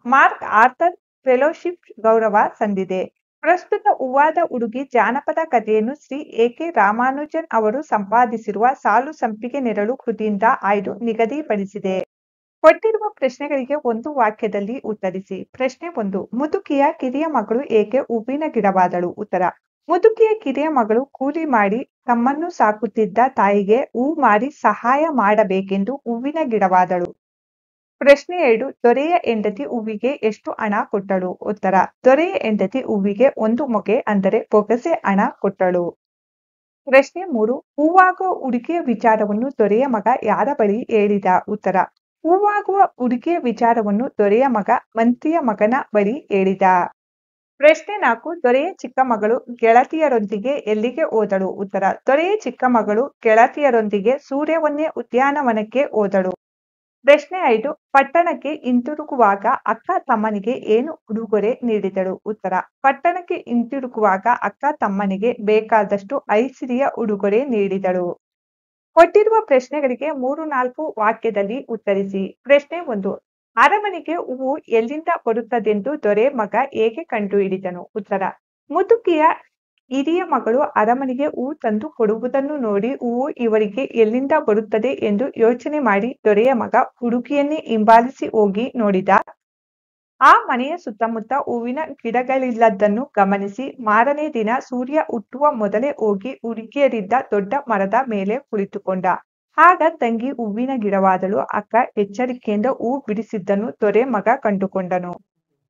ಮಾರ್ಕ್ ಆರ್ಥರ್ ಫೆಲೋಶಿಪ್ ಗೌರವ ಸಂದಿದೆ. ಪ್ರಸ್ತುತ ಹೂವಾದ ಹುಡುಗಿ ಜಾನಪದ ಕಥೆಯನ್ನು ಶ್ರೀ ಎ.ಕೆ. ರಾಮಾನುಜನ್ ಅವರು ಸಂಪಾದಿಸಿರುವ ಸಾಲು ಸಂಪಿಗೆ ನೆರಳು ಕೃತಿಯಿಂದ ಆಯ್ದು ನಿಗದಿಪಡಿಸಿದೆ. ಕೊಟ್ಟಿರುವ ಪ್ರಶ್ನೆಗಳಿಗೆ ಒಂದು ವಾಕ್ಯದಲ್ಲಿ ಉತ್ತರಿಸಿ. ಪ್ರಶ್ನೆ 1. ಮುದುಕಿಯ ಕಿರಿಯ ಮಗಳು ಏಕೆ ಹೂವಿನ ಗಿಡವಾದಳು? ಉತ್ತರ. ಮುದುಕಿಯ ಕಿರಿಯ ಮಗಳು ಕೂಲಿ ಮಾಡಿ ತಮ್ಮನ್ನು ಸಾಕುತ್ತಿದ್ದ ತಾಯಿಗೆ ಹೂ ಮಾರಿ ಸಹಾಯ ಮಾಡಬೇಕೆಂದು ಹೂವಿನ ಗಿಡವಾದಳು. ಪ್ರಶ್ನೆ 2. ದೊರೆಯ ಹೆಂಡತಿ ಹೂವಿಗೆ ಎಷ್ಟು ಹಣ ಕೊಟ್ಟಳು? ಉತ್ತರ. ದೊರೆಯ ಹೆಂಡತಿ ಹೂವಿಗೆ 1 ಮೊಗೆ ಅಂದರೆ ಬೊಗಸೆ ಹಣ ಕೊಟ್ಟಳು. ಪ್ರಶ್ನೆ 3. ಹೂವಾಗುವ ಹುಡುಗಿಯ ವಿಚಾರವನ್ನು ದೊರೆಯ ಮಗ ಯಾರ ಬಳಿ ಹೇಳಿದ? ಉತ್ತರ. ಹೂವಾಗುವ ಹುಡುಗಿಯ ವಿಚಾರವನ್ನು ದೊರೆಯ ಮಗ ಮಂತ್ರಿಯ ಮಗನ ಬಳಿ ಹೇಳಿದ. ಪ್ರಶ್ನೆ 4. ದೊರೆಯ ಚಿಕ್ಕ ಮಗಳು ಗೆಳತಿಯರೊಂದಿಗೆ ಎಲ್ಲಿಗೆ ಹೋದಳು? ಉತ್ತರ. ದೊರೆಯ ಚಿಕ್ಕ ಮಗಳು ಗೆಳತಿಯರೊಂದಿಗೆ ಸೂರ್ಯವನ್ನೇ ಉದ್ಯಾನವನಕ್ಕೆ ಹೋದಳು. ಪ್ರಶ್ನೆ 5. ಪಟ್ಟಣಕ್ಕೆ ಹಿಂತಿರುಗುವಾಗ ಅಕ್ಕ ತಮ್ಮನಿಗೆ ಏನು ಉಡುಗೊರೆ ನೀಡಿದಳು? ಉತ್ತರ. ಪಟ್ಟಣಕ್ಕೆ ಹಿಂತಿರುಗುವಾಗ ಅಕ್ಕ ತಮ್ಮನಿಗೆ ಬೇಕಾದಷ್ಟು ಐಸಿರಿಯ ಉಡುಗೊರೆ ನೀಡಿದಳು. ಕೊಟ್ಟಿರುವ ಪ್ರಶ್ನೆಗಳಿಗೆ 3-4 ವಾಕ್ಯದಲ್ಲಿ ಉತ್ತರಿಸಿ. ಪ್ರಶ್ನೆ 1. ಅರಮನೆಗೆ ಹೂವು ಎಲ್ಲಿಂದ ಬರುತ್ತದೆಂದು ದೊರೆ ಮಗ ಹೇಗೆ ಕಂಡುಹಿಡಿದನು? ಉತ್ತರ. ಮುದುಕಿಯ ಹಿರಿಯ ಮಗಳು ಅರಮನೆಗೆ ಹೂ ತಂದು ಕೊಡುವುದನ್ನು ನೋಡಿ ಹೂವು ಇವರಿಗೆ ಎಲ್ಲಿಂದ ಬರುತ್ತದೆ ಎಂದು ಯೋಚನೆ ಮಾಡಿ ದೊರೆಯ ಮಗ ಹುಡುಗಿಯನ್ನೇ ಹಿಂಬಾಲಿಸಿ ಹೋಗಿ ನೋಡಿದ. ಆ ಮನೆಯ ಸುತ್ತಮುತ್ತ ಹೂವಿನ ಗಿಡಗಳಿಲ್ಲದನ್ನು ಗಮನಿಸಿ ಮಾರನೇ ದಿನ ಸೂರ್ಯ ಹುಟ್ಟುವ ಮೊದಲೇ ಹೋಗಿ ಹುಡುಗಿಯರಿದ್ದ ದೊಡ್ಡ ಮರದ ಮೇಲೆ ಕುಳಿತುಕೊಂಡ. ಆಗ ತಂಗಿ ಹೂವಿನ ಗಿಡವಾದಳು. ಅಕ್ಕ ಎಚ್ಚರಿಕೆಯಿಂದ ಹೂ ಬಿಡಿಸಿದ್ದನ್ನು ದೊರೆ ಮಗ ಕಂಡುಕೊಂಡನು.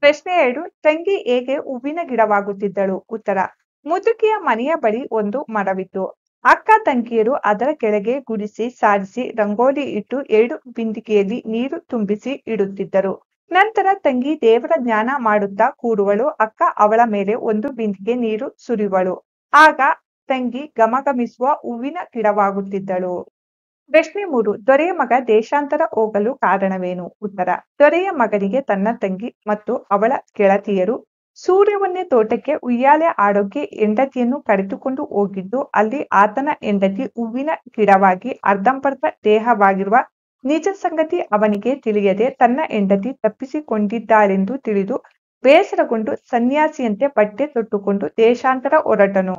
ಪ್ರಶ್ನೆ 2. ತಂಗಿ ಹೇಗೆ ಹೂವಿನ ಗಿಡವಾಗುತ್ತಿದ್ದಳು? ಉತ್ತರ. ಮುದುಕಿಯ ಮನೆಯ ಬಳಿ ಒಂದು ಮರವಿತ್ತು. ಅಕ್ಕ ತಂಗಿಯರು ಅದರ ಕೆಳಗೆ ಗುಡಿಸಿ ಸಾರಿಸಿ ರಂಗೋಲಿ ಇಟ್ಟು 2 ಬಿಂದಿಗೆಯಲ್ಲಿ ನೀರು ತುಂಬಿಸಿ ಇಡುತ್ತಿದ್ದರು. ನಂತರ ತಂಗಿ ದೇವರ ಧ್ಯಾನ ಮಾಡುತ್ತಾ ಕೂರುವಳು. ಅಕ್ಕ ಅವಳ ಮೇಲೆ 1 ಬಿಂದಿಗೆ ನೀರು ಸುರಿಯುವಳು. ಆಗ ತಂಗಿ ಘಮಘಮಿಸುವ ಹೂವಿನ ಗಿಡವಾಗುತ್ತಿದ್ದಳು. ಪ್ರಶ್ನೆ 3. ದೊರೆಯ ಮಗ ದೇಶಾಂತರ ಹೋಗಲು ಕಾರಣವೇನು? ಉತ್ತರ. ದೊರೆಯ ಮಗನಿಗೆ ತನ್ನ ತಂಗಿ ಮತ್ತು ಅವಳ ಗೆಳತಿಯರು ಸೂರ್ಯವನ್ನೇ ತೋಟಕ್ಕೆ ಉಯ್ಯಾಲೆ ಆಡೋಕೆ ಹೆಂಡತಿಯನ್ನು ಕರೆದುಕೊಂಡು ಹೋಗಿದ್ದು, ಅಲ್ಲಿ ಆತನ ಹೆಂಡತಿ ಹೂವಿನ ಗಿಡವಾಗಿ ಅರ್ಧಂಬರ್ಧ ದೇಹವಾಗಿರುವ ನಿಜ ಸಂಗತಿ ಅವನಿಗೆ ತಿಳಿಯದೆ ತನ್ನ ಹೆಂಡತಿ ತಪ್ಪಿಸಿಕೊಂಡಿದ್ದಾಳೆಂದು ತಿಳಿದು ಬೇಸರಗೊಂಡು ಸನ್ಯಾಸಿಯಂತೆ ಬಟ್ಟೆ ತೊಟ್ಟುಕೊಂಡು ದೇಶಾಂತರ ಹೊರಟನು.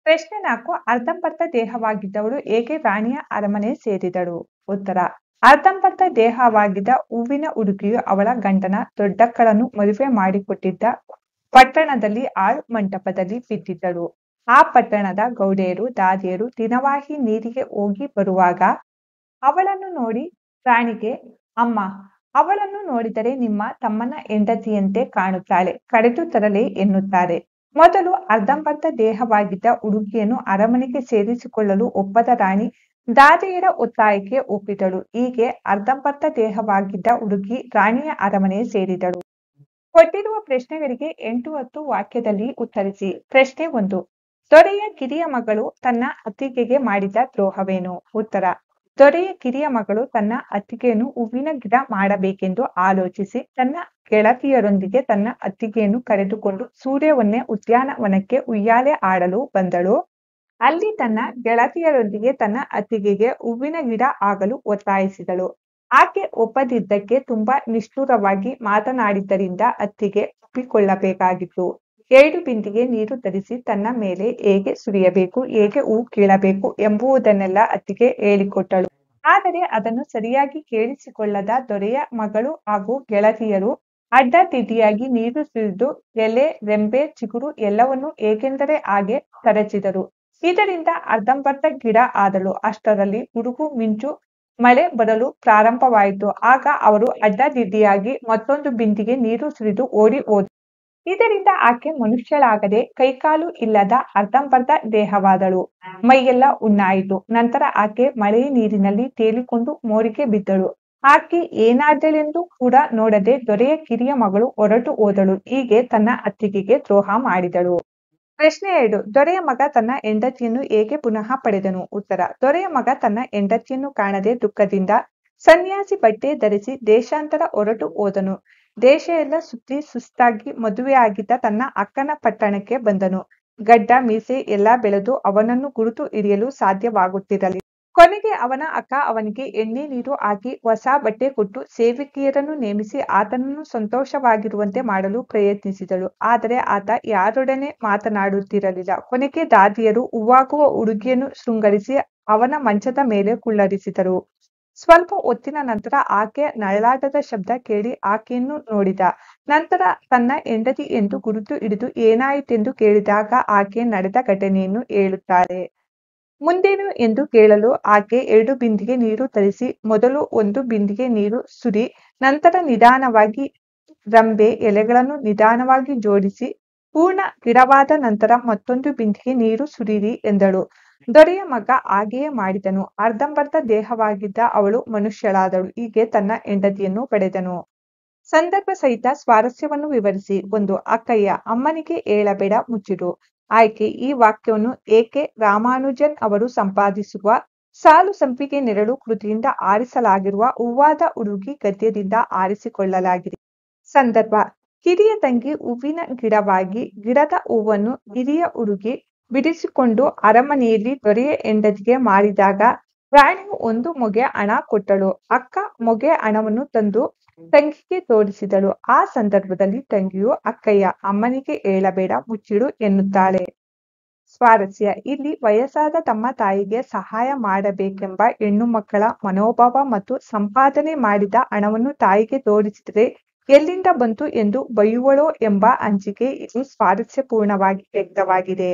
ಪ್ರಶ್ನೆ 4. ಅರ್ಧಂಬರ್ಧ ದೇಹವಾಗಿದ್ದವಳು ಹೇಗೆ ರಾಣಿಯ ಅರಮನೆ ಸೇರಿದಳು? ಉತ್ತರ. ಅರ್ಧಂಬರ್ಧ ದೇಹವಾಗಿದ್ದ ಹೂವಿನ ಹುಡುಗಿಯು ಅವಳ ಗಂಡನ ದೊಡ್ಡಕ್ಕಳನ್ನು ಮದುವೆ ಮಾಡಿಕೊಟ್ಟಿದ್ದ ಪಟ್ಟಣದಲ್ಲಿ ಆಳು ಮಂಟಪದಲ್ಲಿ ಬಿದ್ದಿದ್ದಳು. ಆ ಪಟ್ಟಣದ ಗೌಡೆಯರು ದಾದಿಯರು ದಿನವಾಹಿ ನೀರಿಗೆ ಹೋಗಿ ಬರುವಾಗ ಅವಳನ್ನು ನೋಡಿ ರಾಣಿಗೆ, ಅಮ್ಮ, ಅವಳನ್ನು ನೋಡಿದರೆ ನಿಮ್ಮ ತಮ್ಮನ ಹೆಂಡತಿಯಂತೆ ಕಾಣುತ್ತಾಳೆ, ಕರೆದು ತರಲೆ ಎನ್ನುತ್ತಾರೆ. ಮೊದಲು ಅರ್ಧಂಬರ್ಧ ದೇಹವಾಗಿದ್ದ ಹುಡುಗಿಯನ್ನು ಅರಮನೆಗೆ ಸೇರಿಸಿಕೊಳ್ಳಲು ಒಪ್ಪದ ರಾಣಿ ದಾದಿಯರ ಒತ್ತಾಯಕ್ಕೆ ಒಪ್ಪಿದಳು. ಹೀಗೆ ಅರ್ಧಂಬರ್ಧ ದೇಹವಾಗಿದ್ದ ಹುಡುಗಿ ರಾಣಿಯ ಅರಮನೆ ಸೇರಿದಳು. ಕೊಟ್ಟಿರುವ ಪ್ರಶ್ನೆಗಳಿಗೆ 8-10 ವಾಕ್ಯದಲ್ಲಿ ಉತ್ತರಿಸಿ. ಪ್ರಶ್ನೆ 1. ದೊರೆಯ ಕಿರಿಯ ಮಗಳು ತನ್ನ ಅತ್ತಿಗೆಗೆ ಮಾಡಿದ ದ್ರೋಹವೇನು? ಉತ್ತರ. ದೊರೆಯ ಕಿರಿಯ ಮಗಳು ತನ್ನ ಅತ್ತಿಗೆಯನ್ನು ಹೂವಿನ ಗಿಡ ಮಾಡಬೇಕೆಂದು ಆಲೋಚಿಸಿ ತನ್ನ ಗೆಳತಿಯರೊಂದಿಗೆ ತನ್ನ ಅತ್ತಿಗೆಯನ್ನು ಕರೆದುಕೊಂಡು ಸೂರ್ಯವನ್ನೇ ಉದ್ಯಾನವನಕ್ಕೆ ಉಯ್ಯಾಲೆ ಆಡಲು ಬಂದಳು. ಅಲ್ಲಿ ತನ್ನ ಗೆಳತಿಯರೊಂದಿಗೆ ತನ್ನ ಅತ್ತಿಗೆಗೆ ಹೂವಿನ ಗಿಡ ಆಗಲು ಒತ್ತಾಯಿಸಿದಳು. ಆಕೆ ಒಪ್ಪದಿದ್ದಕ್ಕೆ ತುಂಬಾ ನಿಷ್ಠುರವಾಗಿ ಮಾತನಾಡಿದ್ದರಿಂದ ಅತ್ತಿಗೆ ಒಪ್ಪಿಕೊಳ್ಳಬೇಕಾಗಿತ್ತು. 2 ಬಿಂದಿಗೆ ನೀರು ತರಿಸಿ ತನ್ನ ಮೇಲೆ ಹೇಗೆ ಸುರಿಯಬೇಕು, ಹೇಗೆ ಹೂ ಕೀಳಬೇಕು ಎಂಬುದನ್ನೆಲ್ಲ ಅತ್ತಿಗೆ ಹೇಳಿಕೊಟ್ಟಳು. ಆದರೆ ಅದನ್ನು ಸರಿಯಾಗಿ ಕೇಳಿಸಿಕೊಳ್ಳದ ದೊರೆಯ ಮಗಳು ಹಾಗೂ ಗೆಳತಿಯರು ಅಡ್ಡದಿಡ್ಡಿಯಾಗಿ ನೀರು ಸುರಿದು ಎಲೆ, ರೆಂಬೆ, ಚಿಗುರು ಎಲ್ಲವನ್ನೂ ಹೇಗೆಂದರೆ ಹಾಗೆ ಕರಚಿದರು. ಇದರಿಂದ ಅರ್ಧಂಬರ್ಧ ಗಿಡ ಆದಳು. ಅಷ್ಟರಲ್ಲಿ ಗುಡುಗು ಮಿಂಚು ಮಳೆ ಬರಲು ಪ್ರಾರಂಭವಾಯಿತು. ಆಗ ಅವರು ಅಡ್ಡದಿಡ್ಡಿಯಾಗಿ ಮತ್ತೊಂದು ಬಿಂದಿಗೆ ನೀರು ಸುರಿದು ಓಡಿ ಹೋದರು. ಇದರಿಂದ ಆಕೆ ಮನುಷ್ಯಳಾಗದೆ ಕೈಕಾಲು ಇಲ್ಲದ ಅರ್ಧಂಬರ್ಧ ದೇಹವಾದಳು. ಮೈಯೆಲ್ಲ ಹುಣ್ಣಾಯಿತು. ನಂತರ ಆಕೆ ಮಳೆಯ ನೀರಿನಲ್ಲಿ ತೇಲಿಕೊಂಡು ಮೋರಿಗೆ ಬಿದ್ದಳು. ಆಕೆ ಏನಾದಳೆಂದು ಕೂಡ ನೋಡದೆ ದೊರೆಯ ಕಿರಿಯ ಮಗಳು ಹೊರಟು ಹೋದಳು. ಹೀಗೆ ತನ್ನ ಅತ್ತಿಗೆಗೆ ದ್ರೋಹ ಮಾಡಿದಳು. ಪ್ರಶ್ನೆ 2. ದೊರೆಯ ಮಗ ತನ್ನ ಹೆಂಡತಿಯನ್ನು ಹೇಗೆ ಪುನಃ ಪಡೆದನು? ಉತ್ತರ. ದೊರೆಯ ಮಗ ತನ್ನ ಹೆಂಡತಿಯನ್ನು ಕಾಣದೆ ದುಃಖದಿಂದ ಸನ್ಯಾಸಿ ಬಟ್ಟೆ ಧರಿಸಿ ದೇಶಾಂತರ ಹೊರಟು ಹೋದನು. ದೇಶ ಎಲ್ಲ ಸುತ್ತಿ ಸುಸ್ತಾಗಿ ಮದುವೆಯಾಗಿದ್ದ ತನ್ನ ಅಕ್ಕನ ಪಟ್ಟಣಕ್ಕೆ ಬಂದನು. ಗಡ್ಡ ಮೀಸೆ ಎಲ್ಲ ಬೆಳೆದು ಅವನನ್ನು ಗುರುತು ಹಿಡಿಯಲು ಸಾಧ್ಯವಾಗುತ್ತಿರಲಿಲ್ಲ. ಕೊನೆಗೆ ಅವನ ಅಕ್ಕ ಅವನಿಗೆ ಎಣ್ಣೆ ನೀರು ಹಾಕಿ ಹೊಸ ಬಟ್ಟೆ ಕೊಟ್ಟು ಸೇವಕಿಯರನ್ನು ನೇಮಿಸಿ ಆತನನ್ನು ಸಂತೋಷವಾಗಿರುವಂತೆ ಮಾಡಲು ಪ್ರಯತ್ನಿಸಿದಳು. ಆದರೆ ಆತ ಯಾರೊಡನೆ ಮಾತನಾಡುತ್ತಿರಲಿಲ್ಲ. ಕೊನೆಗೆ ದಾದಿಯರು ಹೂವಾಗುವ ಹುಡುಗಿಯನ್ನು ಶೃಂಗರಿಸಿ ಅವನ ಮಂಚದ ಮೇಲೆ ಕುಳ್ಳರಿಸಿದರು. ಸ್ವಲ್ಪ ಹೊತ್ತಿನ ನಂತರ ಆಕೆಯ ನರಳಾಟದ ಶಬ್ದ ಕೇಳಿ ಆಕೆಯನ್ನು ನೋಡಿದ. ನಂತರ ತನ್ನ ಹೆಂಡತಿ ಎಂದು ಗುರುತು ಹಿಡಿದು ಏನಾಯಿತೆಂದು ಕೇಳಿದಾಗ ಆಕೆ ನಡೆದ ಘಟನೆಯನ್ನು ಹೇಳುತ್ತಾಳೆ. ಮುಂದೇನು ಎಂದು ಕೇಳಲು ಆಕೆ 2 ಬಿಂದಿಗೆ ನೀರು ತರಿಸಿ ಮೊದಲು 1 ಬಿಂದಿಗೆ ನೀರು ಸುರಿ, ನಂತರ ನಿಧಾನವಾಗಿ ರಂಬೆ ಎಲೆಗಳನ್ನು ನಿಧಾನವಾಗಿ ಜೋಡಿಸಿ ಪೂರ್ಣ ಗಿಡವಾದ ನಂತರ ಮತ್ತೊಂದು ಬಿಂದಿಗೆ ನೀರು ಸುರಿಯಿರಿ ಎಂದಳು. ದೊರೆಯ ಮಗ ಹಾಗೆಯೇ ಮಾಡಿದನು. ಅರ್ಧಂಬರ್ಧ ದೇಹವಾಗಿದ್ದ ಅವಳು ಮನುಷ್ಯಳಾದಳು. ಹೀಗೆ ತನ್ನ ಹೆಂಡತಿಯನ್ನು ಪಡೆದನು. ಸಂದರ್ಭ ಸಹಿತ ಸ್ವಾರಸ್ಯವನ್ನು ವಿವರಿಸಿ. 1. ಅಕ್ಕಯ್ಯ, ಅಮ್ಮನಿಗೆ ಹೇಳಬೇಡ, ಮುಚ್ಚಿಡು. ಆಯ್ಕೆ. ಈ ವಾಕ್ಯವನ್ನು ಎ. ಕೆ. ರಾಮಾನುಜನ್ ಅವರು ಸಂಪಾದಿಸಿರುವ ಸಾಲು ಸಂಪಿಗೆ ನೆರಳು ಕೃತಿಯಿಂದ ಆರಿಸಲಾಗಿರುವ ಹೂವಾದ ಹುಡುಗಿ ಗದ್ಯದಿಂದ ಆರಿಸಿಕೊಳ್ಳಲಾಗಿದೆ. ಸಂದರ್ಭ. ಕಿರಿಯ ತಂಗಿ ಹೂವಿನ ಗಿಡವಾಗಿ ಗಿಡದ ಹೂವನ್ನು ಹಿರಿಯ ಹುಡುಗಿ ಬಿಡಿಸಿಕೊಂಡು ಅರಮನೆಯಲ್ಲಿ ದೊರೆಯ ಹೆಂಡತಿಗೆ ಮಾರಿದಾಗ ರಾಣಿಯು 1 ಮೊಗೆ ಹಣ ಕೊಟ್ಟಳು. ಅಕ್ಕ ಮೊಗೆ ಹಣವನ್ನು ತಂದು ತಂಗಿಗೆ ತೋರಿಸಿದಳು. ಆ ಸಂದರ್ಭದಲ್ಲಿ ತಂಗಿಯು ಅಕ್ಕಯ್ಯ, ಅಮ್ಮನಿಗೆ ಹೇಳಬೇಡ, ಮುಚ್ಚಿಡು ಎನ್ನುತ್ತಾಳೆ. ಸ್ವಾರಸ್ಯ. ಇಲ್ಲಿ ವಯಸ್ಸಾದ ತಮ್ಮ ತಾಯಿಗೆ ಸಹಾಯ ಮಾಡಬೇಕೆಂಬ ಹೆಣ್ಣು ಮಕ್ಕಳ ಮನೋಭಾವ ಮತ್ತು ಸಂಪಾದನೆ ಮಾಡಿದ ಹಣವನ್ನು ತಾಯಿಗೆ ತೋರಿಸಿದರೆ ಎಲ್ಲಿಂದ ಬಂತು ಎಂದು ಬೈಯುವಳೋ ಎಂಬ ಅಂಜಿಕೆ ಇಲ್ಲಿ ಸ್ವಾರಸ್ಯಪೂರ್ಣವಾಗಿ ವ್ಯಕ್ತವಾಗಿದೆ.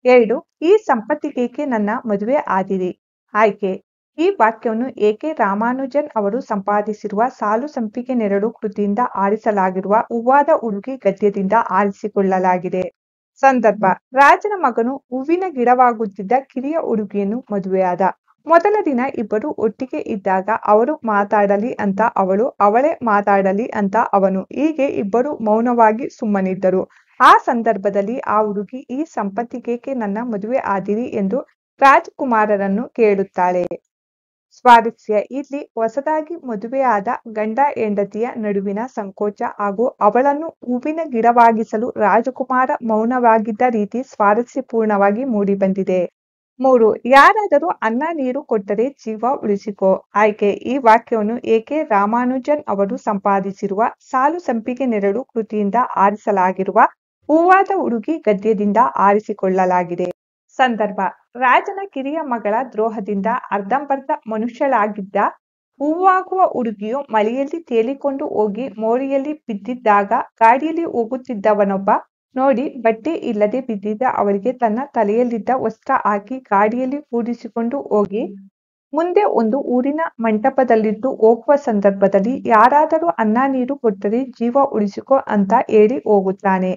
2. ಈ ಸಂಪತ್ತಿಗೇಕೆ ನನ್ನ ಮದುವೆ ಆದಿರಿ? ಆಯ್ಕೆ. ಈ ವಾಕ್ಯವನ್ನು ಎ. ಕೆ. ರಾಮಾನುಜನ್ ಅವರು ಸಂಪಾದಿಸಿರುವ ಸಾಲು ಸಂಪಿಗೆ ನೆರಳು ಕೃತಿಯಿಂದ ಆರಿಸಲಾಗಿರುವ ಹೂವಾದ ಹುಡುಗಿ ಗದ್ಯದಿಂದ ಆರಿಸಿಕೊಳ್ಳಲಾಗಿದೆ. ಸಂದರ್ಭ. ರಾಜನ ಮಗನು ಹೂವಿನ ಗಿಡವಾಗುತ್ತಿದ್ದ ಕಿರಿಯ ಹುಡುಗಿಯನ್ನು ಮದುವೆಯಾದ. ಮೊದಲ ದಿನ ಇಬ್ಬರು ಒಟ್ಟಿಗೆ ಇದ್ದಾಗ ಅವರು ಮಾತಾಡಲಿ ಅಂತ ಅವಳು, ಅವಳೇ ಮಾತಾಡಲಿ ಅಂತ ಅವನು. ಹೀಗೆ ಇಬ್ಬರು ಮೌನವಾಗಿ ಸುಮ್ಮನಿದ್ದರು. ಆ ಸಂದರ್ಭದಲ್ಲಿ ಆ ಹುಡುಗಿ ಈ ಸಂಪತ್ತಿಗೇಕೆ ನನ್ನ ಮದುವೆ ಆದಿರಿ ಎಂದು ರಾಜಕುಮಾರರನ್ನು ಕೇಳುತ್ತಾಳೆ. ಸ್ವಾರಸ್ಯ. ಇಲ್ಲಿ ಹೊಸದಾಗಿ ಮದುವೆಯಾದ ಗಂಡ ಹೆಂಡತಿಯ ನಡುವಿನ ಸಂಕೋಚ ಹಾಗೂ ಅವಳನ್ನು ಹೂವಿನ ಗಿಡವಾಗಿಸಲು ರಾಜಕುಮಾರ ಮೌನವಾಗಿದ್ದ ರೀತಿ ಸ್ವಾರಸ್ಯಪೂರ್ಣವಾಗಿ ಮೂಡಿಬಂದಿದೆ. 3. ಯಾರಾದರೂ ಅನ್ನ ನೀರು ಕೊಟ್ಟರೆ ಜೀವ ಉಳಿಸಿಕೋ. ಆಯ್ಕೆ. ಈ ವಾಕ್ಯವನ್ನು ಎ. ಕೆ. ರಾಮಾನುಜನ್ ಅವರು ಸಂಪಾದಿಸಿರುವ ಸಾಲು ಸಂಪಿಗೆ ನೆರಳು ಕೃತಿಯಿಂದ ಆರಿಸಲಾಗಿರುವ ಹೂವಾದ ಹುಡುಗಿ ಗದ್ಯದಿಂದ ಆರಿಸಿಕೊಳ್ಳಲಾಗಿದೆ. ಸಂದರ್ಭ. ರಾಜನ ಕಿರಿಯ ಮಗಳ ದ್ರೋಹದಿಂದ ಅರ್ಧಂಬರ್ಧ ಮನುಷ್ಯಳಾಗಿದ್ದ ಹೂವಾಗುವ ಹುಡುಗಿಯು ಮಳೆಯಲ್ಲಿ ತೇಲಿಕೊಂಡು ಹೋಗಿ ಮೋರಿಯಲ್ಲಿ ಬಿದ್ದಿದ್ದಾಗ ಗಾಡಿಯಲ್ಲಿ ಹೋಗುತ್ತಿದ್ದವನೊಬ್ಬ ನೋಡಿ ಬಟ್ಟೆ ಇಲ್ಲದೆ ಬಿದ್ದಿದ್ದ ಅವಳಿಗೆ ತನ್ನ ತಲೆಯಲ್ಲಿದ್ದ ವಸ್ತ್ರ ಹಾಕಿ ಗಾಡಿಯಲ್ಲಿ ಕೂಡಿಸಿಕೊಂಡು ಹೋಗಿ ಮುಂದೆ ಒಂದು ಊರಿನ ಮಂಟಪದಲ್ಲಿಟ್ಟು ಹೋಗುವ ಸಂದರ್ಭದಲ್ಲಿ ಯಾರಾದರೂ ಅನ್ನ ನೀರು ಕೊಟ್ಟರೆ ಜೀವ ಉಳಿಸಿಕೋ ಅಂತ ಹೇಳಿ ಹೋಗುತ್ತಾನೆ.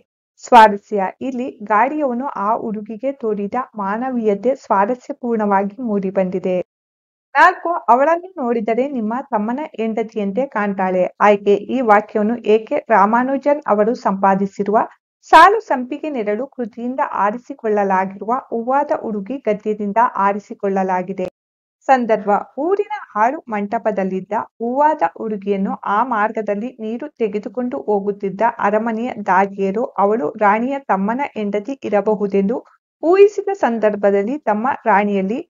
ಸ್ವಾರಸ್ಯ. ಇಲ್ಲಿ ಗಾಡಿಯವನು ಆ ಹುಡುಗಿಗೆ ತೋರಿದ ಮಾನವೀಯತೆ ಸ್ವಾರಸ್ಯಪೂರ್ಣವಾಗಿ ಮೂಡಿಬಂದಿದೆ. 4. ಅವಳನ್ನು ನೋಡಿದರೆ ನಿಮ್ಮ ತಮ್ಮನ ಹೆಂಡತಿಯಂತೆ ಕಾಣ್ತಾಳೆ. ಆಯ್ಕೆ. ಈ ವಾಕ್ಯವನ್ನು ಎ. ಕೆ. ರಾಮಾನುಜನ್ ಅವರು ಸಂಪಾದಿಸಿರುವ ಸಾಲು ಸಂಪಿಗೆ ನೆರಳು ಕೃತಿಯಿಂದ ಆರಿಸಿಕೊಳ್ಳಲಾಗಿರುವ ಹೂವಾದ ಹುಡುಗಿ ಗದ್ಯದಿಂದ ಆರಿಸಿಕೊಳ್ಳಲಾಗಿದೆ. ಸಂದರ್ಭ ಊರಿನ ಹಾಳು ಮಂಟಪದಲ್ಲಿದ್ದ ಹೂವಾದ ಹುಡುಗಿಯನ್ನು ಆ ಮಾರ್ಗದಲ್ಲಿ ನೀರು ತೆಗೆದುಕೊಂಡು ಹೋಗುತ್ತಿದ್ದ ಅರಮನೆಯ ದಾದಿಯರು ಅವಳು ರಾಣಿಯ ತಮ್ಮನ ಹೆಂಡತಿ ಇರಬಹುದೆಂದು ಊಹಿಸಿದ ಸಂದರ್ಭದಲ್ಲಿ ತಮ್ಮ ರಾಣಿಯಲ್ಲಿ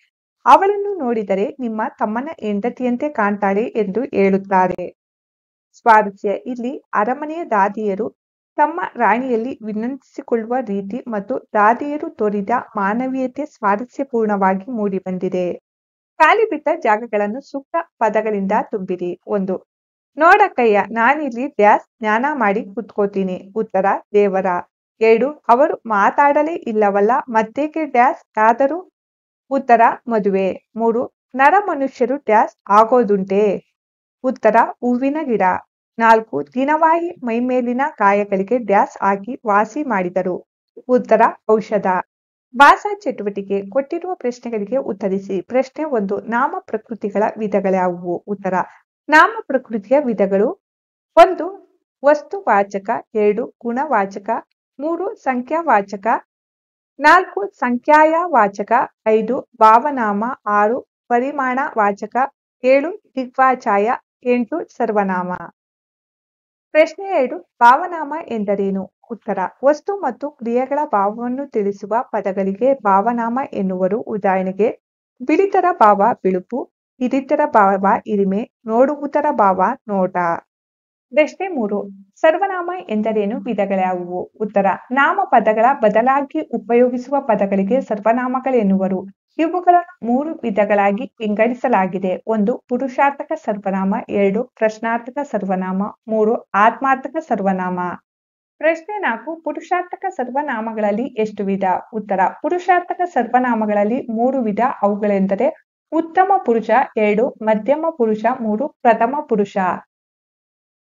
ಅವಳನ್ನು ನೋಡಿದರೆ ನಿಮ್ಮ ತಮ್ಮನ ಹೆಂಡತಿಯಂತೆ ಕಾಣ್ತಾಳೆ ಎಂದು ಹೇಳುತ್ತಾರೆ. ಸ್ವಾರಸ್ಯ ಇಲ್ಲಿ ಅರಮನೆಯ ದಾದಿಯರು ತಮ್ಮ ರಾಣಿಯಲ್ಲಿ ವಿನಂತಿಸಿಕೊಳ್ಳುವ ರೀತಿ ಮತ್ತು ದಾದಿಯರು ತೋರಿದ ಮಾನವೀಯತೆ ಸ್ವಾರಸ್ಯಪೂರ್ಣವಾಗಿ ಮೂಡಿಬಂದಿದೆ. ಖಾಲಿ ಬಿಟ್ಟ ಜಾಗಗಳನ್ನು ಸೂಕ್ತ ಪದಗಳಿಂದ ತುಂಬಿರಿ. 1. ನೋಡಕ್ಕಯ್ಯ ನಾನಿಲ್ಲಿ ಡ್ಯಾಸ್ ಸ್ನಾನ ಮಾಡಿ ಕುತ್ಕೋತೀನಿ. ಉತ್ತರ ದೇವರ. 2. ಅವರು ಮಾತಾಡಲೇ ಇಲ್ಲವಲ್ಲ ಮತ್ತೇಕೆ ಡ್ಯಾಸ್ ಆದರೂ. ಉತ್ತರ ಮದುವೆ. 3. ನರ ಮನುಷ್ಯರು ಡ್ಯಾಸ್ ಆಗೋದುಂಟೆ. ಉತ್ತರ ಹೂವಿನ ಗಿಡ. 4. ದಿನವಾಹಿ ಮೈಮೇಲಿನ ಗಾಯಗಳಿಗೆ ಡ್ಯಾಸ್ ಹಾಕಿ ವಾಸಿ ಮಾಡಿದರು. ಉತ್ತರ ಔಷಧ. ಭಾಷಾ ಚಟುವಟಿಕೆ ಕೊಟ್ಟಿರುವ ಪ್ರಶ್ನೆಗಳಿಗೆ ಉತ್ತರಿಸಿ. ಪ್ರಶ್ನೆ 1. ನಾಮ ಪ್ರಕೃತಿಗಳ ವಿಧಗಳ್ಯಾವುವು. ಉತ್ತರ ನಾಮ ಪ್ರಕೃತಿಯ ವಿಧಗಳು 1. ವಸ್ತುವಾಚಕ 2. ಗುಣವಾಚಕ 3. ಸಂಖ್ಯಾವಾಚಕ 4. ಸಂಖ್ಯಾಯವಾಚಕ 5. ಭಾವನಾಮ 6. ಪರಿಮಾಣವಾಚಕ 7. ದಿಗ್ವಾಚಾಯ 8. ಸರ್ವನಾಮ. ಪ್ರಶ್ನೆ 2. ಭಾವನಾಮ ಎಂದರೇನು. ಉತ್ತರ ವಸ್ತು ಮತ್ತು ಕ್ರಿಯೆಗಳ ಭಾವವನ್ನು ತಿಳಿಸುವ ಪದಗಳಿಗೆ ಭಾವನಾಮ ಎನ್ನುವರು. ಉದಾಹರಣೆಗೆ ಬಿಳಿತರ ಭಾವ ಬಿಳುಪು, ಹಿರಿತರ ಭಾವ ಹಿರಿಮೆ, ನೋಡುವುದರ ಭಾವ ನೋಟ. ಪ್ರಶ್ನೆ 3. ಸರ್ವನಾಮ ಎಂದರೇನು ವಿಧಗಳ್ಯಾವುವು. ಉತ್ತರ ನಾಮಪದಗಳ ಬದಲಾಗಿ ಉಪಯೋಗಿಸುವ ಪದಗಳಿಗೆ ಸರ್ವನಾಮಗಳೆನ್ನುವರು. ಇವುಗಳನ್ನು 3 ವಿಧಗಳಾಗಿ ವಿಂಗಡಿಸಲಾಗಿದೆ. 1. ಪುರುಷಾರ್ಥಕ ಸರ್ವನಾಮ 2. ಪ್ರಶ್ನಾರ್ಥಕ ಸರ್ವನಾಮ 3. ಆತ್ಮಾರ್ಥಕ ಸರ್ವನಾಮ. ಪ್ರಶ್ನೆ 4. ಪುರುಷಾರ್ಥಕ ಸರ್ವನಾಮಗಳಲ್ಲಿ ಎಷ್ಟು ವಿಧ. ಉತ್ತರ ಪುರುಷಾರ್ಥಕ ಸರ್ವನಾಮಗಳಲ್ಲಿ 3 ವಿಧ. ಅವುಗಳೆಂದರೆ ಉತ್ತಮ ಪುರುಷ 2. ಮಧ್ಯಮ ಪುರುಷ 3. ಪ್ರಥಮ ಪುರುಷ.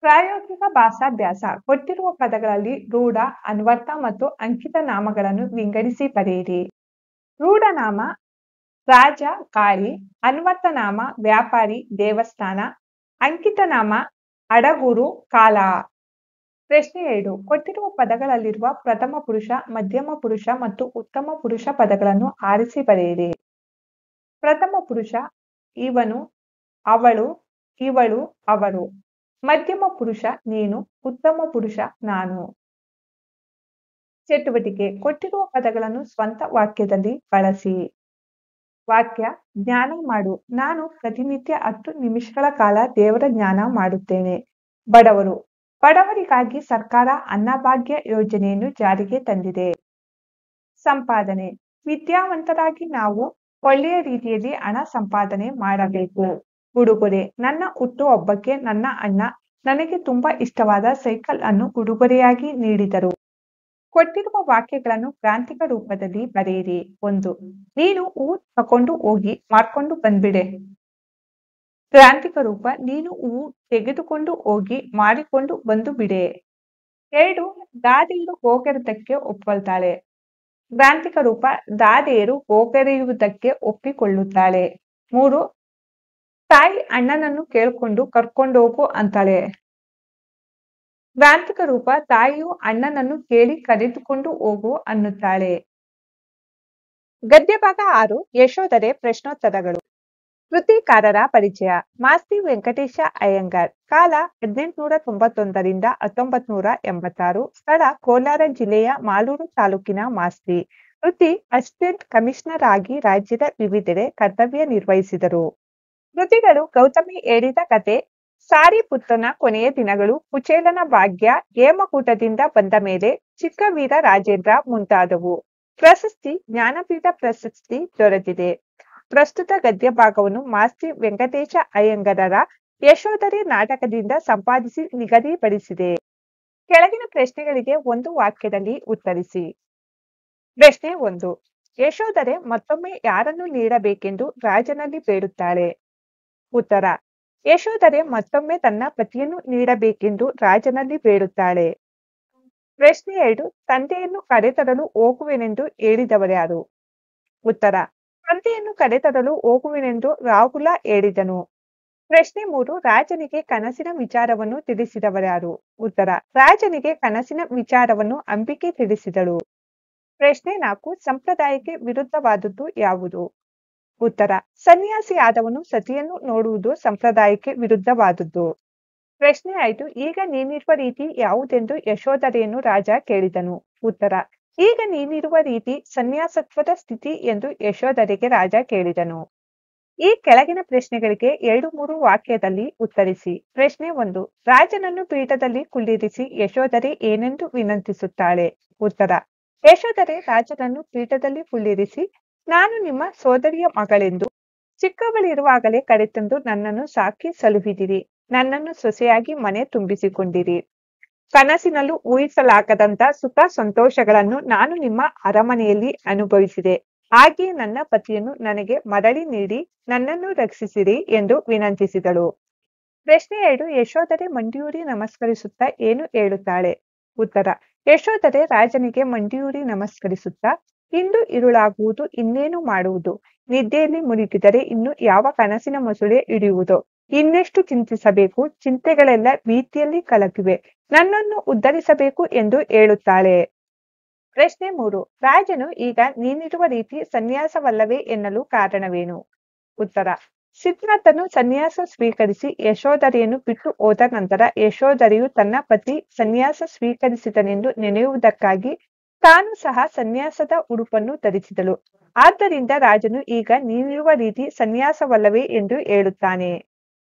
ಪ್ರಾಯೋಗಿಕ ಭಾಷಾಭ್ಯಾಸ ಕೊಟ್ಟಿರುವ ಪದಗಳಲ್ಲಿ ರೂಢ, ಅನ್ವರ್ಥ ಮತ್ತು ಅಂಕಿತ ನಾಮಗಳನ್ನು ವಿಂಗಡಿಸಿ ಬರೆಯಿರಿ. ರೂಢನಾಮ ರಾಜ, ಗಾಳಿ. ಅನ್ವರ್ಥನಾಮ ವ್ಯಾಪಾರಿ, ದೇವಸ್ಥಾನ. ಅಂಕಿತನಾಮ ಅಡಗೂರು, ಕಾಲ. ಪ್ರಶ್ನೆ 2. ಕೊಟ್ಟಿರುವ ಪದಗಳಲ್ಲಿರುವ ಪ್ರಥಮ ಪುರುಷ, ಮಧ್ಯಮ ಪುರುಷ ಮತ್ತು ಉತ್ತಮ ಪುರುಷ ಪದಗಳನ್ನು ಆರಿಸಿ ಬರೆಯಿರಿ. ಪ್ರಥಮ ಪುರುಷ ಇವನು, ಅವಳು, ಇವಳು, ಅವರು. ಮಧ್ಯಮ ಪುರುಷ ನೀನು, ಉತ್ತಮ ಪುರುಷ ನಾನು. ಚಟುವಟಿಕೆ ಕೊಟ್ಟಿರುವ ಪದಗಳನ್ನು ಸ್ವಂತ ವಾಕ್ಯದಲ್ಲಿ ಬಳಸಿ. ವಾಕ್ಯ ಜ್ಞಾನ ಮಾಡು. ನಾನು ಪ್ರತಿನಿತ್ಯ 10 ನಿಮಿಷಗಳ ಕಾಲ ದೇವರ ಜ್ಞಾನ ಮಾಡುತ್ತೇನೆ. ಬಡವರು. ಬಡವರಿಗಾಗಿ ಸರ್ಕಾರ ಅನ್ನಭಾಗ್ಯ ಯೋಜನೆಯನ್ನು ಜಾರಿಗೆ ತಂದಿದೆ. ಸಂಪಾದನೆ ವಿದ್ಯಾವಂತರಾಗಿ ನಾವು ಒಳ್ಳೆಯ ರೀತಿಯಲ್ಲಿ ಹಣ ಸಂಪಾದನೆ ಮಾಡಬೇಕು. ಉಡುಗೊರೆ ನನ್ನ ಹುಟ್ಟುಹಬ್ಬಕ್ಕೆ ನನ್ನ ಅಣ್ಣ ನನಗೆ ತುಂಬಾ ಇಷ್ಟವಾದ ಸೈಕಲ್ ಅನ್ನು ಉಡುಗೊರೆಯಾಗಿ ನೀಡಿದರು. ಕೊಟ್ಟಿರುವ ವಾಕ್ಯಗಳನ್ನು ಗ್ರಾಂಥಿಕ ರೂಪದಲ್ಲಿ ಬರೆಯಿರಿ. 1. ನೀನು ಹೂ ತಕೊಂಡು ಹೋಗಿ ಮಾರ್ಕೊಂಡು ಬಂದ್ಬಿಡೆ. ಗ್ರಾಂಥಿಕ ರೂಪ ನೀನು ಹೂ ತೆಗೆದುಕೊಂಡು ಹೋಗಿ ಮಾಡಿಕೊಂಡು ಬಂದು ಬಿಡೆ. 2. ದಾದಿಯರು ಗೋಗರೆಯುವುದಕ್ಕೆ ಒಪ್ಕೊಳ್ತಾಳೆ. ಗ್ರಾಂಥಿಕ ರೂಪ ದಾದಿಯರು ಗೋಗರೆಯುವುದಕ್ಕೆ ಒಪ್ಪಿಕೊಳ್ಳುತ್ತಾಳೆ. 3. ತಾಯಿ ಅಣ್ಣನನ್ನು ಕೇಳ್ಕೊಂಡು ಕರ್ಕೊಂಡೋಗು ಅಂತಾಳೆ. ಗ್ರಾಂಥಿಕ ರೂಪ ತಾಯಿಯು ಅಣ್ಣನನ್ನು ಕೇಳಿ ಕರೆದುಕೊಂಡು ಹೋಗು ಅನ್ನುತ್ತಾಳೆ. ಗದ್ಯ ಭಾಗ 6 ಯಶೋಧರೆ ಪ್ರಶ್ನೋತ್ತರಗಳು. ಕೃತಿಕಾರರ ಪರಿಚಯ. ಮಾಸ್ತಿ ವೆಂಕಟೇಶ ಅಯ್ಯಂಗಾರ್. ಕಾಲ 1891 ರಿಂದ 1986. ಸ್ಥಳ ಕೋಲಾರ ಜಿಲ್ಲೆಯ ಮಾಲೂರು ತಾಲೂಕಿನ ಮಾಸ್ತಿ. ವೃತ್ತಿ ಅಸಿಸ್ಟೆಂಟ್ ಕಮಿಷನರ್ ಆಗಿ ರಾಜ್ಯದ ವಿವಿಧೆಡೆ ಕರ್ತವ್ಯ ನಿರ್ವಹಿಸಿದರು. ಕೃತಿಗಳು ಗೌತಮಿ ಹೇಳಿದ ಕತೆ, ಸಾರಿಪುತ್ತನ ಕೊನೆಯ ದಿನಗಳು, ಕುಚೇಲನ ಭಾಗ್ಯ, ಹೇಮಕೂಟದಿಂದ ಬಂದ ಮೇಲೆ, ಚಿಕ್ಕವೀರ ರಾಜೇಂದ್ರ ಮುಂತಾದವು. ಪ್ರಶಸ್ತಿ ಜ್ಞಾನಪೀಠ ಪ್ರಶಸ್ತಿ ದೊರೆತಿದೆ. ಪ್ರಸ್ತುತ ಗದ್ಯ ಭಾಗವನ್ನು ಮಾಸ್ತಿ ವೆಂಕಟೇಶ ಅಯ್ಯಂಗಾರರ ಯಶೋಧರೆ ನಾಟಕದಿಂದ ಸಂಪಾದಿಸಿ ನಿಗದಿಪಡಿಸಿದೆ. ಕೆಳಗಿನ ಪ್ರಶ್ನೆಗಳಿಗೆ ಒಂದು ವಾಕ್ಯದಲ್ಲಿ ಉತ್ತರಿಸಿ. ಪ್ರಶ್ನೆ 1. ಯಶೋಧರೆ ಮತ್ತೊಮ್ಮೆ ಯಾರನ್ನು ನೀಡಬೇಕೆಂದು ರಾಜನಲ್ಲಿ ಬೇಡುತ್ತಾಳೆ. ಉತ್ತರ ಯಶೋಧರೆ ಮತ್ತೊಮ್ಮೆ ತನ್ನ ಪತಿಯನ್ನು ನೀಡಬೇಕೆಂದು ರಾಜನಲ್ಲಿ ಬೇಡುತ್ತಾಳೆ. ಪ್ರಶ್ನೆ 2. ತಂದೆಯನ್ನು ಕರೆತರಲು ಹೋಗುವೆನೆಂದು ಹೇಳಿದವರ್ಯಾರು. ಉತ್ತರ ತಂದೆಯನ್ನು ಕರೆತರಲು ಹೋಗುವೆನೆಂದು ರಾಹುಲ ಹೇಳಿದನು. ಪ್ರಶ್ನೆ 3. ರಾಜನಿಗೆ ಕನಸಿನ ವಿಚಾರವನ್ನು ತಿಳಿಸಿದವರ್ಯಾರು. ಉತ್ತರ ರಾಜನಿಗೆ ಕನಸಿನ ವಿಚಾರವನ್ನು ಅಂಬಿಕೆ ತಿಳಿಸಿದಳು. ಪ್ರಶ್ನೆ 4. ಸಂಪ್ರದಾಯಕ್ಕೆ ವಿರುದ್ಧವಾದದ್ದು ಯಾವುದು. ಉತ್ತರ: ಸನ್ಯಾಸಿ ಆದವನು ಸತಿಯನ್ನು ನೋಡುವುದು ಸಂಪ್ರದಾಯಕ್ಕೆ ವಿರುದ್ಧವಾದುದು. ಪ್ರಶ್ನೆ 5. ಈಗ ನೀನಿರುವ ರೀತಿ ಯಾವುದೆಂದು ಯಶೋಧರೆಯನ್ನು ರಾಜ ಕೇಳಿದನು. ಉತ್ತರ: ಈಗ ನೀನಿರುವ ರೀತಿ ಸನ್ಯಾಸತ್ವದ ಸ್ಥಿತಿ ಎಂದು ಯಶೋಧರೆಗೆ ರಾಜ ಕೇಳಿದನು. ಈ ಕೆಳಗಿನ ಪ್ರಶ್ನೆಗಳಿಗೆ 2-3 ವಾಕ್ಯದಲ್ಲಿ ಉತ್ತರಿಸಿ. ಪ್ರಶ್ನೆ 1. ರಾಜನನ್ನು ಪೀಠದಲ್ಲಿ ಕುಳ್ಳಿರಿಸಿ ಯಶೋಧರೆ ಏನೆಂದು ವಿನಂತಿಸುತ್ತಾಳೆ. ಉತ್ತರ: ಯಶೋಧರೆ ರಾಜನನ್ನು ಪೀಠದಲ್ಲಿ ಕುಳ್ಳಿರಿಸಿ, ನಾನು ನಿಮ್ಮ ಸೋದರಿಯ ಮಗಳೆಂದು ಚಿಕ್ಕವಳಿರುವಾಗಲೇ ಕರೆತಂದು ನನ್ನನ್ನು ಸಾಕಿ ಸಲುಹಿದಿರಿ. ನನ್ನನ್ನು ಸೊಸೆಯಾಗಿ ಮನೆ ತುಂಬಿಸಿಕೊಂಡಿರಿ. ಕನಸಿನಲ್ಲೂ ಊಹಿಸಲಾಗದಂತ ಸುಖ ಸಂತೋಷಗಳನ್ನು ನಾನು ನಿಮ್ಮ ಅರಮನೆಯಲ್ಲಿ ಅನುಭವಿಸಿದೆ. ಹಾಗೆಯೇ ನನ್ನ ಪತಿಯನ್ನು ನನಗೆ ಮರಳಿ ನೀಡಿ ನನ್ನನ್ನು ರಕ್ಷಿಸಿರಿ ಎಂದು ವಿನಂತಿಸಿದಳು. ಪ್ರಶ್ನೆ 2. ಯಶೋಧರೆ ಮಂಡಿಯೂರಿ ನಮಸ್ಕರಿಸುತ್ತಾ ಏನು ಹೇಳುತ್ತಾಳೆ. ಉತ್ತರ: ಯಶೋಧರೆ ರಾಜನಿಗೆ ಮಂಡಿಯೂರಿ ನಮಸ್ಕರಿಸುತ್ತಾ, ಇಂದು ഇരുಳಾಗುವುದು, ಇನ್ನೇನು ಮಾಡುವುದು? ನಿದ್ದೆಯಲ್ಲಿ ಮುಳುಗಿದರೆ ಇನ್ನು ಯಾವ ಕನಸಿನ ಮೊಸಳೆ ಹಿಡಿಯುವುದೋ? ಇನ್ನೆಷ್ಟು ಚಿಂತಿಸಬೇಕು? ಚಿಂತೆಗಳೆಲ್ಲ ಭೀತಿಯಲ್ಲಿ ಕಲಕಿವೆ. ನನ್ನನ್ನು ಉದ್ಧರಿಸಬೇಕು ಎಂದು ಹೇಳುತ್ತಾಳೆ. ಪ್ರಶ್ನೆ 3. ರಾಜನು ಈಗ ನೀನಿರುವ ರೀತಿ ಸನ್ಯಾಸವಲ್ಲವೇ ಎನ್ನಲು ಕಾರಣವೇನು. ಉತ್ತರ: ಸಿದ್ಧಾರ್ಥನು ಸನ್ಯಾಸ ಸ್ವೀಕರಿಸಿ ಯಶೋಧರೆಯನ್ನು ಬಿಟ್ಟು ಹೋದ ನಂತರ ಯಶೋಧರೆಯು ತನ್ನ ಪತಿ ಸನ್ಯಾಸ ಸ್ವೀಕರಿಸಿದನೆಂದು ನೆನೆಯುವುದಕ್ಕಾಗಿ ತಾನು ಸಹ ಸನ್ಯಾಸದ ಉಡುಪನ್ನು ಧರಿಸಿದಳು. ಆದ್ದರಿಂದ ರಾಜನು ಈಗ ನೀನಿರುವ ರೀತಿ ಸನ್ಯಾಸವಲ್ಲವೇ ಎಂದು ಹೇಳುತ್ತಾನೆ.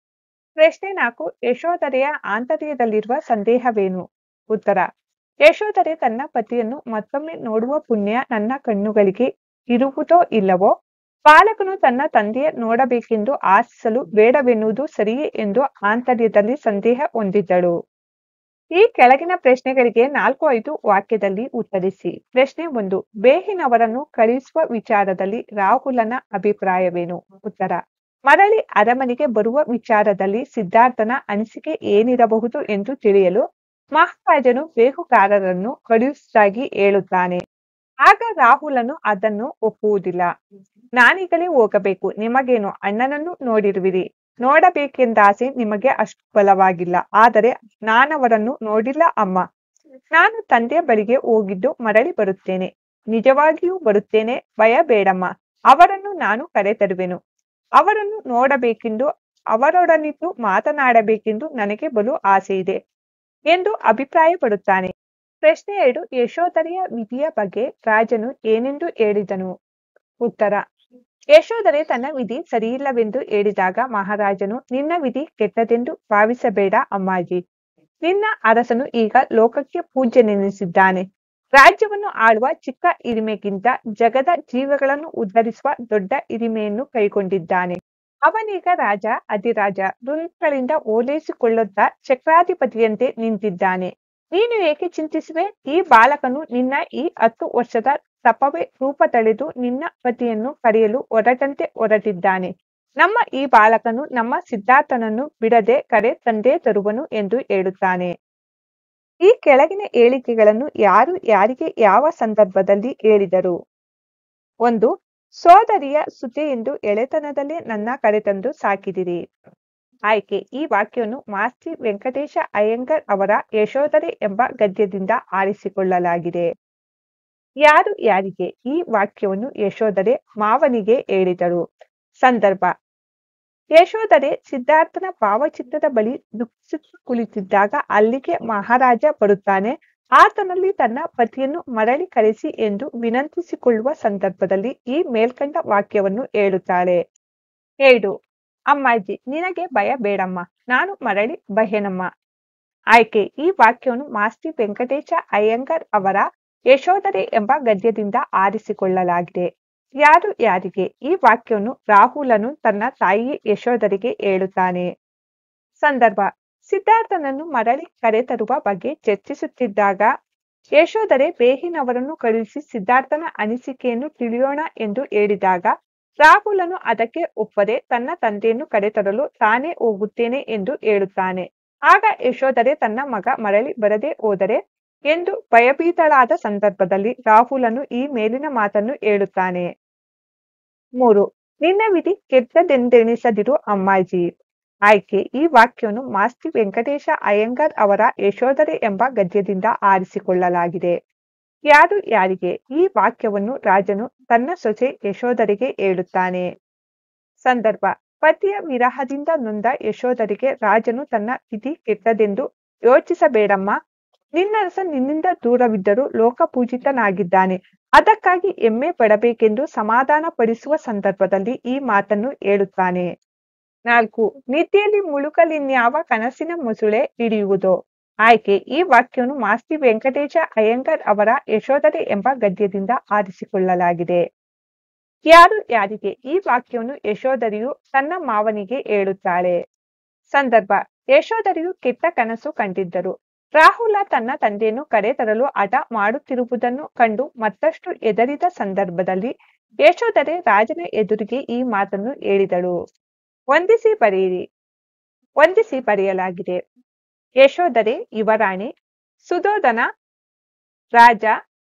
ಪ್ರಶ್ನೆ 4. ಯಶೋಧರೆಯ ಆಂತರ್ಯದಲ್ಲಿರುವ ಸಂದೇಹವೇನು. ಉತ್ತರ: ಯಶೋಧರೆ ತನ್ನ ಪತಿಯನ್ನು ಮತ್ತೊಮ್ಮೆ ನೋಡುವ ಪುಣ್ಯ ನನ್ನ ಕಣ್ಣುಗಳಿಗೆ ಇರುವುದೋ ಇಲ್ಲವೋ, ಬಾಲಕನು ತನ್ನ ತಂದೆಯ ನೋಡಬೇಕೆಂದು ಆಶಿಸಲು ಬೇಡವೆನ್ನುವುದು ಸರಿಯೇ ಎಂದು ಆಂತರ್ಯದಲ್ಲಿ ಸಂದೇಹ ಹೊಂದಿದ್ದಳು. ಈ ಕೆಳಗಿನ ಪ್ರಶ್ನೆಗಳಿಗೆ 4-5 ವಾಕ್ಯದಲ್ಲಿ ಉತ್ತರಿಸಿ. ಪ್ರಶ್ನೆ 1. ಬೇಹಿನವರನ್ನು ಕಳುಹಿಸುವ ವಿಚಾರದಲ್ಲಿ ರಾಹುಲನ ಅಭಿಪ್ರಾಯವೇನು. ಉತ್ತರ: ಮರಳಿ ಅರಮನೆಗೆ ಬರುವ ವಿಚಾರದಲ್ಲಿ ಸಿದ್ಧಾರ್ಥನ ಅನಿಸಿಕೆ ಏನಿರಬಹುದು ಎಂದು ತಿಳಿಯಲು ಮಹಾರಾಜನು ಬೇಹುಗಾರರನ್ನು ಕಳುಹಿಸುವುದಾಗಿ ಹೇಳುತ್ತಾನೆ. ಆಗ ರಾಹುಲನು ಅದನ್ನು ಒಪ್ಪುವುದಿಲ್ಲ. ನಾನೀಗಲೇ ಹೋಗಬೇಕು, ನಿಮಗೇನು, ಅಣ್ಣನನ್ನು ನೋಡಿರುವಿರಿ, ನೋಡಬೇಕೆಂದಾಸೆ ನಿಮಗೆ ಅಷ್ಟು ಬಲವಾಗಿಲ್ಲ. ಆದರೆ ನಾನವರನ್ನು ನೋಡಿಲ್ಲ ಅಮ್ಮ. ನಾನು ತಂದೆಯ ಬಳಿಗೆ ಹೋಗಿದ್ದು ಮರಳಿ ಬರುತ್ತೇನೆ, ನಿಜವಾಗಿಯೂ ಬರುತ್ತೇನೆ, ಭಯ ಬೇಡಮ್ಮ. ಅವರನ್ನು ನಾನು ಕರೆತರುವೆನು. ಅವರನ್ನು ನೋಡಬೇಕೆಂದು, ಅವರೊಡನಿದ್ದು ಮಾತನಾಡಬೇಕೆಂದು ನನಗೆ ಬಲು ಆಸೆಯಿದೆ ಎಂದು ಅಭಿಪ್ರಾಯಪಡುತ್ತಾನೆ. ಪ್ರಶ್ನೆ 2. ಯಶೋಧರೆಯ ವಿಧಿಯ ಬಗ್ಗೆ ರಾಜನು ಏನೆಂದು ಹೇಳಿದನು. ಉತ್ತರ: ಯಶೋಧರೆ ತನ್ನ ವಿಧಿ ಸರಿಯಿಲ್ಲವೆಂದು ಹೇಳಿದಾಗ ಮಹಾರಾಜನು, ನಿನ್ನ ವಿಧಿ ಕೆಟ್ಟದೆಂದು ಭಾವಿಸಬೇಡ ಅಮ್ಮಾಜಿ. ನಿನ್ನ ಅರಸನು ಈಗ ಲೋಕಕ್ಕೆ ಪೂಜ್ಯನೆನಿಸಿದ್ದಾನೆ. ರಾಜ್ಯವನ್ನು ಆಳುವ ಚಿಕ್ಕ ಹಿರಿಮೆಗಿಂತ ಜಗದ ಜೀವಗಳನ್ನು ಉದ್ಧರಿಸುವ ದೊಡ್ಡ ಹಿರಿಮೆಯನ್ನು ಕೈಗೊಂಡಿದ್ದಾನೆ. ಅವನೀಗ ರಾಜ, ಅಧಿರಾಜ, ವೃಂದಗಳಿಂದ ಓಲೈಸಿಕೊಳ್ಳುತ್ತಾ ಚಕ್ರಾಧಿಪತಿಯಂತೆ ನಿಂತಿದ್ದಾನೆ. ನೀನು ಏಕೆ ಚಿಂತಿಸುವೆ? ಈ ಬಾಲಕನು ನಿನ್ನ ಈ 10 ವರ್ಷದ ತಪವೇ ರೂಪ ತಳೆದು ನಿನ್ನ ಪತಿಯನ್ನು ಕರೆಯಲು ಹೊರಟಂತೆ ಹೊರಟಿದ್ದಾನೆ. ನಮ್ಮ ಈ ಬಾಲಕನು ನಮ್ಮ ಸಿದ್ಧಾರ್ಥನನ್ನು ಬಿಡದೆ ಕರೆ ತಂದೇ ತರುವನು ಎಂದು ಹೇಳುತ್ತಾನೆ. ಈ ಕೆಳಗಿನ ಹೇಳಿಕೆಗಳನ್ನು ಯಾರು ಯಾರಿಗೆ ಯಾವ ಸಂದರ್ಭದಲ್ಲಿ ಹೇಳಿದರು. 1. ಸೋದರಿಯ ಸುತೆ ಎಂದು ಎಳೆತನದಲ್ಲೇ ನನ್ನ ಕರೆತಂದು ಸಾಕಿದಿರಿ. ಆಯ್ಕೆ: ಈ ವಾಕ್ಯವನ್ನು ಮಾಸ್ತಿ ವೆಂಕಟೇಶ ಅಯ್ಯಂಗಾರ್ ಅವರ ಯಶೋಧರೆ ಎಂಬ ಗದ್ಯದಿಂದ ಆರಿಸಿಕೊಳ್ಳಲಾಗಿದೆ. ಯಾರು ಯಾರಿಗೆ ಈ ವಾಕ್ಯವನ್ನು ಯಶೋಧರೆ ಮಾವನಿಗೆ ಹೇಳಿದರು. ಸಂದರ್ಭ: ಯಶೋಧರೆ ಸಿದ್ಧಾರ್ಥನ ಭಾವಚಿತ್ರದ ಬಳಿ ದುಃಖಿಸುತ್ತಾ ಕುಳಿತಿದ್ದಾಗ ಅಲ್ಲಿಗೆ ಮಹಾರಾಜ ಬರುತ್ತಾನೆ. ಆತನಲ್ಲಿ ತನ್ನ ಪತಿಯನ್ನು ಮರಳಿ ಕರೆಸಿ ಎಂದು ವಿನಂತಿಸಿಕೊಳ್ಳುವ ಸಂದರ್ಭದಲ್ಲಿ ಈ ಮೇಲ್ಕಂಡ ವಾಕ್ಯವನ್ನು ಹೇಳುತ್ತಾಳೆ. 2. ಅಮ್ಮಾಜಿ, ನಿನಗೆ ಭಯ ಬೇಡಮ್ಮ, ನಾನು ಮರಳಿ ಬಹೆನಮ್ಮ. ಆಯ್ಕೆ: ಈ ವಾಕ್ಯವನ್ನು ಮಾಸ್ತಿ ವೆಂಕಟೇಶ ಅಯ್ಯಂಗಾರ್ ಅವರ ಯಶೋಧರೆ ಎಂಬ ಗದ್ಯದಿಂದ ಆರಿಸಿಕೊಳ್ಳಲಾಗಿದೆ. ಯಾರು ಯಾರಿಗೆ ಈ ವಾಕ್ಯವನ್ನು ರಾಹುಲನು ತನ್ನ ತಾಯಿ ಯಶೋಧರೆಗೆ ಹೇಳುತ್ತಾನೆ. ಸಂದರ್ಭ: ಸಿದ್ಧಾರ್ಥನನ್ನು ಮರಳಿ ಕರೆತರುವ ಬಗ್ಗೆ ಚರ್ಚಿಸುತ್ತಿದ್ದಾಗ ಯಶೋಧರೆ ಬೇಹಿನವರನ್ನು ಕಳುಹಿಸಿ ಸಿದ್ಧಾರ್ಥನ ಅನಿಸಿಕೆಯನ್ನು ತಿಳಿಯೋಣ ಎಂದು ಹೇಳಿದಾಗ ರಾಹುಲನು ಅದಕ್ಕೆ ಒಪ್ಪದೆ ತನ್ನ ತಂದೆಯನ್ನು ಕರೆತರಲು ತಾನೇ ಹೋಗುತ್ತೇನೆ ಎಂದು ಹೇಳುತ್ತಾನೆ. ಆಗ ಯಶೋಧರೆ ತನ್ನ ಮಗ ಮರಳಿ ಬರದೆ ಹೋದರೆ ಎಂದು ಭಯಭೀತಳಾದ ಸಂದರ್ಭದಲ್ಲಿ ರಾಹುಲನು ಈ ಮೇಲಿನ ಮಾತನ್ನು ಹೇಳುತ್ತಾನೆ. 3. ನಿನ್ನ ವಿಧಿ ಕೆಟ್ಟದೆಂದೆಣಿಸದಿರು ಅಮ್ಮಾಜಿ. ಆಯ್ಕೆ: ಈ ವಾಕ್ಯವನ್ನು ಮಾಸ್ತಿ ವೆಂಕಟೇಶ ಅಯ್ಯಂಗಾರ್ ಅವರ ಯಶೋಧರೆ ಎಂಬ ಗದ್ಯದಿಂದ ಆರಿಸಿಕೊಳ್ಳಲಾಗಿದೆ. ಯಾರು ಯಾರಿಗೆ ಈ ವಾಕ್ಯವನ್ನು ರಾಜನು ತನ್ನ ಸೊಸೆ ಯಶೋಧರೆಗೆ ಹೇಳುತ್ತಾನೆ. ಸಂದರ್ಭ ಪತಿಯ ವಿರಹದಿಂದ ನೊಂದ ಯಶೋಧರಿಗೆ ರಾಜನು ತನ್ನ ವಿಧಿ ಕೆಟ್ಟದೆಂದು ಯೋಚಿಸಬೇಡಮ್ಮ. ನಿನ್ನರಸ ನಿನ್ನಿಂದ ದೂರವಿದ್ದರೂ ಲೋಕಪೂಜಿತನಾಗಿದ್ದಾನೆ. ಅದಕ್ಕಾಗಿ ಹೆಮ್ಮೆ ಪಡಬೇಕೆಂದು ಸಮಾಧಾನ ಪಡಿಸುವ ಸಂದರ್ಭದಲ್ಲಿ ಈ ಮಾತನ್ನು ಹೇಳುತ್ತಾನೆ. 4. ನಿದ್ದೆಯಲ್ಲಿ ಮುಳುಗಲಿನ್ಯಾವ ಕನಸಿನ ಮೊಸುಳೆ ಹಿಡಿಯುವುದೋ. ಆಯ್ಕೆ ಈ ವಾಕ್ಯವನ್ನು ಮಾಸ್ತಿ ವೆಂಕಟೇಶ ಅಯ್ಯಂಗಾರ್ ಅವರ ಯಶೋಧರೆ ಎಂಬ ಗದ್ಯದಿಂದ ಆರಿಸಿಕೊಳ್ಳಲಾಗಿದೆ. ಯಾರು ಯಾರಿಗೆ ಈ ವಾಕ್ಯವನ್ನು ಯಶೋಧರೆಯು ತನ್ನ ಮಾವನಿಗೆ ಹೇಳುತ್ತಾಳೆ. ಸಂದರ್ಭ ಯಶೋಧರೆಯು ಕೆಟ್ಟ ಕನಸು ಕಂಡಿದ್ದರು. ರಾಹುಲ ತನ್ನ ತಂದೆಯನ್ನು ಕರೆತರಲು ಹಠ ಮಾಡುತ್ತಿರುವುದನ್ನು ಕಂಡು ಮತ್ತಷ್ಟು ಹೆದರಿದ ಸಂದರ್ಭದಲ್ಲಿ ಯಶೋಧರೆ ರಾಜನ ಎದುರಿಗೆ ಈ ಮಾತನ್ನು ಹೇಳಿದಳು. ವಂದಿಸಿ ಬರೆಯಿರಿ. ವಂದಿಸಿ ಬರೆಯಲಾಗಿದೆ. ಯಶೋಧರೆ ಯುವರಾಣಿ, ಸುಧೋಧನ ರಾಜ,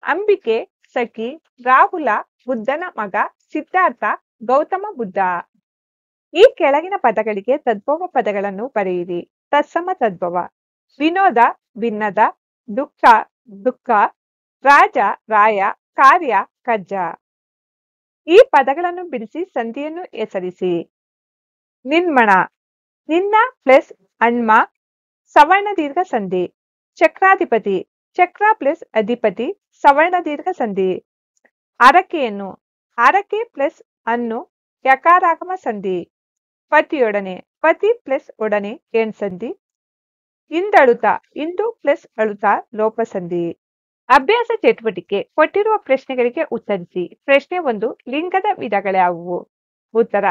ಅಂಬಿಕೆ ಸಖಿ, ರಾಹುಲ ಬುದ್ಧನ ಮಗ, ಸಿದ್ಧಾರ್ಥ ಗೌತಮ ಬುದ್ಧ. ಈ ಕೆಳಗಿನ ಪದಗಳಿಗೆ ತದ್ಭವ ಪದಗಳನ್ನು ಬರೆಯಿರಿ. ತತ್ಸಮ ತದ್ಭವ: ವಿನೋದ ಭಿನ್ನದ, ದುಃಖ ದುಃಖ, ರಾಜ ರಾಯ, ಕಾರ್ಯ ಕಜ್ಜ. ಈ ಪದಗಳನ್ನು ಬಿಡಿಸಿ ಸಂಧಿಯನ್ನು ಹೆಸರಿಸಿ. ನಿನ್ಮಣ: ನಿನ್ನ ಪ್ಲಸ್ ಅಣ್ಮ ಸವರ್ಣ ದೀರ್ಘ ಸಂಧಿ. ಚಕ್ರಾಧಿಪತಿ: ಚಕ್ರ ಪ್ಲಸ್ ಅಧಿಪತಿ ಸವರ್ಣ ದೀರ್ಘ ಸಂಧಿ. ಹರಕೆಯನ್ನು: ಹರಕೆ ಪ್ಲಸ್ ಅನ್ನು ಯಕಾರಾಗಮ ಸಂಧಿ. ಪತಿಯೊಡನೆ: ಪತಿ ಪ್ಲಸ್ ಒಡನೆ ಎಣ್ ಸಂಧಿ. ಇಂದಳುತ: ಇಂದು ಪ್ಲಸ್ ಅಳುತ ಲೋಪ ಸಂಧಿ. ಅಭ್ಯಾಸ ಚಟುವಟಿಕೆ: ಕೊಟ್ಟಿರುವ ಪ್ರಶ್ನೆಗಳಿಗೆ ಉತ್ತರಿಸಿ. ಪ್ರಶ್ನೆ 1. ಲಿಂಗದ ವಿಧಗಳ್ಯಾವುವು? ಉತ್ತರ: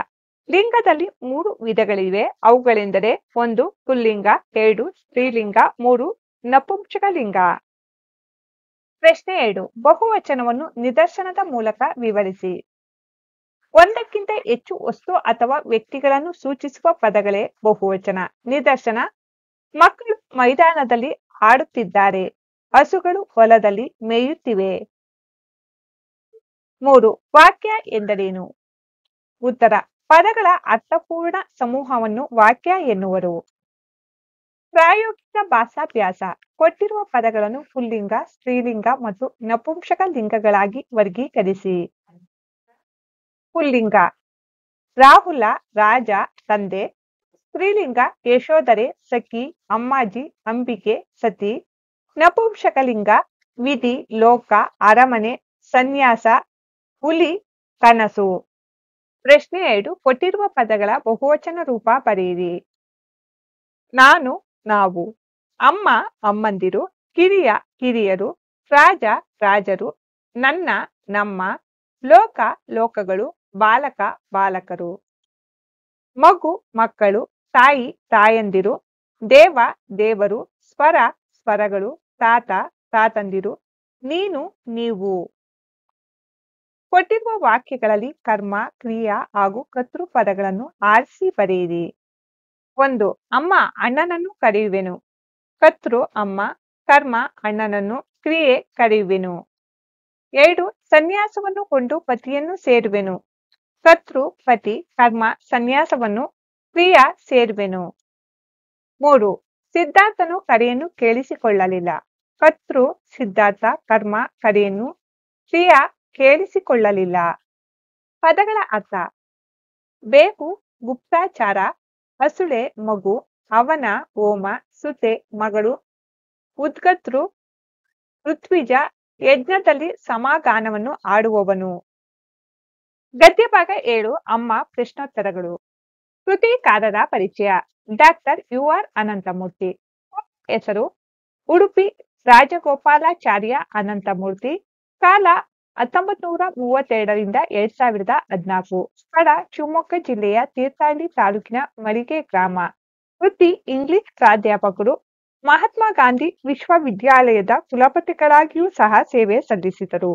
ಲಿಂಗದಲ್ಲಿ 3 ವಿಧಗಳಿವೆ. ಅವುಗಳೆಂದರೆ 1. ಪುಲ್ಲಿಂಗ, 2. ಸ್ತ್ರೀಲಿಂಗ, 3. ನಪುಂಸಕಲಿಂಗ. ಪ್ರಶ್ನೆ 2. ಬಹುವಚನವನ್ನು ನಿದರ್ಶನದ ಮೂಲಕ ವಿವರಿಸಿ. ಒಂದಕ್ಕಿಂತ ಹೆಚ್ಚು ವಸ್ತು ಅಥವಾ ವ್ಯಕ್ತಿಗಳನ್ನು ಸೂಚಿಸುವ ಪದಗಳೇ ಬಹುವಚನ. ನಿದರ್ಶನ: ಮಕ್ಕಳು ಮೈದಾನದಲ್ಲಿ ಆಡುತ್ತಿದ್ದಾರೆ. ಹಸುಗಳು ಹೊಲದಲ್ಲಿ ಮೇಯುತ್ತಿವೆ. 3. ವಾಕ್ಯ ಎಂದರೇನು? ಉತ್ತರ: ಪದಗಳ ಅರ್ಥಪೂರ್ಣ ಸಮೂಹವನ್ನು ವಾಕ್ಯ ಎನ್ನುವರು. ಪ್ರಾಯೋಗಿಕ ಭಾಷಾಭ್ಯಾಸ: ಕೊಟ್ಟಿರುವ ಪದಗಳನ್ನು ಪುಲ್ಲಿಂಗ, ಸ್ತ್ರೀಲಿಂಗ ಮತ್ತು ನಪುಂಸಕ ಲಿಂಗಗಳಾಗಿ ವರ್ಗೀಕರಿಸಿ. ಪುಲ್ಲಿಂಗ: ರಾಹುಲ ರಾಜ ತಂದೆ. ಸ್ತ್ರೀಲಿಂಗ: ಯಶೋಧರೆ ಸಖಿ, ಅಮ್ಮಾಜಿ, ಅಂಬಿಕೆ ಸತಿ. ನಪುಂಸಕಲಿಂಗ: ವಿಧಿ, ಲೋಕ, ಅರಮನೆ, ಸನ್ಯಾಸ, ಹುಲಿ, ಕನಸು. ಪ್ರಶ್ನೆ 2. ಕೊಟ್ಟಿರುವ ಪದಗಳ ಬಹುವಚನ ರೂಪ ಬರೆಯಿರಿ. ನಾನು ನಾವು, ಅಮ್ಮ ಅಮ್ಮಂದಿರು, ಕಿರಿಯ ಕಿರಿಯರು, ರಾಜ ರಾಜರು, ನನ್ನ ನಮ್ಮ, ಲೋಕ ಲೋಕಗಳು, ಬಾಲಕ ಬಾಲಕರು. ಮಗು ಮಕ್ಕಳು, ತಾಯಿ ತಾಯಂದಿರು, ದೇವ ದೇವರು, ಸ್ವರ ಸ್ವರಗಳು, ತಾತ ತಾತಂದಿರು, ನೀನು ನೀವು. ಕೊಟ್ಟಿರುವ ವಾಕ್ಯಗಳಲ್ಲಿ ಕರ್ಮ, ಕ್ರಿಯಾ ಹಾಗೂ ಕರ್ತೃ ಪದಗಳನ್ನು ಆರಿಸಿ ಬರೆಯಿರಿ. 1. ಅಮ್ಮ ಅಣ್ಣನನ್ನು ಕರೆಯುವೆನು. ಕರ್ತೃ ಅಮ್ಮ, ಕರ್ಮ ಅಣ್ಣನನ್ನು, ಕ್ರಿಯೆ ಕರೆಯುವೆನು. 2. ಸನ್ಯಾಸವನ್ನು ಕೊಂಡು ಪತಿಯನ್ನು ಸೇರುವೆನು. ಕರ್ತೃ ಪತಿ, ಕರ್ಮ ಸನ್ಯಾಸವನ್ನು, ಕ್ರಿಯಾ ಸೇರುವೆನು. 3. ಸಿದ್ಧಾರ್ಥನು ಕರೆಯನ್ನು ಕೇಳಿಸಿಕೊಳ್ಳಲಿಲ್ಲ. ಕರ್ತೃ ಸಿದ್ಧಾರ್ಥ, ಕರ್ಮ ಕರೆಯನ್ನು, ಕ್ರಿಯಾ ಕೇಳಿಸಿಕೊಳ್ಳಲಿಲ್ಲ. ಪದಗಳ ಅರ್ಥ: ಬೇವು ಗುಪ್ತಾಚಾರ, ಹಸುಳೆ ಮಗು, ಅವನ ಹೋಮ, ಸುತೆ ಮಗಳು, ಉದ್ಗತೃ ಋತ್ವಿಜ ಯಜ್ಞದಲ್ಲಿ ಸಮಾಗಾನವನ್ನು ಆಡುವವನು. ಗದ್ಯಭಾಗ 7. ಅಮ್ಮ ಪ್ರಶ್ನೋತ್ತರಗಳು. ಕೃತಿಕಾರರ ಪರಿಚಯ: ಡಾಕ್ಟರ್ UR ಅನಂತಮೂರ್ತಿ. ಹೆಸರು: ಉಡುಪಿ ರಾಜಗೋಪಾಲಾಚಾರ್ಯ ಅನಂತಮೂರ್ತಿ. ಕಾಲ 1932 2014. ಸ್ಥಳ: ಶಿವಮೊಗ್ಗ ಜಿಲ್ಲೆಯ ತೀರ್ಥಹಳ್ಳಿ ತಾಲೂಕಿನ ಮಳಿಗೆ ಗ್ರಾಮ. ವೃತ್ತಿ: ಇಂಗ್ಲಿಷ್ ಪ್ರಾಧ್ಯಾಪಕರು. ಮಹಾತ್ಮ ಗಾಂಧಿ ವಿಶ್ವವಿದ್ಯಾಲಯದ ಕುಲಪತಿಗಳಾಗಿಯೂ ಸಹ ಸೇವೆ ಸಲ್ಲಿಸಿದರು.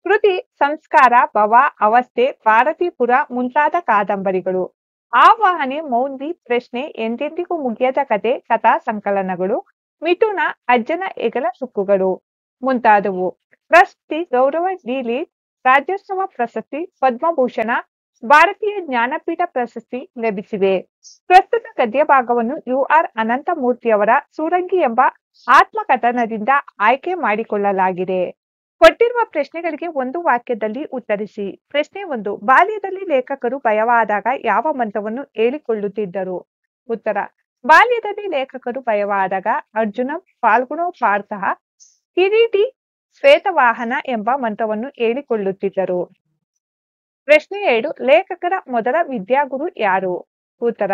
ಕೃತಿ: ಸಂಸ್ಕಾರ, ಭವ, ಅವಸ್ಥೆ, ಭಾರತೀಪುರ ಮುಂತಾದ ಕಾದಂಬರಿಗಳು. ಆವಾಹನೆ, ಮೌನ್ವಿ, ಪ್ರಶ್ನೆ, ಎಂದೆಂದಿಗೂ ಮುಗಿಯದ ಕತೆ, ಕಥಾ ಸಂಕಲನಗಳು, ಮಿಥುನ, ಅಜ್ಜನ ಹೆಗಲ ಸುಕ್ಕುಗಳು ಮುಂತಾದವು. ಪ್ರಶಸ್ತಿ: ಗೌರವ ಡಿ.ಲಿಟ್, ರಾಜ್ಯೋತ್ಸವ ಪ್ರಶಸ್ತಿ, ಪದ್ಮಭೂಷಣ, ಭಾರತೀಯ ಜ್ಞಾನಪೀಠ ಪ್ರಶಸ್ತಿ ಲಭಿಸಿವೆ. ಪ್ರಸ್ತುತ ಗದ್ಯಭಾಗವನ್ನು UR ಅನಂತಮೂರ್ತಿಯವರ ಸೂರಂಗಿ ಎಂಬ ಆತ್ಮಕಥನದಿಂದ ಆಯ್ಕೆ ಮಾಡಿಕೊಳ್ಳಲಾಗಿದೆ. ಕೊಟ್ಟಿರುವ ಪ್ರಶ್ನೆಗಳಿಗೆ ಒಂದು ವಾಕ್ಯದಲ್ಲಿ ಉತ್ತರಿಸಿ. ಪ್ರಶ್ನೆ 1. ಬಾಲ್ಯದಲ್ಲಿ ಲೇಖಕರು ಭಯವಾದಾಗ ಯಾವ ಮಂತ್ರವನ್ನು ಹೇಳಿಕೊಳ್ಳುತ್ತಿದ್ದರು? ಉತ್ತರ. ಬಾಲ್ಯದಲ್ಲಿ ಲೇಖಕರು ಭಯವಾದಾಗ ಅರ್ಜುನ ಫಾಲ್ಗುಣೋ ಪಾರ್ಥಃ ಕಿರೀಟಿ ಶ್ವೇತವಾಹನ ಎಂಬ ಮಂತ್ರವನ್ನು ಹೇಳಿಕೊಳ್ಳುತ್ತಿದ್ದರು. ಪ್ರಶ್ನೆ 2. ಲೇಖಕರ ಮೊದಲ ವಿದ್ಯಾಗುರು ಯಾರು? ಉತ್ತರ.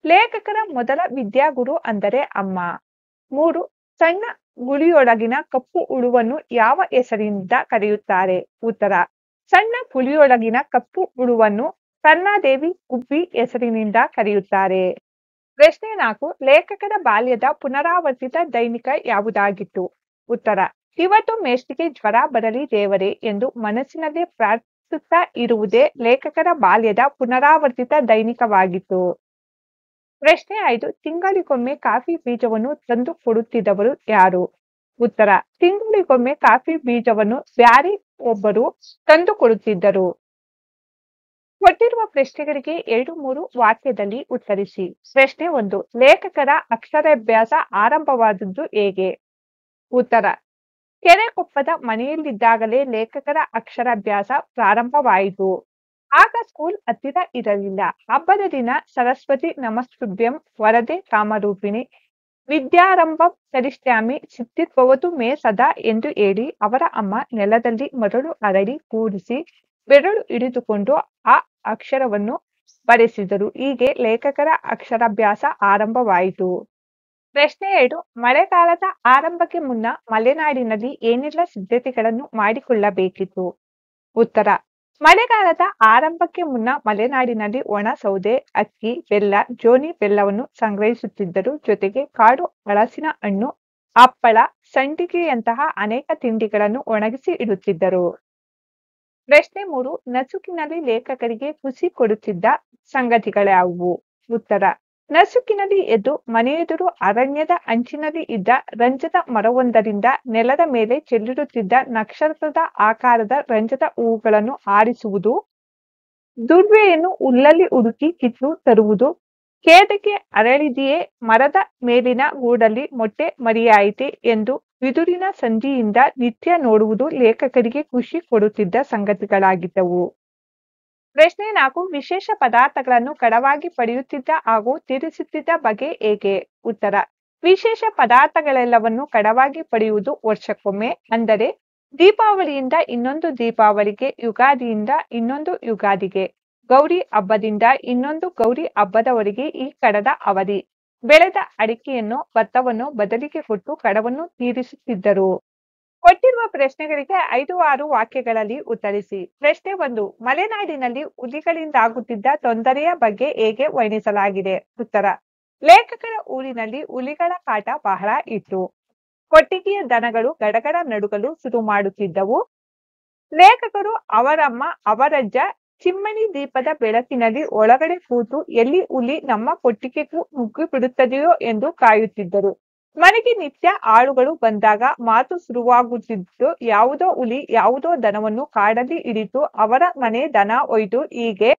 ಲೇಖಕರ ಮೊದಲ ವಿದ್ಯಾಗುರು ಅಂದರೆ ಅಮ್ಮ. 3. ಸಣ್ಣ ಗುಳಿಯೊಳಗಿನ ಕಪ್ಪು ಹುಳುವನ್ನು ಯಾವ ಹೆಸರಿನಿಂದ ಕರೆಯುತ್ತಾರೆ? ಉತ್ತರ. ಸಣ್ಣ ಗುಳಿಯೊಳಗಿನ ಕಪ್ಪು ಹುಳುವನ್ನು ಕರ್ಣಾದೇವಿ ಗುಬ್ಬಿ ಹೆಸರಿನಿಂದ ಕರೆಯುತ್ತಾರೆ. ಪ್ರಶ್ನೆ 4. ಲೇಖಕರ ಬಾಲ್ಯದ ಪುನರಾವರ್ತಿತ ದೈನಿಕ ಯಾವುದಾಗಿತ್ತು? ಉತ್ತರ. ಇವತ್ತು ಮೇಷ್ಟಿಗೆ ಜ್ವರ ಬರಲಿ ದೇವರೇ ಎಂದು ಮನಸ್ಸಿನಲ್ಲೇ ಪ್ರಾರ್ಥಿಸುತ್ತಾ ಇರುವುದೇ ಲೇಖಕರ ಬಾಲ್ಯದ ಪುನರಾವರ್ತಿತ ದೈನಿಕವಾಗಿತ್ತು. ಪ್ರಶ್ನೆ 5. ತಿಂಗಳಿಗೊಮ್ಮೆ ಕಾಫಿ ಬೀಜವನ್ನು ತಂದು ಕೊಡುತ್ತಿದ್ದವರು ಯಾರು? ಉತ್ತರ. ತಿಂಗಳಿಗೊಮ್ಮೆ ಕಾಫಿ ಬೀಜವನ್ನು ಬ್ಯಾರಿ ಒಬ್ಬರು ತಂದು ಕೊಡುತ್ತಿದ್ದರು. ಕೊಟ್ಟಿರುವ ಪ್ರಶ್ನೆಗಳಿಗೆ 2-3 ವಾಕ್ಯದಲ್ಲಿ ಉತ್ತರಿಸಿ. ಪ್ರಶ್ನೆ 1. ಲೇಖಕರ ಅಕ್ಷರಾಭ್ಯಾಸ ಆರಂಭವಾದದ್ದು ಹೇಗೆ? ಉತ್ತರ. ಕೆರೆಕೊಪ್ಪದ ಮನೆಯಲ್ಲಿದ್ದಾಗಲೇ ಲೇಖಕರ ಅಕ್ಷರಾಭ್ಯಾಸ ಪ್ರಾರಂಭವಾಯಿತು. ಆಗ ಸ್ಕೂಲ್ ಹತ್ತಿರ ಇರಲಿಲ್ಲ. ಹಬ್ಬದ ದಿನ ಸರಸ್ವತಿ ನಮಸ್ತುಭ್ಯಂ ವರದೆ ಕಾಮರೂಪಿಣಿ ವಿದ್ಯಾರಂಭಂ ಕರಿಷ್ಯಾಮಿ ಸಿದ್ಧಿರ್ಭವತು ಮೇ ಸದಾ ಎಂದು ಹೇಳಿ ಅವರ ಅಮ್ಮ ನೆಲದಲ್ಲಿ ಮರಳು ಹರಡಿ ಕೂಡಿಸಿ ಬೆರಳು ಹಿಡಿದುಕೊಂಡು ಆ ಅಕ್ಷರವನ್ನು ಬರೆಸಿದರು. ಹೀಗೆ ಲೇಖಕರ ಅಕ್ಷರಾಭ್ಯಾಸ ಆರಂಭವಾಯಿತು. ಪ್ರಶ್ನೆ 2. ಮಳೆಗಾಲದ ಆರಂಭಕ್ಕೆ ಮುನ್ನ ಮಲೆನಾಡಿನಲ್ಲಿ ಏನೆಲ್ಲ ಸಿದ್ಧತೆಗಳನ್ನು ಮಾಡಿಕೊಳ್ಳಬೇಕಿತ್ತು? ಉತ್ತರ. ಮಳೆಗಾಲದ ಆರಂಭಕ್ಕೆ ಮುನ್ನ ಮಲೆನಾಡಿನಲ್ಲಿ ಒಣ ಸೌದೆ, ಅಕ್ಕಿ, ಬೆಲ್ಲ, ಜೋನಿ ಬೆಲ್ಲವನ್ನು ಸಂಗ್ರಹಿಸುತ್ತಿದ್ದರು. ಜೊತೆಗೆ ಕಾಡು ಹಲಸಿನ ಹಣ್ಣು, ಹಪ್ಪಳ, ಸಂಡಿಗೆಯಂತಹ ಅನೇಕ ತಿಂಡಿಗಳನ್ನು ಒಣಗಿಸಿ ಇಡುತ್ತಿದ್ದರು. ಪ್ರಶ್ನೆ 3. ನಸುಕಿನಲ್ಲಿ ಲೇಖಕರಿಗೆ ಖುಷಿ ಕೊಡುತ್ತಿದ್ದ ಸಂಗತಿಗಳ್ಯಾವುವು? ಉತ್ತರ. ನಸುಕಿನಲ್ಲಿ ಎದ್ದು ಮನೆಯೆದುರು ಅರಣ್ಯದ ಅಂಚಿನಲ್ಲಿ ಇದ್ದ ರಂಜದ ಮರವೊಂದರಿಂದ ನೆಲದ ಮೇಲೆ ಚೆಲ್ಲಿಡುತ್ತಿದ್ದ ನಕ್ಷತ್ರದ ಆಕಾರದ ರಂಜದ ಹೂವುಗಳನ್ನು ಆರಿಸುವುದು, ದುರ್ವೆಯನ್ನು ಹುಲ್ಲಲ್ಲಿ ಹುಡುಕಿ ಕಿತ್ತು ತರುವುದು, ಕೇದಕ್ಕೆ ಅರಳಿದೆಯೇ, ಮರದ ಮೇಲಿನ ಗೂಡಲ್ಲಿ ಮೊಟ್ಟೆ ಮರಿಯಾಯಿತೆ ಎಂದು ಬಿದುರಿನ ಸಂಧಿಯಿಂದ ನಿತ್ಯ ನೋಡುವುದು ಲೇಖಕರಿಗೆ ಖುಷಿ ಕೊಡುತ್ತಿದ್ದ ಸಂಗತಿಗಳಾಗಿದ್ದವು. ಪ್ರಶ್ನೆ 4. ವಿಶೇಷ ಪದಾರ್ಥಗಳನ್ನು ಕಡವಾಗಿ ಪಡೆಯುತ್ತಿದ್ದ ಹಾಗೂ ತೀರಿಸುತ್ತಿದ್ದ ಬಗೆ ಹೇಗೆ? ಉತ್ತರ. ವಿಶೇಷ ಪದಾರ್ಥಗಳೆಲ್ಲವನ್ನು ಕಡವಾಗಿ ಪಡೆಯುವುದು ವರ್ಷಕ್ಕೊಮ್ಮೆ, ಅಂದರೆ ದೀಪಾವಳಿಯಿಂದ ಇನ್ನೊಂದು ದೀಪಾವಳಿಗೆ, ಯುಗಾದಿಯಿಂದ ಇನ್ನೊಂದು ಯುಗಾದಿಗೆ, ಗೌರಿ ಹಬ್ಬದಿಂದ ಇನ್ನೊಂದು ಗೌರಿ ಹಬ್ಬದವರೆಗೆ ಈ ಕಡದ ಅವಧಿ. ಬೆಳೆದ ಅಡಿಕೆಯನ್ನು ಭತ್ತವನ್ನು ಬದಲಿಗೆ ಕೊಟ್ಟು ಕಡವನ್ನು ತೀರಿಸುತ್ತಿದ್ದರು. ಕೊಟ್ಟಿರುವ ಪ್ರಶ್ನೆಗಳಿಗೆ 5-6 ವಾಕ್ಯಗಳಲ್ಲಿ ಉತ್ತರಿಸಿ. ಪ್ರಶ್ನೆ 1. ಮಲೆನಾಡಿನಲ್ಲಿ ಹುಲಿಗಳಿಂದಾಗುತ್ತಿದ್ದ ತೊಂದರೆಯ ಬಗ್ಗೆ ಹೇಗೆ ವರ್ಣಿಸಲಾಗಿದೆ? ಉತ್ತರ. ಲೇಖಕರ ಊರಿನಲ್ಲಿ ಹುಲಿಗಳ ಕಾಟ ಬಹಳ ಇತ್ತು. ಕೊಟ್ಟಿಗೆಯ ದನಗಳು ಗಡಗಡ ನಡುಗಲು ಶುರು ಮಾಡುತ್ತಿದ್ದವು. ಲೇಖಕರು ಅವರಮ್ಮ ಅವರಜ್ಜ ಚಿಮ್ಮಣಿ ದೀಪದ ಬೆಳಕಿನಲ್ಲಿ ಒಳಗಡೆ ಕೂತು ಎಲ್ಲಿ ಹುಲಿ ನಮ್ಮ ಕೊಟ್ಟಿಗೆಗೂ ನುಗ್ಗಿ ಬಿಡುತ್ತದೆಯೋ ಎಂದು ಕಾಯುತ್ತಿದ್ದರು. ಮನೆಗೆ ನಿತ್ಯ ಆಳುಗಳು ಬಂದಾಗ ಮಾತು ಶುರುವಾಗುತ್ತಿದ್ದು, ಯಾವುದೋ ಹುಲಿ ಯಾವುದೋ ದನವನ್ನು ಕಾಡಲ್ಲಿ ಹಿಡಿತು ಅವರ ಮನೆ ದನ ಒಯ್ದು. ಹೀಗೆ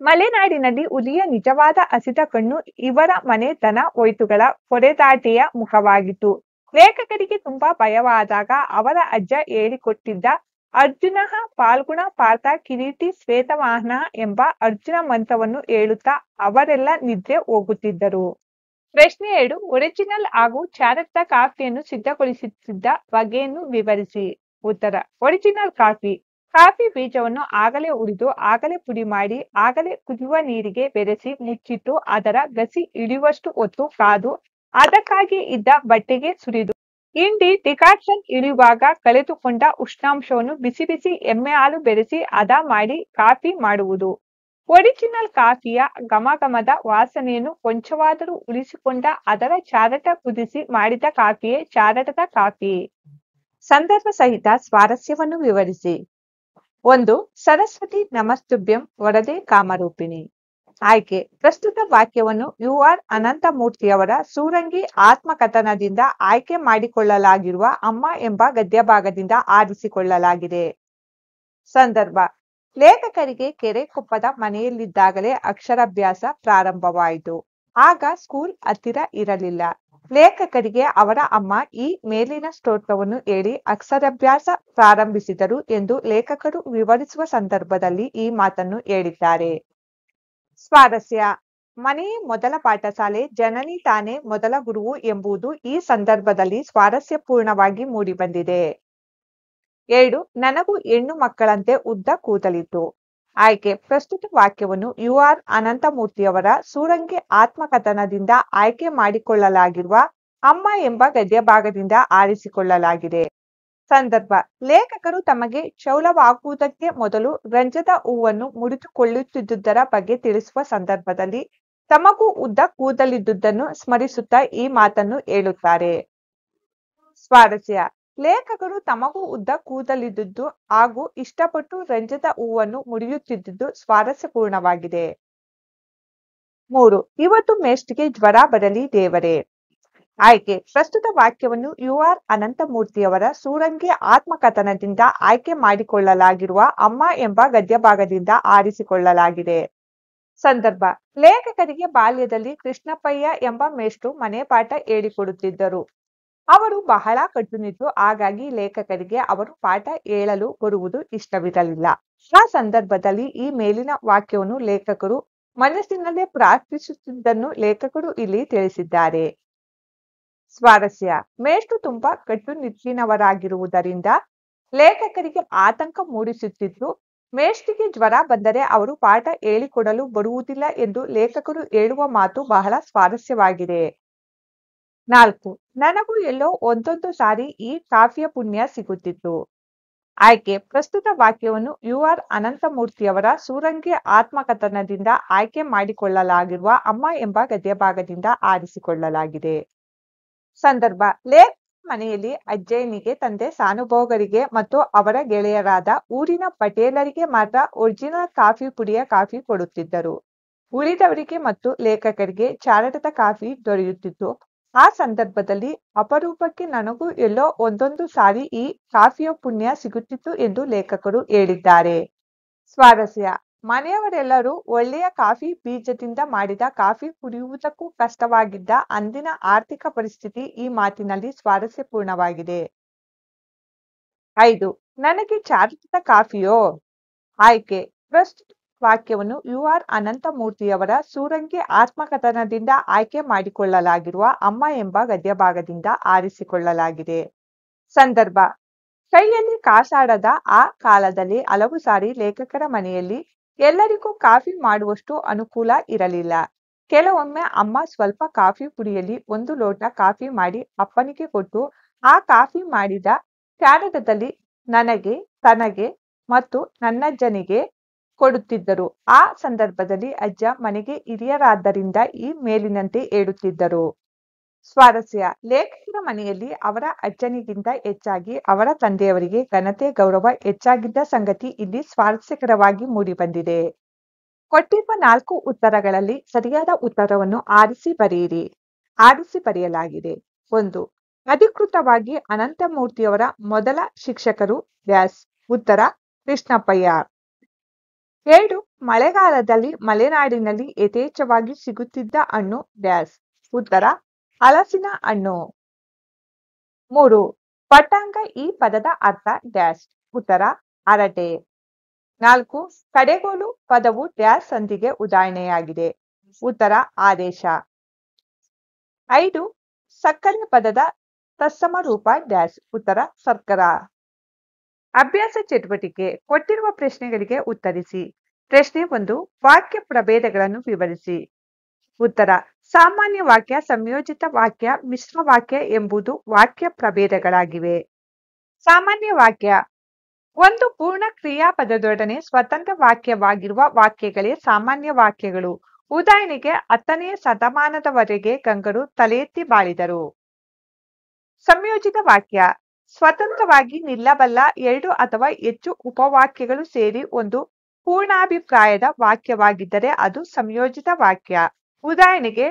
ಮಲೆನಾಡಿನಲ್ಲಿ ಹುಲಿಯ ನಿಜವಾದ ಹಸಿದ ಕಣ್ಣು ಇವರ ಮನೆ ದನ ಒಯ್ತುಗಳ ಹೊಡೆದಾಟೆಯ ಮುಖವಾಗಿತ್ತು. ಲೇಖಕರಿಗೆ ತುಂಬಾ ಭಯವಾದಾಗ ಅವರ ಅಜ್ಜ ಹೇಳಿಕೊಟ್ಟಿದ್ದ ಅರ್ಜುನಃ ಫಾಲ್ಗುಣ ಪಾರ್ಥ ಕಿರೀಟಿ ಶ್ವೇತವಾಹನ ಎಂಬ ಅರ್ಜುನ ಮಂತ್ರವನ್ನು ಹೇಳುತ್ತಾ ಅವರೆಲ್ಲ ನಿದ್ರೆ ಹೋಗುತ್ತಿದ್ದರು. ಪ್ರಶ್ನೆ 2. ಒರಿಜಿನಲ್ ಹಾಗೂ ಚಾರುಕ್ತ ಕಾಫಿಯನ್ನು ಸಿದ್ಧಗೊಳಿಸುತ್ತಿದ್ದ ಬಗೆಯನ್ನು ವಿವರಿಸಿ. ಉತ್ತರ. Original coffee. ಕಾಫಿ ಬೀಜವನ್ನು ಆಗಲೇ ಹುರಿದು ಆಗಲೇ ಪುಡಿ ಮಾಡಿ ಆಗಲೇ ಕುದಿಯುವ ನೀರಿಗೆ ಬೆರೆಸಿ ಮುಚ್ಚಿಟ್ಟು ಅದರ ಗಸಿ ಇಳಿಯುವಷ್ಟು ಹೊತ್ತು ಕಾದು ಅದಕ್ಕಾಗಿ ಇದ್ದ ಬಟ್ಟೆಗೆ ಸುರಿದು ಹಿಂಡಿ ಡಿಕಾಕ್ಷನ್ ಇಳಿಯುವಾಗ ಕಳೆದುಕೊಂಡ ಉಷ್ಣಾಂಶವನ್ನು ಬಿಸಿ ಬಿಸಿ ಎಮ್ಮೆ ಹಾಲು ಬೆರೆಸಿ ಹದ ಮಾಡಿ ಕಾಫಿ ಮಾಡುವುದು. ಒರಿಜಿನಲ್ ಕಾಫಿಯ ಘಮಘಮದ ವಾಸನೆಯನ್ನು ಕೊಂಚವಾದರೂ ಉಳಿಸಿಕೊಂಡ ಅದರ ಚಾರಟ ಕುದಿಸಿ ಮಾಡಿದ ಕಾಫಿಯೇ ಚಾರಟದ ಕಾಫಿ. ಸಂದರ್ಭ ಸಹಿತ ಸ್ವಾರಸ್ಯವನ್ನು ವಿವರಿಸಿ. 1. ಸರಸ್ವತಿ ನಮಸ್ತುಭ್ಯಂ ವರದೆ ಕಾಮರೂಪಿಣಿ. ಆಯ್ಕೆ. ಪ್ರಸ್ತುತ ವಾಕ್ಯವನ್ನು ಯು.ಆರ್. ಅನಂತಮೂರ್ತಿಯವರ ಸೂರಂಗಿ ಆತ್ಮಕಥನದಿಂದ ಆಯ್ಕೆ ಮಾಡಿಕೊಳ್ಳಲಾಗಿರುವ ಅಮ್ಮ ಎಂಬ ಗದ್ಯಭಾಗದಿಂದ ಆರಿಸಿಕೊಳ್ಳಲಾಗಿದೆ. ಸಂದರ್ಭ. ಲೇಖಕರಿಗೆ ಕೆರೆಕೊಪ್ಪದ ಮನೆಯಲ್ಲಿದ್ದಾಗಲೇ ಅಕ್ಷರಾಭ್ಯಾಸ ಪ್ರಾರಂಭವಾಯಿತು. ಆಗ ಸ್ಕೂಲ್ ಹತ್ತಿರ ಇರಲಿಲ್ಲ. ಲೇಖಕರಿಗೆ ಅವರ ಅಮ್ಮ ಈ ಮೇಲಿನ ಸ್ತೋತ್ರವನ್ನು ಹೇಳಿ ಅಕ್ಷರಾಭ್ಯಾಸ ಪ್ರಾರಂಭಿಸಿದರು ಎಂದು ಲೇಖಕರು ವಿವರಿಸುವ ಸಂದರ್ಭದಲ್ಲಿ ಈ ಮಾತನ್ನು ಹೇಳಿದ್ದಾರೆ. ಸ್ವಾರಸ್ಯ: ಮನೆಯೇ ಮೊದಲ ಪಾಠಶಾಲೆ, ಜನನಿ ತಾನೇ ಮೊದಲ ಗುರುವು ಎಂಬುದು ಈ ಸಂದರ್ಭದಲ್ಲಿ ಸ್ವಾರಸ್ಯಪೂರ್ಣವಾಗಿ ಮೂಡಿಬಂದಿದೆ. 2. ನನಗೂ ಹೆಣ್ಣು ಮಕ್ಕಳಂತೆ ಉದ್ದ ಕೂದಲಿತ್ತು. ಆಯ್ಕೆ: ಪ್ರಸ್ತುತ ವಾಕ್ಯವನ್ನು ಯು ಆರ್ ಅನಂತಮೂರ್ತಿಯವರ ಸೂರಂಗಿ ಆತ್ಮಕಥನದಿಂದ ಆಯ್ಕೆ ಮಾಡಿಕೊಳ್ಳಲಾಗಿರುವ ಅಮ್ಮ ಎಂಬ ಗದ್ಯಭಾಗದಿಂದ ಆರಿಸಿಕೊಳ್ಳಲಾಗಿದೆ. ಸಂದರ್ಭ: ಲೇಖಕರು ತಮಗೆ ಕ್ಷೌಲವಾಗುವುದಕ್ಕೆ ಮೊದಲು ರಂಜದ ಹೂವನ್ನು ಮುಡಿದುಕೊಳ್ಳುತ್ತಿದ್ದುದರ ಬಗ್ಗೆ ತಿಳಿಸುವ ಸಂದರ್ಭದಲ್ಲಿ ತಮಗೂ ಉದ್ದ ಕೂದಲಿದ್ದುದನ್ನು ಸ್ಮರಿಸುತ್ತಾ ಈ ಮಾತನ್ನು ಹೇಳುತ್ತಾರೆ. ಸ್ವಾರಸ್ಯ: ಲೇಖಕರು ತಮಗೂ ಉದ್ದ ಕೂದಲಿದ್ದುದು ಹಾಗೂ ಇಷ್ಟಪಟ್ಟು ರಂಜದ ಹೂವನ್ನು ಮುಡಿಯುತ್ತಿದ್ದುದು ಸ್ವಾರಸ್ಯಪೂರ್ಣವಾಗಿದೆ. 3. ಇವತ್ತು ಮೇಷ್ಟಿಗೆ ಜ್ವರ ಬರಲಿ ದೇವರೇ. ಆಯ್ಕೆ: ಪ್ರಸ್ತುತ ವಾಕ್ಯವನ್ನು ಯು ಆರ್ ಅನಂತಮೂರ್ತಿಯವರ ಸೂರಂಗಿ ಆತ್ಮಕಥನದಿಂದ ಆಯ್ಕೆ ಮಾಡಿಕೊಳ್ಳಲಾಗಿರುವ ಅಮ್ಮ ಎಂಬ ಗದ್ಯಭಾಗದಿಂದ ಆರಿಸಿಕೊಳ್ಳಲಾಗಿದೆ. ಸಂದರ್ಭ: ಲೇಖಕರಿಗೆ ಬಾಲ್ಯದಲ್ಲಿ ಕೃಷ್ಣಪ್ಪಯ್ಯ ಎಂಬ ಮೇಷ್ಟ್ರು ಮನೆ ಪಾಠ ಹೇಳಿಕೊಡುತ್ತಿದ್ದರು. ಅವರು ಬಹಳ ಕಟ್ಟುನಿಟ್ಟು, ಹಾಗಾಗಿ ಲೇಖಕರಿಗೆ ಅವರು ಪಾಠ ಹೇಳಲು ಬರುವುದು ಇಷ್ಟವಿರಲಿಲ್ಲ. ಆ ಸಂದರ್ಭದಲ್ಲಿ ಈ ಮೇಲಿನ ವಾಕ್ಯವನ್ನು ಲೇಖಕರು ಮನಸ್ಸಿನಲ್ಲೇ ಪ್ರಾರ್ಥಿಸುತ್ತಿದ್ದನ್ನು ಲೇಖಕರು ಇಲ್ಲಿ ತಿಳಿಸಿದ್ದಾರೆ. ಸ್ವಾರಸ್ಯ: ಮೇಷ್ಟ್ರು ತುಂಬಾ ಕಟ್ಟುನಿಟ್ಟಿನವರಾಗಿರುವುದರಿಂದ ಲೇಖಕರಿಗೆ ಆತಂಕ ಮೂಡಿಸುತ್ತಿದ್ದು, ಮೇಷ್ಟ್ರಿಗೆ ಜ್ವರ ಬಂದರೆ ಅವರು ಪಾಠ ಹೇಳಿಕೊಡಲು ಬರುವುದಿಲ್ಲ ಎಂದು ಲೇಖಕರು ಹೇಳುವ ಮಾತು ಬಹಳ ಸ್ವಾರಸ್ಯವಾಗಿದೆ. 4. ನನಗೂ ಎಲ್ಲೋ ಒಂದೊಂದು ಸಾರಿ ಈ ಕಾಫಿಯ ಪುಣ್ಯ ಸಿಗುತ್ತಿತ್ತು. ಆಯ್ಕೆ: ಪ್ರಸ್ತುತ ವಾಕ್ಯವನ್ನು ಯು ಆರ್ ಅನಂತಮೂರ್ತಿಯವರ ಸೂರಂಗಿ ಆತ್ಮಕಥನದಿಂದ ಆಯ್ಕೆ ಮಾಡಿಕೊಳ್ಳಲಾಗಿರುವ ಅಮ್ಮ ಎಂಬ ಗದ್ಯಭಾಗದಿಂದ ಆರಿಸಿಕೊಳ್ಳಲಾಗಿದೆ. ಸಂದರ್ಭ: ಲೇಖಕ ಮನೆಯಲ್ಲಿ ಅಜ್ಜಯ್ಯನಿಗೆ, ತಂದೆ ಸಾನುಭೋಗರಿಗೆ ಮತ್ತು ಅವರ ಗೆಳೆಯರಾದ ಊರಿನ ಪಟೇಲರಿಗೆ ಮಾತ್ರ ಒರಿಜಿನಲ್ ಕಾಫಿ ಪುಡಿಯ ಕಾಫಿ ಕೊಡುತ್ತಿದ್ದರು. ಉಳಿದವರಿಗೆ ಮತ್ತು ಲೇಖಕರಿಗೆ ಚಾರಣದ ಕಾಫಿ ದೊರೆಯುತ್ತಿತ್ತು. ಆ ಸಂದರ್ಭದಲ್ಲಿ ಅಪರೂಪಕ್ಕೆ ನನಗೂ ಎಲ್ಲೋ ಒಂದೊಂದು ಸಾರಿ ಈ ಕಾಫಿಯ ಪುಣ್ಯ ಸಿಗುತ್ತಿತ್ತು ಎಂದು ಲೇಖಕರು ಹೇಳಿದ್ದಾರೆ. ಸ್ವಾರಸ್ಯ: ಮನೆಯವರೆಲ್ಲರೂ ಒಳ್ಳೆಯ ಕಾಫಿ ಬೀಜದಿಂದ ಮಾಡಿದ ಕಾಫಿ ಕುಡಿಯುವುದಕ್ಕೂ ಕಷ್ಟವಾಗಿದ್ದ ಅಂದಿನ ಆರ್ಥಿಕ ಪರಿಸ್ಥಿತಿ ಈ ಮಾತಿನಲ್ಲಿ ಸ್ವಾರಸ್ಯಪೂರ್ಣವಾಗಿದೆ. 5. ನನಗೆ ಚಾರುತದ ಕಾಫಿಯೋ. ಆಯ್ಕೆ: ಪ್ರಸ್ತುತ ವಾಕ್ಯವನ್ನು ಯು ಆರ್ ಅನಂತಮೂರ್ತಿಯವರ ಸೂರಂಗಿ ಆತ್ಮಕಥನದಿಂದ ಆಯ್ಕೆ ಮಾಡಿಕೊಳ್ಳಲಾಗಿರುವ ಅಮ್ಮ ಎಂಬ ಗದ್ಯಭಾಗದಿಂದ ಆರಿಸಿಕೊಳ್ಳಲಾಗಿದೆ. ಸಂದರ್ಭ: ಕೈಯಲ್ಲಿ ಕಾಸಾಡದ ಆ ಕಾಲದಲ್ಲಿ ಹಲವು ಸಾರಿ ಲೇಖಕರ ಮನೆಯಲ್ಲಿ ಎಲ್ಲರಿಗೂ ಕಾಫಿ ಮಾಡುವಷ್ಟು ಅನುಕೂಲ ಇರಲಿಲ್ಲ. ಕೆಲವೊಮ್ಮೆ ಅಮ್ಮ ಸ್ವಲ್ಪ ಕಾಫಿ ಪುಡಿಯಲ್ಲಿ 1 ಲೋಟ ಕಾಫಿ ಮಾಡಿ ಅಪ್ಪನಿಗೆ ಕೊಟ್ಟು ಆ ಕಾಫಿ ಮಾಡಿದ ಚಾರಣದಲ್ಲಿ ನನಗೆ, ತನಗೆ ಮತ್ತು ನನ್ನಜ್ಜನಿಗೆ ಕೊಡುತ್ತಿದ್ದರು. ಆ ಸಂದರ್ಭದಲ್ಲಿ ಅಜ್ಜ ಮನೆಗೆ ಹಿರಿಯರಾದ್ದರಿಂದ ಈ ಮೇಲಿನಂತೆ ಹೇಳುತ್ತಿದ್ದರು. ಸ್ವಾರಸ್ಯ: ಲೇಖಕರ ಮನೆಯಲ್ಲಿ ಅವರ ಅಜ್ಜನಿಗಿಂತ ಹೆಚ್ಚಾಗಿ ಅವರ ತಂದೆಯವರಿಗೆ ಘನತೆ ಗೌರವ ಹೆಚ್ಚಾಗಿದ್ದ ಸಂಗತಿ ಇಲ್ಲಿ ಸ್ವಾರಸ್ಯಕರವಾಗಿ ಮೂಡಿಬಂದಿದೆ. ಕೊಟ್ಟಿರುವ 4 ಉತ್ತರಗಳಲ್ಲಿ ಸರಿಯಾದ ಉತ್ತರವನ್ನು ಆರಿಸಿ ಬರೆಯಿರಿ. ಆರಿಸಿ ಬರೆಯಲಾಗಿದೆ. 1. ಅಧಿಕೃತವಾಗಿ ಅನಂತಮೂರ್ತಿಯವರ ಮೊದಲ ಶಿಕ್ಷಕರು ಡ್ಯಾಸ್. ಉತ್ತರ: ಕೃಷ್ಣಪ್ಪಯ್ಯ. 2. ಮಳೆಗಾಲದಲ್ಲಿ ಮಲೆನಾಡಿನಲ್ಲಿ ಯಥೇಚ್ಛವಾಗಿ ಸಿಗುತ್ತಿದ್ದ ಹಣ್ಣು ಡ್ಯಾಸ್. ಉತ್ತರ: ಹಲಸಿನ ಹಣ್ಣು. 3. ಪಟ್ಟಾಂಗ ಈ ಪದದ ಅರ್ಥ ಡ್ಯಾಸ್. ಉತ್ತರ: ಹರಟೆ. 4. ಕಡೆಗೋಲು ಪದವು ಡ್ಯಾಸ್ ಸಂಧಿಗೆ ಉದಾಹರಣೆಯಾಗಿದೆ. ಉತ್ತರ: ಆದೇಶ. 5. ಸಕ್ಕರೆ ಪದದ ತತ್ಸಮ ರೂಪ ಡ್ಯಾಸ್. ಉತ್ತರ: ಸರ್ಕರ. ಅಭ್ಯಾಸ ಚಟುವಟಿಕೆ. ಕೊಟ್ಟಿರುವ ಪ್ರಶ್ನೆಗಳಿಗೆ ಉತ್ತರಿಸಿ. ಪ್ರಶ್ನೆ 1. ವಾಕ್ಯ ಪ್ರಭೇದಗಳನ್ನು ವಿವರಿಸಿ. ಉತ್ತರ: ಸಾಮಾನ್ಯ ವಾಕ್ಯ, ಸಂಯೋಜಿತ ವಾಕ್ಯ, ಮಿಶ್ರ ವಾಕ್ಯ ಎಂಬುದು ವಾಕ್ಯ ಪ್ರಭೇದಗಳಾಗಿವೆ. ಸಾಮಾನ್ಯ ವಾಕ್ಯ: ಒಂದು ಪೂರ್ಣ ಕ್ರಿಯಾಪದದೊಡನೆ ಸ್ವತಂತ್ರ ವಾಕ್ಯವಾಗಿರುವ ವಾಕ್ಯಗಳೇ ಸಾಮಾನ್ಯ ವಾಕ್ಯಗಳು. ಉದಾಹರಣೆಗೆ, 10ನೇ ಶತಮಾನದವರೆಗೆ ಗಂಗರು ತಲೆ ಎತ್ತಿ ಬಾಳಿದರು. ಸಂಯೋಜಿತ ವಾಕ್ಯ: ಸ್ವತಂತ್ರವಾಗಿ ನಿಲ್ಲಬಲ್ಲ 2 ಅಥವಾ ಹೆಚ್ಚು ಉಪವಾಕ್ಯಗಳು ಸೇರಿ ಒಂದು ಪೂರ್ಣಾಭಿಪ್ರಾಯದ ವಾಕ್ಯವಾಗಿದ್ದರೆ ಅದು ಸಂಯೋಜಿತ ವಾಕ್ಯ. ಉದಾಹರಣೆಗೆ,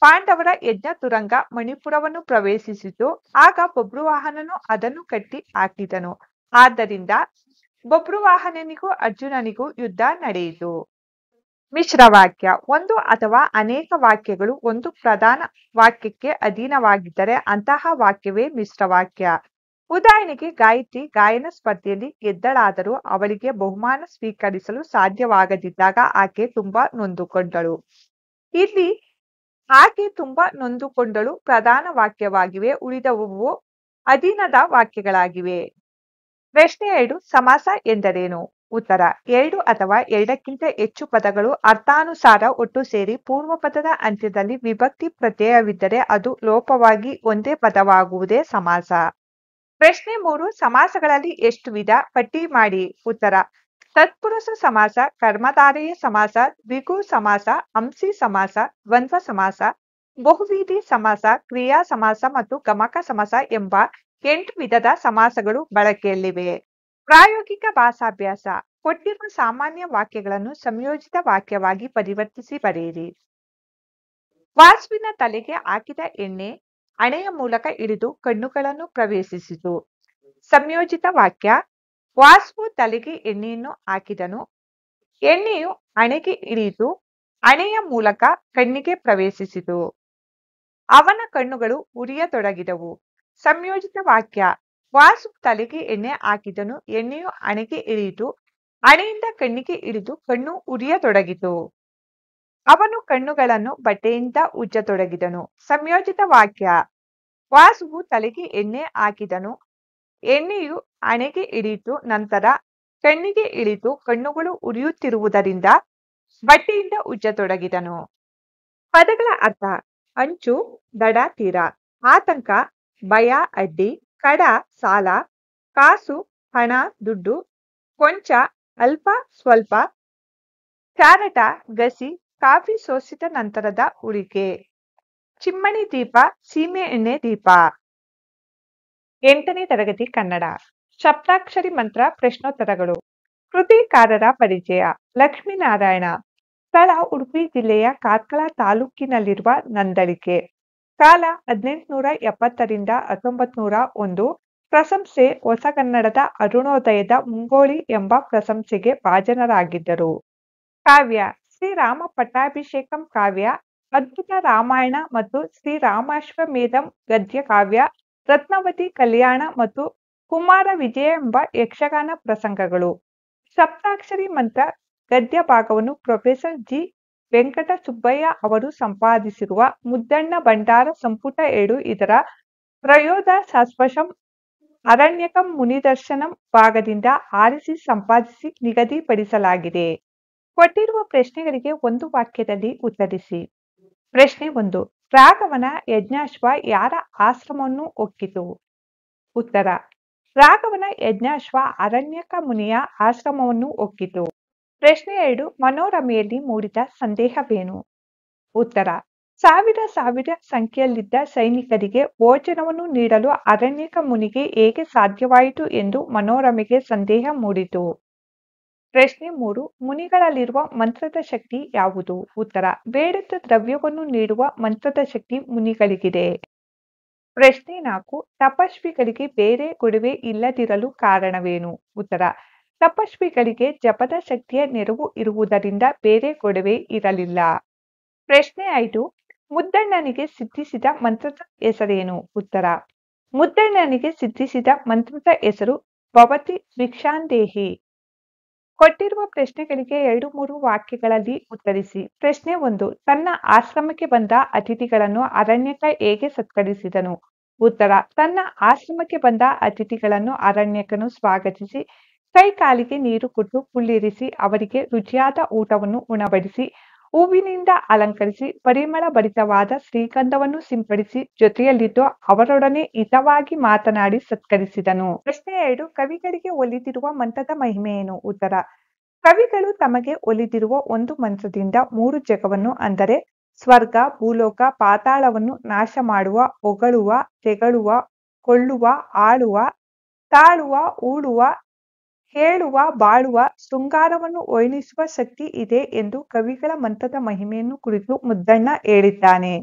ಪಾಂಡವರ ಯಜ್ಞ ತುರಂಗ ಮಣಿಪುರವನ್ನು ಪ್ರವೇಶಿಸಿತು. ಆಗ ಬಭ್ರುವಾಹನನು ಅದನ್ನು ಕಟ್ಟಿ ಹಾಕಿದನು. ಆದ್ದರಿಂದ ಬಭ್ರುವಾಹನನಿಗೂ ಅರ್ಜುನನಿಗೂ ಯುದ್ಧ ನಡೆಯಿತು. ಮಿಶ್ರವಾಕ್ಯ ಒಂದು ಅಥವಾ ಅನೇಕ ವಾಕ್ಯಗಳು ಒಂದು ಪ್ರಧಾನ ವಾಕ್ಯಕ್ಕೆ ಅಧೀನವಾಗಿದ್ದರೆ ಅಂತಹ ವಾಕ್ಯವೇ ಮಿಶ್ರವಾಕ್ಯ. ಉದಾಹರಣೆಗೆ, ಗಾಯತ್ರಿ ಗಾಯನ ಸ್ಪರ್ಧೆಯಲ್ಲಿ ಗೆದ್ದಳಾದರೂ ಅವಳಿಗೆ ಬಹುಮಾನ ಸ್ವೀಕರಿಸಲು ಸಾಧ್ಯವಾಗದಿದ್ದಾಗ ಆಕೆ ತುಂಬಾ ನೊಂದುಕೊಂಡಳು. ಇಲ್ಲಿ ಆಕೆ ತುಂಬಾ ನೊಂದುಕೊಂಡಳು ಪ್ರಧಾನ ವಾಕ್ಯವಾಗಿವೆ, ಉಳಿದವು ಅಧೀನದ ವಾಕ್ಯಗಳಾಗಿವೆ. ಪ್ರಶ್ನೆ 2, ಸಮಾಸ ಎಂದರೇನು? ಉತ್ತರ: ಎರಡು ಅಥವಾ ಎರಡಕ್ಕಿಂತ ಹೆಚ್ಚು ಪದಗಳು ಅರ್ಥಾನುಸಾರ ಒಟ್ಟು ಸೇರಿ ಪೂರ್ವಪದದ ಅಂತ್ಯದಲ್ಲಿ ವಿಭಕ್ತಿ ಪ್ರತ್ಯಯವಿದ್ದರೆ ಅದು ಲೋಪವಾಗಿ ಒಂದೇ ಪದವಾಗುವುದೇ ಸಮಾಸ. ಪ್ರಶ್ನೆ 3, ಸಮಾಸಗಳಲ್ಲಿ ಎಷ್ಟು ವಿಧ? ಪಟ್ಟಿ ಮಾಡಿ. ಉತ್ತರ: ತತ್ಪುರುಷ ಸಮಾಸ, ಕರ್ಮಧಾರಯ ಸಮಾಸ, ದ್ವಿಗು ಸಮಾಸ, ಅಂಶಿ ಸಮಾಸ, ದ್ವಂದ್ವ ಸಮಾಸ, ಬಹುವ್ರೀಹಿ ಸಮಾಸ, ಕ್ರಿಯಾ ಸಮಾಸ ಮತ್ತು ಗಮಕ ಸಮಾಸ ಎಂಬ 8 ವಿಧದ ಸಮಾಸಗಳು ಬಳಕೆಯಲ್ಲಿವೆ. ಪ್ರಾಯೋಗಿಕ ಭಾಷಾಭ್ಯಾಸ. ಕೊಟ್ಟಿರುವ ಸಾಮಾನ್ಯ ವಾಕ್ಯಗಳನ್ನು ಸಂಯೋಜಿತ ವಾಕ್ಯವಾಗಿ ಪರಿವರ್ತಿಸಿ ಬರೆಯಿರಿ. ವಾಸುವಿನ ತಲೆಗೆ ಹಾಕಿದ ಎಣ್ಣೆ ಹಣೆಯ ಮೂಲಕ ಇಳಿದು ಕಣ್ಣುಗಳನ್ನು ಪ್ರವೇಶಿಸಿತು. ಸಂಯೋಜಿತ ವಾಕ್ಯ: ವಾಸುವು ತಲೆಗೆ ಎಣ್ಣೆಯನ್ನು ಹಾಕಿದನು, ಎಣ್ಣೆಯು ಹಣೆಗೆ ಇಳಿದು ಹಣೆಯ ಮೂಲಕ ಕಣ್ಣಿಗೆ ಪ್ರವೇಶಿಸಿತು. ಅವನ ಕಣ್ಣುಗಳು ಉರಿಯತೊಡಗಿದವು. ಸಂಯೋಜಿತ ವಾಕ್ಯ: ವಾಸು ತಲೆಗೆ ಎಣ್ಣೆ ಹಾಕಿದನು, ಎಣ್ಣೆಯು ಹಣೆಗೆ ಇಳಿಯಿತು, ಹಣೆಯಿಂದ ಕಣ್ಣಿಗೆ ಇಳಿದು ಕಣ್ಣು ಉರಿಯತೊಡಗಿತು. ಅವನು ಕಣ್ಣುಗಳನ್ನು ಬಟ್ಟೆಯಿಂದ ಉಜ್ಜತೊಡಗಿದನು. ಸಂಯೋಜಿತ ವಾಕ್ಯ: ವಾಸುವು ತಲೆಗೆ ಎಣ್ಣೆ ಹಾಕಿದನು, ಎಣ್ಣೆಯು ಹಣೆಗೆ ಇಳಿಯಿತು, ನಂತರ ಕಣ್ಣಿಗೆ ಇಳಿದು ಕಣ್ಣುಗಳು ಉರಿಯುತ್ತಿರುವುದರಿಂದ ಬಟ್ಟೆಯಿಂದ ಉಜ್ಜತೊಡಗಿದನು. ಪದಗಳ ಅರ್ಥ: ಅಂಚು, ದಡ, ತೀರ. ಆತಂಕ, ಭಯ, ಅಡ್ಡಿ. ಕಡ, ಸಾಲ. ಕಾಸು, ಹಣ, ದುಡ್ಡು. ಕೊಂಚ, ಅಲ್ಪ, ಸ್ವಲ್ಪ. ಚಾರಟ, ಗಸಿ. ಕಾಫಿ ಸೋಸಿದ ನಂತರದ ಉಳಿಕೆ. ಚಿಮ್ಮಣಿ ದೀಪ, ಸೀಮೆ ಎಣ್ಣೆ ದೀಪ. 8ನೇ ತರಗತಿ ಕನ್ನಡ. ಸಪ್ತಾಕ್ಷರಿ ಮಂತ್ರ ಪ್ರಶ್ನೋತ್ತರಗಳು. ಕೃತಿಕಾರರ ಪರಿಚಯ. ಲಕ್ಷ್ಮೀನಾರಾಯಣ. ಸ್ಥಳ: ಉಡುಪಿ ಜಿಲ್ಲೆಯ ಕಾರ್ಕಳ ತಾಲೂಕಿನಲ್ಲಿರುವ ನಂದಳಿಕೆ. ಕಾಲ: 1870ರಿಂದ 1901. ಪ್ರಶಂಸೆ: ಹೊಸಗನ್ನಡದ ಅರುಣೋದಯದ ಮುಂಗೋಳಿ ಎಂಬ ಪ್ರಶಂಸೆಗೆ ಭಾಜನರಾಗಿದ್ದರು. ಕಾವ್ಯ: ಶ್ರೀರಾಮ ಪಟ್ಟಾಭಿಷೇಕಂ ಕಾವ್ಯ, ಅದ್ಭುತ ರಾಮಾಯಣ ಮತ್ತು ಶ್ರೀರಾಮಾಶ್ವಮೇಧಂ ಗದ್ಯ ಕಾವ್ಯ, ರತ್ನಾವತಿ ಕಲ್ಯಾಣ ಮತ್ತು ಕುಮಾರ ವಿಜಯ ಎಂಬ ಯಕ್ಷಗಾನ ಪ್ರಸಂಗಗಳು. ಸಪ್ತಾಕ್ಷರಿ ಮಂತ್ರ ಗದ್ಯ ಭಾಗವನ್ನು ಪ್ರೊಫೆಸರ್ ಜಿ. ವೆಂಕಟಸುಬ್ಬಯ್ಯ ಅವರು ಸಂಪಾದಿಸಿರುವ ಮುದ್ದಣ್ಣ ಭಂಡಾರ ಸಂಪುಟ 2 ಇದರ ತ್ರಯೋದಶಾಶ್ವಶಂ ಅರಣ್ಯಕಂ ಮುನಿದರ್ಶನಂ ಭಾಗದಿಂದ ಆರಿಸಿ ಸಂಪಾದಿಸಿ ನಿಗದಿಪಡಿಸಲಾಗಿದೆ. ಕೊಟ್ಟಿರುವ ಪ್ರಶ್ನೆಗಳಿಗೆ ಒಂದು ವಾಕ್ಯದಲ್ಲಿ ಉತ್ತರಿಸಿ. ಪ್ರಶ್ನೆ 1, ರಾಘವನ ಯಜ್ಞಾಶ್ವ ಯಾರ ಆಶ್ರಮವನ್ನು ಒಕ್ಕಿತು? ಉತ್ತರ: ರಾಘವನ ಯಜ್ಞಾಶ್ವ ಅರಣ್ಯಕ ಮುನಿಯ ಆಶ್ರಮವನ್ನು ಒಕ್ಕಿತು. ಪ್ರಶ್ನೆ 2, ಮನೋರಮೆಯಲ್ಲಿ ಮೂಡಿದ ಸಂದೇಹವೇನು? ಉತ್ತರ: ಸಾವಿರ ಸಂಖ್ಯೆಯಲ್ಲಿದ್ದ ಸೈನಿಕರಿಗೆ ಭೋಜನವನ್ನು ನೀಡಲು ಅರಣ್ಯಕ ಮುನಿಗೆ ಹೇಗೆ ಸಾಧ್ಯವಾಯಿತು ಎಂದು ಮನೋರಮೆಗೆ ಸಂದೇಹ ಮೂಡಿತು. ಪ್ರಶ್ನೆ 3, ಮುನಿಗಳಲ್ಲಿರುವ ಮಂತ್ರದ ಶಕ್ತಿ ಯಾವುದು? ಉತ್ತರ: ಬೇಡದ ದ್ರವ್ಯವನ್ನು ನೀಡುವ ಮಂತ್ರದ ಶಕ್ತಿ ಮುನಿಗಳಿಗಿದೆ. ಪ್ರಶ್ನೆ 4, ತಪಸ್ವಿಗಳಿಗೆ ಬೇರೆ ಗೊಡವೆ ಇಲ್ಲದಿರಲು ಕಾರಣವೇನು? ಉತ್ತರ: ತಪಸ್ವಿಗಳಿಗೆ ಜಪದ ಶಕ್ತಿಯ ನೆರವು ಇರುವುದರಿಂದ ಬೇರೆ ಗೊಡವೆ ಇರಲಿಲ್ಲ. ಪ್ರಶ್ನೆ 5, ಮುದ್ದಣ್ಣನಿಗೆ ಸಿದ್ಧಿಸಿದ ಮಂತ್ರದ ಹೆಸರೇನು? ಉತ್ತರ: ಮುದ್ದಣ್ಣನಿಗೆ ಸಿದ್ಧಿಸಿದ ಮಂತ್ರದ ಹೆಸರು ಭವತಿ ಭಿಕ್ಷಾಂದೇಹಿ. ಕೊಟ್ಟಿರುವ ಪ್ರಶ್ನೆಗಳಿಗೆ 2-3 ವಾಕ್ಯಗಳಲ್ಲಿ ಉತ್ತರಿಸಿ. ಪ್ರಶ್ನೆ 1, ತನ್ನ ಆಶ್ರಮಕ್ಕೆ ಬಂದ ಅತಿಥಿಗಳನ್ನು ಅರಣ್ಯಕ ಹೇಗೆ ಸತ್ಕರಿಸಿದನು? ಉತ್ತರ: ತನ್ನ ಆಶ್ರಮಕ್ಕೆ ಬಂದ ಅತಿಥಿಗಳನ್ನು ಅರಣ್ಯಕನು ಸ್ವಾಗತಿಸಿ ಕೈಕಾಲಿಗೆ ನೀರು ಕೊಟ್ಟು ಕುಳ್ಳಿರಿಸಿ ಅವರಿಗೆ ರುಚಿಯಾದ ಊಟವನ್ನು ಉಣಬಡಿಸಿ ಹೂವಿನಿಂದ ಅಲಂಕರಿಸಿ ಪರಿಮಳ ಭರಿತವಾದ ಶ್ರೀಗಂಧವನ್ನು ಸಿಂಪಡಿಸಿ ಜೊತೆಯಲ್ಲಿದ್ದು ಅವರೊಡನೆ ಹಿತವಾಗಿ ಮಾತನಾಡಿ ಸತ್ಕರಿಸಿದನು. ಪ್ರಶ್ನೆ 2, ಕವಿಗಳಿಗೆ ಒಲಿದಿರುವ ಮಂತ್ರದ ಮಹಿಮೆಯೇನು? ಉತ್ತರ: ಕವಿಗಳು ತಮಗೆ ಒಲಿದಿರುವ ಒಂದು ಮಂತ್ರದಿಂದ 3 ಜಗವನ್ನು ಅಂದರೆ ಸ್ವರ್ಗ, ಭೂಲೋಕ, ಪಾತಾಳವನ್ನು ನಾಶ ಮಾಡುವ, ಹೊಗಳುವ, ತೆಗಳುವ, ಕೊಳ್ಳುವ, ಆಳುವ, ತಾಳುವ, ಹೂಳುವ, ಹೇಳುವ, ಬಾಳುವ, ಶೃಂಗಾರವನ್ನು ವರ್ಣಿಸುವ ಶಕ್ತಿ ಇದೆ ಎಂದು ಕವಿಗಳ ಮಂತ್ರದ ಮಹಿಮೆಯನ್ನು ಕುರಿತು ಮುದ್ದಣ್ಣ ಹೇಳಿದ್ದಾನೆ.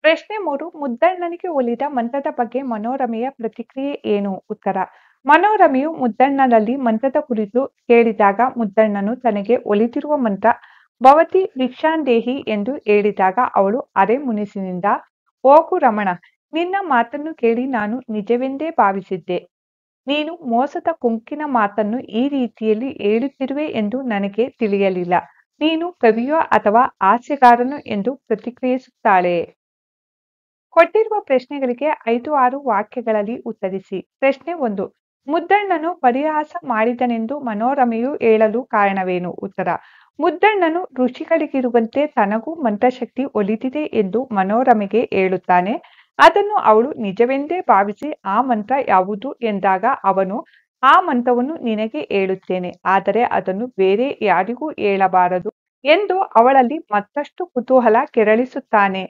ಪ್ರಶ್ನೆ 3, ಮುದ್ದಣ್ಣನಿಗೆ ಒಲಿದ ಮಂತ್ರದ ಬಗ್ಗೆ ಮನೋರಮೆಯ ಪ್ರತಿಕ್ರಿಯೆ ಏನು? ಉತ್ತರ: ಮನೋರಮೆಯು ಮುದ್ದಣ್ಣನಲ್ಲಿ ಮಂತ್ರದ ಕುರಿತು ಕೇಳಿದಾಗ ಮುದ್ದಣ್ಣನು ತನಗೆ ಒಲಿದಿರುವ ಮಂತ್ರ ಭವತಿ ಭಿಕ್ಷಾಂದೇಹಿ ಎಂದು ಹೇಳಿದಾಗ ಅವಳು ಅರೆ ಮುನಿಸಿನಿಂದ, ಹೋಗು ರಮಣ, ನಿನ್ನ ಮಾತನ್ನು ಕೇಳಿ ನಾನು ನಿಜವೆಂದೇ ಭಾವಿಸಿದ್ದೆ. ನೀನು ಮೋಸದ ಕೊಂಕಿನ ಮಾತನ್ನು ಈ ರೀತಿಯಲ್ಲಿ ಹೇಳುತ್ತಿರುವೆ ಎಂದು ನನಗೆ ತಿಳಿಯಲಿಲ್ಲ. ನೀನು ಕವಿಯೋ ಅಥವಾ ಹಾಸ್ಯಗಾರನೋ ಎಂದು ಪ್ರತಿಕ್ರಿಯಿಸುತ್ತಾಳೆ. ಕೊಟ್ಟಿರುವ ಪ್ರಶ್ನೆಗಳಿಗೆ 5-6 ವಾಕ್ಯಗಳಲ್ಲಿ ಉತ್ತರಿಸಿ. ಪ್ರಶ್ನೆ 1. ಮುದ್ದಣ್ಣನು ಪರಿಹಾಸ ಮಾಡಿದನೆಂದು ಮನೋರಮೆಯು ಹೇಳಲು ಕಾರಣವೇನು? ಉತ್ತರ. ಮುದ್ದಣ್ಣನು ಋಷಿಗಳಿಗಿರುವಂತೆ ತನಗೂ ಮಂತ್ರಶಕ್ತಿ ಒಲಿದಿದೆ ಎಂದು ಮನೋರಮೆಗೆ ಹೇಳುತ್ತಾನೆ. ಅದನ್ನು ಅವಳು ನಿಜವೆಂದೇ ಭಾವಿಸಿ ಆ ಮಂತ್ರ ಯಾವುದು ಎಂದಾಗ ಅವನು, ಆ ಮಂತ್ರವನ್ನು ನಿನಗೆ ಹೇಳುತ್ತೇನೆ, ಆದರೆ ಅದನ್ನು ಬೇರೆ ಯಾರಿಗೂ ಹೇಳಬಾರದು ಎಂದು ಅವಳಲ್ಲಿ ಮತ್ತಷ್ಟು ಕುತೂಹಲ ಕೆರಳಿಸುತ್ತಾನೆ.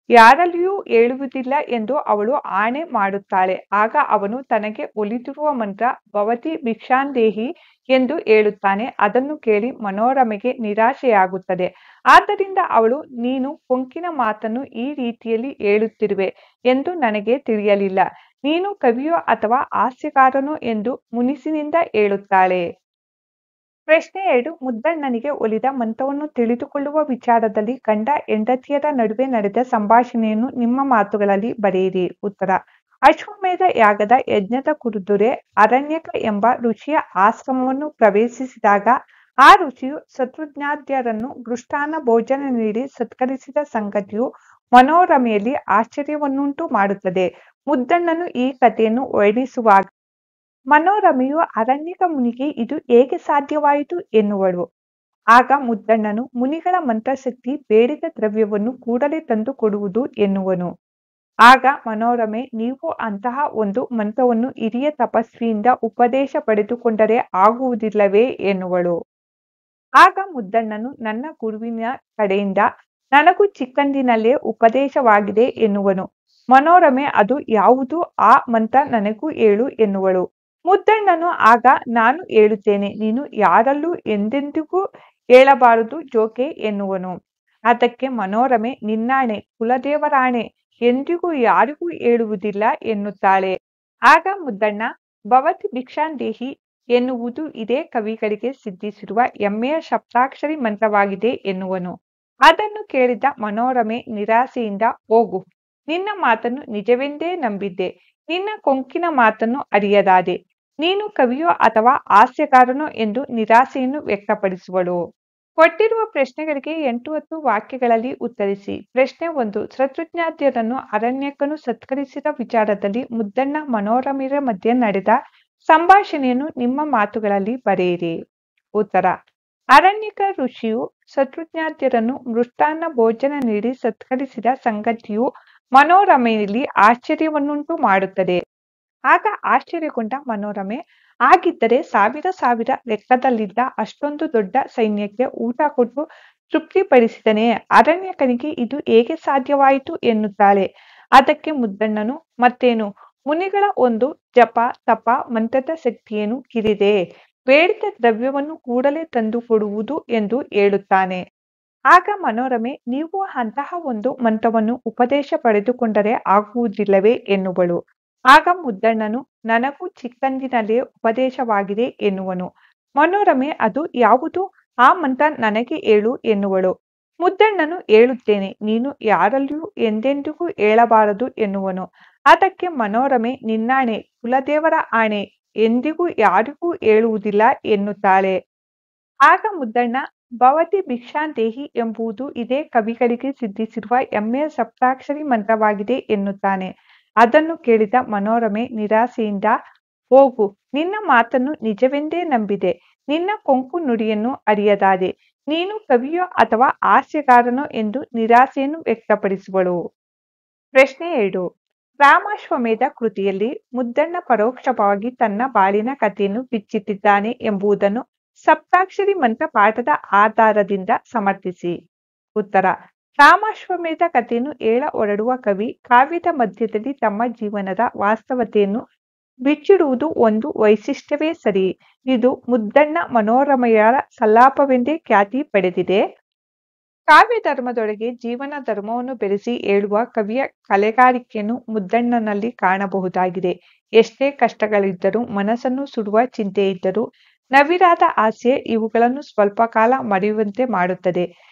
ಯಾರಲ್ಲಿಯೂ ಹೇಳುವುದಿಲ್ಲ ಎಂದು ಅವಳು ಆಣೆ ಮಾಡುತ್ತಾಳೆ. ಆಗ ಅವನು ತನಗೆ ಒಲಿದಿರುವ ಮಂತ್ರ ಭವತಿ ಭಿಕ್ಷಾಂದೇಹಿ ಎಂದು ಹೇಳುತ್ತಾನೆ. ಅದನ್ನು ಕೇಳಿ ಮನೋರಮೆಗೆ ನಿರಾಶೆಯಾಗುತ್ತದೆ. ಆದ್ದರಿಂದ ಅವಳು, ನೀನು ಕೊಂಕಿನ ಮಾತನ್ನು ಈ ರೀತಿಯಲ್ಲಿ ಹೇಳುತ್ತಿರುವೆ ಎಂದು ನನಗೆ ತಿಳಿಯಲಿಲ್ಲ. ನೀನು ಕವಿಯೋ ಅಥವಾ ಹಾಸ್ಯಗಾರನೋ ಎಂದು ಮುನಿಸಿನಿಂದ ಹೇಳುತ್ತಾಳೆ. ಪ್ರಶ್ನೆ 2. ಮುದ್ದಣ್ಣನಿಗೆ ಒಲಿದ ಮಂತ್ರವನ್ನು ತಿಳಿದುಕೊಳ್ಳುವ ವಿಚಾರದಲ್ಲಿ ಗಂಡ ಹೆಂಡತಿಯರ ನಡುವೆ ನಡೆದ ಸಂಭಾಷಣೆಯನ್ನು ನಿಮ್ಮ ಮಾತುಗಳಲ್ಲಿ ಬರೆಯಿರಿ. ಉತ್ತರ. ಅಶ್ವಮೇಧ ಯಾಗದ ಯಜ್ಞದ ಕುದುರೆ ಅರಣ್ಯಕ ಎಂಬ ಋಷಿಯ ಆಶ್ರಮವನ್ನು ಪ್ರವೇಶಿಸಿದಾಗ ಆ ಋಷಿಯು ಶತ್ರುಘ್ನಾದ್ಯರನ್ನು ಮೃಷ್ಟಾನ್ನ ಭೋಜನ ನೀಡಿ ಸತ್ಕರಿಸಿದ ಸಂಗತಿಯು ಮನೋರಮೆಯಲ್ಲಿ ಆಶ್ಚರ್ಯವನ್ನುಂಟು ಮಾಡುತ್ತದೆ. ಮುದ್ದಣ್ಣನು ಈ ಕಥೆಯನ್ನು ವರ್ಣಿಸುವಾಗ ಮನೋರಮೆಯು ಅರಣ್ಯಕ ಮುನಿಗೆ ಇದು ಹೇಗೆ ಸಾಧ್ಯವಾಯಿತು ಎನ್ನುವಳು. ಆಗ ಮುದ್ದಣ್ಣನು, ಮುನಿಗಳ ಮಂತ್ರಶಕ್ತಿ ಬೇಡಿದ ದ್ರವ್ಯವನ್ನು ಕೂಡಲೇ ತಂದು ಕೊಡುವುದು ಎನ್ನುವನು. ಆಗ ಮನೋರಮೆ, ನೀವು ಅಂತಹ ಒಂದು ಮಂತ್ರವನ್ನು ಹಿರಿಯ ತಪಸ್ವಿಯಿಂದ ಉಪದೇಶ ಪಡೆದುಕೊಂಡರೆ ಆಗುವುದಿಲ್ಲವೇ ಎನ್ನುವಳು. ಆಗ ಮುದ್ದಣ್ಣನು, ನನ್ನ ಗುರುವಿನ ಕಡೆಯಿಂದ ನನಗೂ ಚಿಕ್ಕಂದಿನಲ್ಲೇ ಉಪದೇಶವಾಗಿದೆ ಎನ್ನುವನು. ಮನೋರಮೆ, ಅದು ಯಾವುದು? ಆ ಮಂತ್ರ ನನಗೂ ಹೇಳು ಎನ್ನುವಳು. ಮುದ್ದಣ್ಣನು ಆಗ, ನಾನು ಹೇಳುತ್ತೇನೆ, ನೀನು ಯಾರಲ್ಲೂ ಎಂದೆಂದಿಗೂ ಹೇಳಬಾರದು ಜೋಕೆ ಎನ್ನುವನು. ಅದಕ್ಕೆ ಮನೋರಮೆ, ನಿನ್ನಾಣೆ, ಕುಲದೇವರಾಣೆ, ಎಂದಿಗೂ ಯಾರಿಗೂ ಹೇಳುವುದಿಲ್ಲ ಎನ್ನುತ್ತಾಳೆ. ಆಗ ಮುದ್ದಣ್ಣ, ಭವತಿ ಭಿಕ್ಷಾಂದೇಹಿ ಎನ್ನುವುದು ಇದೇ ಕವಿಗಳಿಗೆ ಸಿದ್ಧಿಸಿರುವ ಹೆಮ್ಮೆಯ ಸಪ್ತಾಕ್ಷರಿ ಮಂತ್ರವಾಗಿದೆ ಎನ್ನುವನು. ಅದನ್ನು ಕೇಳಿದ ಮನೋರಮೆ ನಿರಾಸೆಯಿಂದ, ಹೋಗು, ನಿನ್ನ ಮಾತನ್ನು ನಿಜವೆಂದೇ ನಂಬಿದ್ದೆ, ನಿನ್ನ ಕೊಂಕಿನ ಮಾತನ್ನು ಅರಿಯದಾದೆ. ನೀನು ಕವಿಯೋ ಅಥವಾ ಹಾಸ್ಯಗಾರನೋ ಎಂದು ನಿರಾಸೆಯನ್ನು ವ್ಯಕ್ತಪಡಿಸುವಳು. ಕೊಟ್ಟಿರುವ ಪ್ರಶ್ನೆಗಳಿಗೆ 8-10 ವಾಕ್ಯಗಳಲ್ಲಿ ಉತ್ತರಿಸಿ. ಪ್ರಶ್ನೆ 1. ಶತ್ರುಘ್ನಾದ್ಯರನ್ನು ಅರಣ್ಯಕನು ಸತ್ಕರಿಸಿದ ವಿಚಾರದಲ್ಲಿ ಮುದ್ದಣ್ಣ ಮನೋರಮೆಯರ ಮಧ್ಯೆ ನಡೆದ ಸಂಭಾಷಣೆಯನ್ನು ನಿಮ್ಮ ಮಾತುಗಳಲ್ಲಿ ಬರೆಯಿರಿ. ಉತ್ತರ. ಅರಣ್ಯಕ ಋಷಿಯು ಶತ್ರುಘ್ನಾದ್ಯರನ್ನು ಮೃಷ್ಟಾನ್ನ ಭೋಜನ ನೀಡಿ ಸತ್ಕರಿಸಿದ ಸಂಗತಿಯು ಮನೋರಮೆಯಲ್ಲಿ ಆಶ್ಚರ್ಯವನ್ನುಂಟು ಮಾಡುತ್ತದೆ. ಆಗ ಆಶ್ಚರ್ಯಗೊಂಡ ಮನೋರಮೆ, ಹಾಗಿದ್ದರೆ ಸಾವಿರ ಲೆಕ್ಕದಲ್ಲಿದ್ದ ಅಷ್ಟೊಂದು ದೊಡ್ಡ ಸೈನ್ಯಕ್ಕೆ ಊಟ ಕೊಟ್ಟು ತೃಪ್ತಿಪಡಿಸಿದನೇ, ಅರಣ್ಯಕನಿಗೆ ಇದು ಹೇಗೆ ಸಾಧ್ಯವಾಯಿತು ಎನ್ನುತ್ತಾಳೆ. ಅದಕ್ಕೆ ಮುದ್ದಣ್ಣನು, ಮತ್ತೇನು, ಮುನಿಗಳ ಒಂದು ಜಪ ತಪ ಮಂತ್ರದ ಶಕ್ತಿಯೇನು ಕಿರಿದೆ, ಬೇಡಿದ ದ್ರವ್ಯವನ್ನು ಕೂಡಲೇ ತಂದು ಕೊಡುವುದು ಎಂದು ಹೇಳುತ್ತಾನೆ. ಆಗ ಮನೋರಮೆ, ನೀವು ಅಂತಹ ಒಂದು ಮಂತ್ರವನ್ನು ಉಪದೇಶ ಪಡೆದುಕೊಂಡರೆ ಆಗುವುದಿಲ್ಲವೇ ಎನ್ನುವಳು. ಆಗ ಮುದ್ದಣ್ಣನು, ನನಗೂ ಚಿಕ್ಕಂದಿನಲ್ಲೇ ಉಪದೇಶವಾಗಿದೆ ಎನ್ನುವನು. ಮನೋರಮೆ, ಅದು ಯಾವುದು? ಆ ಮಂತ್ರ ನನಗೆ ಹೇಳು ಎನ್ನುವಳು. ಮುದ್ದಣ್ಣನು, ಹೇಳುತ್ತೇನೆ, ನೀನು ಯಾರಲ್ಲಿಯೂ ಎಂದೆಂದಿಗೂ ಹೇಳಬಾರದು ಎನ್ನುವನು. ಅದಕ್ಕೆ ಮನೋರಮೆ, ನಿನ್ನಾಣೆ, ಕುಲದೇವರ ಆಣೆ, ಎಂದಿಗೂ ಯಾರಿಗೂ ಹೇಳುವುದಿಲ್ಲ ಎನ್ನುತ್ತಾಳೆ. ಆಗ ಮುದ್ದಣ್ಣ, ಭವತಿ ಭಿಕ್ಷಾಂದೇಹಿ ಎಂಬುದು ಇದೇ ಕವಿಗಳಿಗೆ ಸಿದ್ಧಿಸಿರುವ ಹೆಮ್ಮೆಯ ಸಪ್ತಾಕ್ಷರಿ ಮಂತ್ರವಾಗಿದೆ ಎನ್ನುತ್ತಾನೆ. ಅದನ್ನು ಕೇಳಿದ ಮನೋರಮೆ ನಿರಾಸೆಯಿಂದ, ಹೋಗು, ನಿನ್ನ ಮಾತನ್ನು ನಿಜವೆಂದೇ ನಂಬಿದೆ, ನಿನ್ನ ಕೊಂಕು ನುಡಿಯನ್ನು ಅರಿಯದಾದೆ. ನೀನು ಕವಿಯೋ ಅಥವಾ ಹಾಸ್ಯಗಾರನೋ ಎಂದು ನಿರಾಸೆಯನ್ನು ವ್ಯಕ್ತಪಡಿಸುವಳು. ಪ್ರಶ್ನೆ 2. ರಾಮಾಶ್ವಮೇಧ ಕೃತಿಯಲ್ಲಿ ಮುದ್ದಣ್ಣ ಪರೋಕ್ಷವಾಗಿ ತನ್ನ ಬಾಳಿನ ಕಥೆಯನ್ನು ಬಿಚ್ಚಿಟ್ಟಿದ್ದಾನೆ ಎಂಬುದನ್ನು ಸಪ್ತಾಕ್ಷರಿ ಮಂತ್ರ ಪಾಠದ ಆಧಾರದಿಂದ ಸಮರ್ಥಿಸಿ. ಉತ್ತರ. ರಾಮಾಶ್ವಮೇಧ ಕಥೆಯನ್ನು ಹೇಳ ಹೊರಡುವ ಕವಿ ಕಾವ್ಯದ ಮಧ್ಯದಲ್ಲಿ ತಮ್ಮ ಜೀವನದ ವಾಸ್ತವತೆಯನ್ನು ಬಿಚ್ಚಿಡುವುದು ಒಂದು ವೈಶಿಷ್ಟ್ಯವೇ ಸರಿ. ಇದು ಮುದ್ದಣ್ಣ ಮನೋರಮೆಯರ ಸಲ್ಲಾಪವೆಂದೇ ಖ್ಯಾತಿ ಪಡೆದಿದೆ. ಕಾವ್ಯ ಧರ್ಮದೊಳಗೆ ಜೀವನ ಧರ್ಮವನ್ನು ಬೆರೆಸಿ ಹೇಳುವ ಕವಿಯ ಕಲೆಗಾರಿಕೆಯನ್ನು ಮುದ್ದಣ್ಣನಲ್ಲಿ ಕಾಣಬಹುದಾಗಿದೆ. ಎಷ್ಟೇ ಕಷ್ಟಗಳಿದ್ದರೂ, ಮನಸ್ಸನ್ನು ಸುಡುವ ಚಿಂತೆಯಿದ್ದರೂ, ನವಿರಾದ ಆಸೆ ಇವುಗಳನ್ನು ಸ್ವಲ್ಪ ಕಾಲ ಮರೆಯುವಂತೆ ಮಾಡುತ್ತದೆ.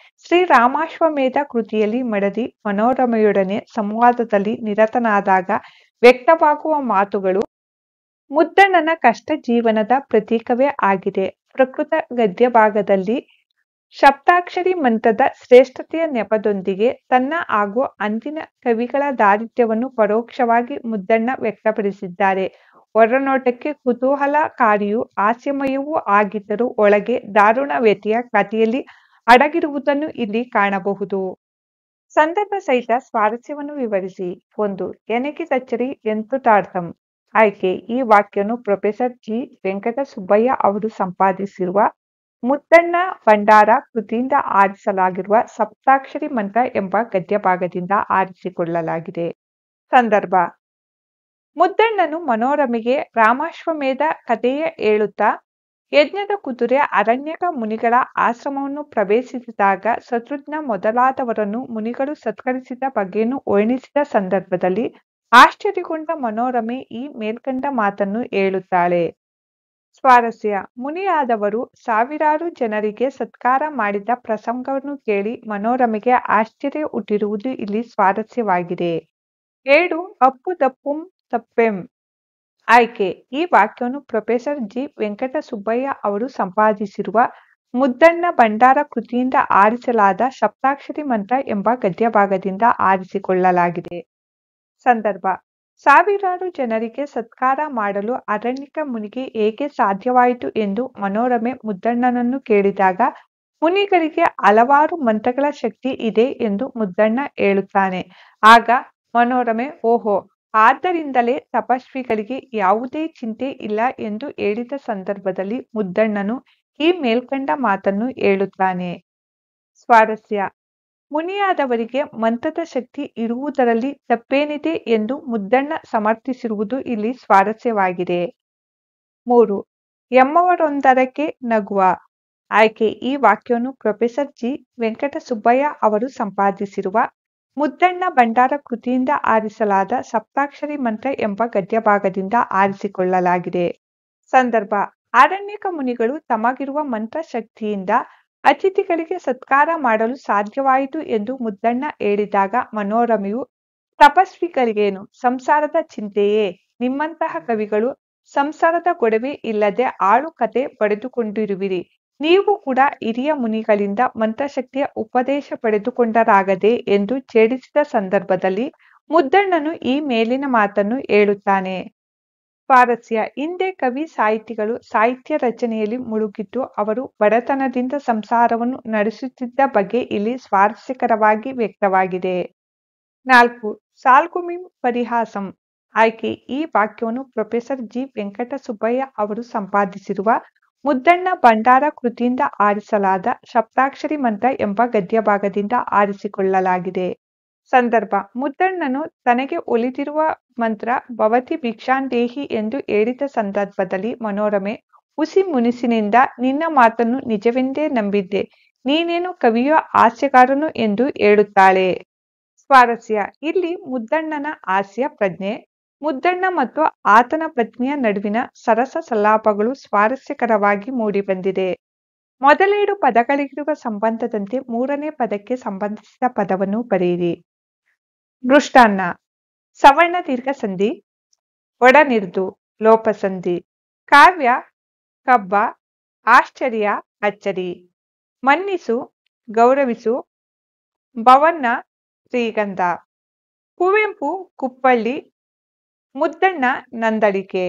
ಶ್ರೀರಾಮಾಶ್ವಮೇಧ ಕೃತಿಯಲ್ಲಿ ಮಡದಿ ಮನೋರಮೆಯೊಡನೆ ಸಂವಾದದಲ್ಲಿ ನಿರತನಾದಾಗ ವ್ಯಕ್ತವಾಗುವ ಮಾತುಗಳು ಮುದ್ದಣ್ಣನ ಕಷ್ಟ ಜೀವನದ ಪ್ರತೀಕವೇ ಆಗಿದೆ. ಪ್ರಕೃತ ಗದ್ಯ ಭಾಗದಲ್ಲಿ ಸಪ್ತಾಕ್ಷರಿ ಮಂತ್ರದ ಶ್ರೇಷ್ಠತೆಯ ನೆಪದೊಂದಿಗೆ ತನ್ನ ಹಾಗೂ ಅಂದಿನ ಕವಿಗಳ ದಾರಿದ್ರ್ಯವನ್ನು ಪರೋಕ್ಷವಾಗಿ ಮುದ್ದಣ್ಣ ವ್ಯಕ್ತಪಡಿಸಿದ್ದಾರೆ. ಹೊರನೋಟಕ್ಕೆ ಕುತೂಹಲಕಾರಿಯೂ ಹಾಸ್ಯಮಯವೂ ಆಗಿದ್ದರೂ ಒಳಗೆ ದಾರುಣ ವ್ಯಥೆಯ ಕಥೆಯಲ್ಲಿ ಅಡಗಿರುವುದನ್ನು ಇಲ್ಲಿ ಕಾಣಬಹುದು. ಸಂದರ್ಭ ಸಹಿತ ಸ್ವಾರಸ್ಯವನ್ನು ವಿವರಿಸಿ. 1. ಎನಗಿದಚ್ಚರಿ ಎಂತುಟಾರ್ಥಂ. ಆಯ್ಕೆ: ಈ ವಾಕ್ಯವನ್ನು ಪ್ರೊಫೆಸರ್ ಜಿ. ವೆಂಕಟ ಸುಬ್ಬಯ್ಯ ಅವರು ಸಂಪಾದಿಸಿರುವ ಮುದ್ದಣ್ಣ ಭಂಡಾರ ಕೃತಿಯಿಂದ ಆರಿಸಲಾಗಿರುವ ಸಪ್ತಾಕ್ಷರಿ ಮಂತ್ರ ಎಂಬ ಗದ್ಯಭಾಗದಿಂದ ಆರಿಸಿಕೊಳ್ಳಲಾಗಿದೆ. ಸಂದರ್ಭ: ಮುದ್ದಣ್ಣನು ಮನೋರಮೆಗೆ ರಾಮಾಶ್ವಮೇಧ ಕಥೆಯ ಹೇಳುತ್ತಾ ಯಜ್ಞದ ಕುದುರೆ ಅರಣ್ಯಕ ಮುನಿಗಳ ಆಶ್ರಮವನ್ನು ಪ್ರವೇಶಿಸಿದಾಗ ಶತ್ರುಘ್ನ ಮೊದಲಾದವರನ್ನು ಮುನಿಗಳು ಸತ್ಕರಿಸಿದ ಬಗೆಯನ್ನು ವರ್ಣಿಸಿದ ಸಂದರ್ಭದಲ್ಲಿ ಆಶ್ಚರ್ಯಗೊಂಡ ಮನೋರಮೆ ಈ ಮೇಲ್ಕಂಡ ಮಾತನ್ನು ಹೇಳುತ್ತಾಳೆ. ಸ್ವಾರಸ್ಯ: ಮುನಿಯಾದವರು ಸಾವಿರಾರು ಜನರಿಗೆ ಸತ್ಕಾರ ಮಾಡಿದ ಪ್ರಸಂಗವನ್ನು ಕೇಳಿ ಮನೋರಮೆಗೆ ಆಶ್ಚರ್ಯ ಹುಟ್ಟಿರುವುದು ಇಲ್ಲಿ ಸ್ವಾರಸ್ಯವಾಗಿದೆ. 2. ಅಪ್ಪು ದಪ್ಪುಂ ತಪ್ಪೆಂ. ಆಯ್ಕೆ: ಈ ವಾಕ್ಯವನ್ನು ಪ್ರೊಫೆಸರ್ ಜಿ. ವೆಂಕಟ ಸುಬ್ಬಯ್ಯ ಅವರು ಸಂಪಾದಿಸಿರುವ ಮುದ್ದಣ್ಣ ಭಂಡಾರ ಕೃತಿಯಿಂದ ಆರಿಸಲಾದ ಸಪ್ತಾಕ್ಷರಿ ಮಂತ್ರ ಎಂಬ ಗದ್ಯಭಾಗದಿಂದ ಆರಿಸಿಕೊಳ್ಳಲಾಗಿದೆ. ಸಂದರ್ಭ: ಸಾವಿರಾರು ಜನರಿಗೆ ಸತ್ಕಾರ ಮಾಡಲು ಅರಣ್ಯಕ ಮುನಿಗೆ ಹೇಗೆ ಸಾಧ್ಯವಾಯಿತು ಎಂದು ಮನೋರಮೆ ಮುದ್ದಣ್ಣನನ್ನು ಕೇಳಿದಾಗ ಮುನಿಗಳಿಗೆ ಹಲವಾರು ಮಂತ್ರಗಳ ಶಕ್ತಿ ಇದೆ ಎಂದು ಮುದ್ದಣ್ಣ ಹೇಳುತ್ತಾನೆ. ಆಗ ಮನೋರಮೆ ಓಹೋ, ಆದ್ದರಿಂದಲೇ ತಪಸ್ವಿಗಳಿಗೆ ಯಾವುದೇ ಚಿಂತೆ ಇಲ್ಲ ಎಂದು ಹೇಳಿದ ಸಂದರ್ಭದಲ್ಲಿ ಮುದ್ದಣ್ಣನು ಈ ಮೇಲ್ಕಂಡ ಮಾತನ್ನು ಹೇಳುತ್ತಾನೆ. ಸ್ವಾರಸ್ಯ: ಮುನಿಯಾದವರಿಗೆ ಮಂತ್ರದ ಶಕ್ತಿ ಇರುವುದರಲ್ಲಿ ತಪ್ಪೇನಿದೆ ಎಂದು ಮುದ್ದಣ್ಣ ಸಮರ್ಥಿಸಿರುವುದು ಇಲ್ಲಿ ಸ್ವಾರಸ್ಯವಾಗಿದೆ. 3. ಎಮ್ಮವರೊಂದರಕ್ಕೆ ನಗುವ. ಆಯ್ಕೆ: ಈ ವಾಕ್ಯವನ್ನು ಪ್ರೊಫೆಸರ್ ಜಿ. ವೆಂಕಟ ಸುಬ್ಬಯ್ಯ ಅವರು ಸಂಪಾದಿಸಿರುವ ಮುದ್ದಣ್ಣ ಭಂಡಾರ ಕೃತಿಯಿಂದ ಆರಿಸಲಾದ ಸಪ್ತಾಕ್ಷರಿ ಮಂತ್ರ ಎಂಬ ಗದ್ಯಭಾಗದಿಂದ ಆರಿಸಿಕೊಳ್ಳಲಾಗಿದೆ. ಸಂದರ್ಭ: ಅರಣ್ಯಕ ಮುನಿಗಳು ತಮಗಿರುವ ಮಂತ್ರ ಶಕ್ತಿಯಿಂದ ಅತಿಥಿಗಳಿಗೆ ಸತ್ಕಾರ ಮಾಡಲು ಸಾಧ್ಯವಾಯಿತು ಎಂದು ಮುದ್ದಣ್ಣ ಹೇಳಿದಾಗ ಮನೋರಮೆಯು ತಪಸ್ವಿಗಳಿಗೇನು ಸಂಸಾರದ ಚಿಂತೆಯೇ, ನಿಮ್ಮಂತಹ ಕವಿಗಳು ಸಂಸಾರದ ಗೊಡವೆ ಇಲ್ಲದೆ ಆಳು ಕತೆ ಪಡೆದುಕೊಂಡಿರುವಿರಿ, ನೀವು ಕೂಡ ಹಿರಿಯ ಮುನಿಗಳಿಂದ ಮಂತ್ರಶಕ್ತಿಯ ಉಪದೇಶ ಪಡೆದುಕೊಂಡರಾಗದೆ ಎಂದು ಛೇಡಿಸಿದ ಸಂದರ್ಭದಲ್ಲಿ ಮುದ್ದಣ್ಣನು ಈ ಮೇಲಿನ ಮಾತನ್ನು ಹೇಳುತ್ತಾನೆ. ಸ್ವಾರಸ್ಯ: ಹಿಂದೆ ಕವಿ ಸಾಹಿತಿಗಳು ಸಾಹಿತ್ಯ ರಚನೆಯಲ್ಲಿ ಮುಳುಗಿದ್ದು ಅವರು ಬಡತನದಿಂದ ಸಂಸಾರವನ್ನು ನಡೆಸುತ್ತಿದ್ದ ಬಗ್ಗೆ ಇಲ್ಲಿ ಸ್ವಾರಸ್ಯಕರವಾಗಿ ವ್ಯಕ್ತವಾಗಿದೆ. 4. ಸಾಲ್ಗುಮಿಂ ಪರಿಹಾಸಂ. ಆಯ್ಕೆ: ಈ ವಾಕ್ಯವನ್ನು ಪ್ರೊಫೆಸರ್ ಜಿ. ವೆಂಕಟ ಸುಬ್ಬಯ್ಯ ಅವರು ಸಂಪಾದಿಸಿರುವ ಮುದ್ದಣ್ಣ ಭಂಡಾರ ಕೃತಿಯಿಂದ ಆರಿಸಲಾದ ಸಪ್ತಾಕ್ಷರಿ ಮಂತ್ರ ಎಂಬ ಗದ್ಯಭಾಗದಿಂದ ಆರಿಸಿಕೊಳ್ಳಲಾಗಿದೆ. ಸಂದರ್ಭ: ಮುದ್ದಣ್ಣನು ತನಗೆ ಒಲಿದಿರುವ ಮಂತ್ರ ಭವತಿ ಭಿಕ್ಷಾಂದೇಹಿ ಎಂದು ಹೇಳಿದ ಸಂದರ್ಭದಲ್ಲಿ ಮನೋರಮೆ ಹುಸಿ ಮುನಿಸಿನಿಂದ ನಿನ್ನ ಮಾತನ್ನು ನಿಜವೆಂದೇ ನಂಬಿದ್ದೆ, ನೀನೇನು ಕವಿಯೋ ಹಾಸ್ಯಗಾರನು ಎಂದು ಹೇಳುತ್ತಾಳೆ. ಸ್ವಾರಸ್ಯ: ಇಲ್ಲಿ ಮುದ್ದಣ್ಣನ ಹಾಸ್ಯ ಪ್ರಜ್ಞೆ, ಮುದ್ದಣ್ಣ ಮತ್ತು ಆತನ ಪತ್ನಿಯ ನಡುವಿನ ಸರಸ ಸಲ್ಲಾಪಗಳು ಸ್ವಾರಸ್ಯಕರವಾಗಿ ಮೂಡಿಬಂದಿದೆ. ಮೊದಲೆರಡು ಪದಗಳಿಗಿರುವ ಸಂಬಂಧದಂತೆ ಮೂರನೇ ಪದಕ್ಕೆ ಸಂಬಂಧಿಸಿದ ಪದವನ್ನು ಬರೆಯಿರಿ. ಮೃಷ್ಟಾನ್ನ ಸವರ್ಣ ದೀರ್ಘ ಸಂಧಿ, ಒಡನಿರ್ದು ಲೋಪಸಂಧಿ. ಕಾವ್ಯ ಕಬ್ಬ, ಆಶ್ಚರ್ಯ ಅಚ್ಚರಿ. ಮನ್ನಿಸು ಗೌರವಿಸು, ಭವನ್ನ ಶ್ರೀಗಂಧ. ಕುವೆಂಪು ಕುಪ್ಪಳ್ಳಿ, ಮುದ್ದಣ್ಣ ನಂದಳಿಕೆ.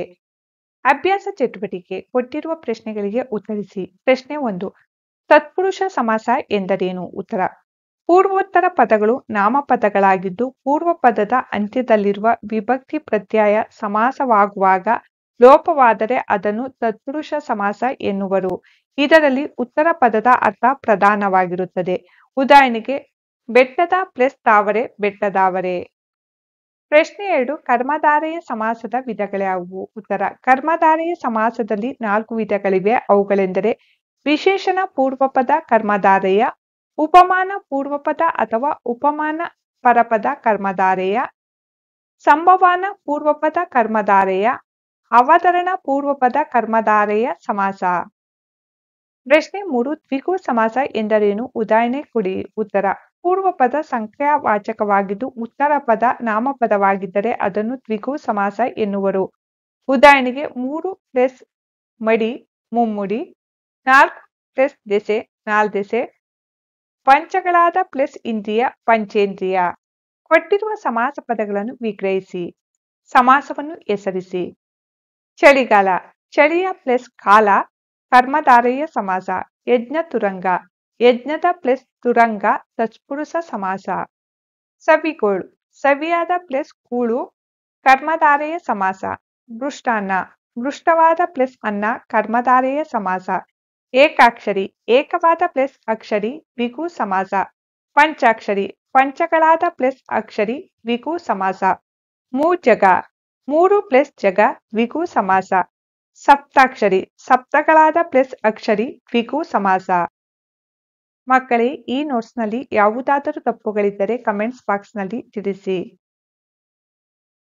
ಅಭ್ಯಾಸ ಚಟುವಟಿಕೆ. ಕೊಟ್ಟಿರುವ ಪ್ರಶ್ನೆಗಳಿಗೆ ಉತ್ತರಿಸಿ. ಪ್ರಶ್ನೆ 1. ತತ್ಪುರುಷ ಸಮಾಸ ಎಂದರೇನು? ಉತ್ತರ: ಪೂರ್ವೋತ್ತರ ಪದಗಳು ನಾಮಪದಗಳಾಗಿದ್ದು ಪೂರ್ವ ಪದದ ಅಂತ್ಯದಲ್ಲಿರುವ ವಿಭಕ್ತಿ ಪ್ರತ್ಯಯ ಸಮಾಸವಾಗುವಾಗ ಲೋಪವಾದರೆ ಅದನ್ನು ತತ್ಪುರುಷ ಸಮಾಸ ಎನ್ನುವರು. ಇದರಲ್ಲಿ ಉತ್ತರ ಪದದ ಅರ್ಥ ಪ್ರಧಾನವಾಗಿರುತ್ತದೆ. ಉದಾಹರಣೆಗೆ ಬೆಟ್ಟದ ಪ್ಲಸ್ ತಾವರೆ ಬೆಟ್ಟದಾವರೆ. ಪ್ರಶ್ನೆ 2. ಕರ್ಮಧಾರೆಯ ಸಮಾಸದ ವಿಧಗಳ್ಯಾವುವು? ಉತ್ತರ: ಕರ್ಮಧಾರೆಯ ಸಮಾಸದಲ್ಲಿ 4 ವಿಧಗಳಿವೆ. ಅವುಗಳೆಂದರೆ ವಿಶೇಷಣ ಪೂರ್ವಪದ ಕರ್ಮಧಾರೆಯ, ಉಪಮಾನ ಪೂರ್ವಪದ ಅಥವಾ ಉಪಮಾನ ಪರಪದ ಕರ್ಮಧಾರೆಯ, ಸಂಭಾವನಾ ಪೂರ್ವಪದ ಕರ್ಮಧಾರೆಯ, ಅವತರಣ ಪೂರ್ವಪದ ಕರ್ಮಧಾರೆಯ ಸಮಾಸ. ಪ್ರಶ್ನೆ 3 ದ್ವಿಗು ಸಮಾಸ ಎಂದರೇನು? ಉದಾಹರಣೆ ಕೊಡಿ. ಉತ್ತರ: ಪೂರ್ವ ಪದ ಸಂಖ್ಯಾವಾಚಕವಾಗಿದ್ದು ಉತ್ತರ ಪದ ನಾಮಪದವಾಗಿದ್ದರೆ ಅದನ್ನು ದ್ವಿಗು ಸಮಾಸ ಎನ್ನುವರು. ಉದಾಹರಣೆಗೆ 3 ಪ್ಲಸ್ ಮಡಿ ಮುಮ್ಮಡಿ, 4 ಪ್ಲಸ್ ದೆಸೆ ನಾಲ್ದೆಸೆ, ಪಂಚಗಳಾದ ಪ್ಲಸ್ ಇಂದ್ರಿಯ ಪಂಚೇಂದ್ರಿಯ. ಕೊಟ್ಟಿರುವ ಸಮಾಸ ಪದಗಳನ್ನು ವಿಗ್ರಹಿಸಿ. ಸಮಾಸವನ್ನು ಹೆಸರಿಸಿ. ಚಳಿಗಾಲ: ಚಳಿಯ ಪ್ಲಸ್ ಕಾಲ ಕರ್ಮಧಾರಯ ಸಮಾಸ. ಯಜ್ಞ ತುರಂಗ: ಯಜ್ಞದ ಪ್ಲಸ್ ತುರಂಗ ತತ್ಪುರುಷ ಸಮಾಸ. ಸವಿಗೋಳು: ಸವಿಯಾದ ಪ್ಲಸ್ ಕೂಳು ಕರ್ಮಧಾರಯ ಸಮಾಸ. ಮೃಷ್ಟಾನ್ನ: ಮೃಷ್ಟವಾದ ಪ್ಲಸ್ ಅನ್ನ ಕರ್ಮಧಾರಯ ಸಮಾಸ. ಏಕಾಕ್ಷರಿ: ಏಕವಾದ ಪ್ಲಸ್ ಅಕ್ಷರಿ ದ್ವಿಗು ಸಮಾಸ. ಪಂಚಾಕ್ಷರಿ: ಪಂಚಗಳಾದ ಪ್ಲಸ್ ಅಕ್ಷರಿ ದ್ವಿಗು ಸಮಾಸ. ಮೂಜಗ: ಮೂರು ಪ್ಲಸ್ ಜಗ ದ್ವಿಗು ಸಮಾಸ. ಸಪ್ತಾಕ್ಷರಿ: ಸಪ್ತಗಳಾದ ಪ್ಲಸ್ ಅಕ್ಷರಿ ದ್ವಿಗು ಸಮಾಸ. ಮಕ್ಕಳೇ, ಈ ನೋಟ್ಸ್ನಲ್ಲಿ ಯಾವುದಾದರೂ ತಪ್ಪುಗಳಿದ್ದರೆ ಕಮೆಂಟ್ಸ್ ಬಾಕ್ಸ್ನಲ್ಲಿ ತಿಳಿಸಿ.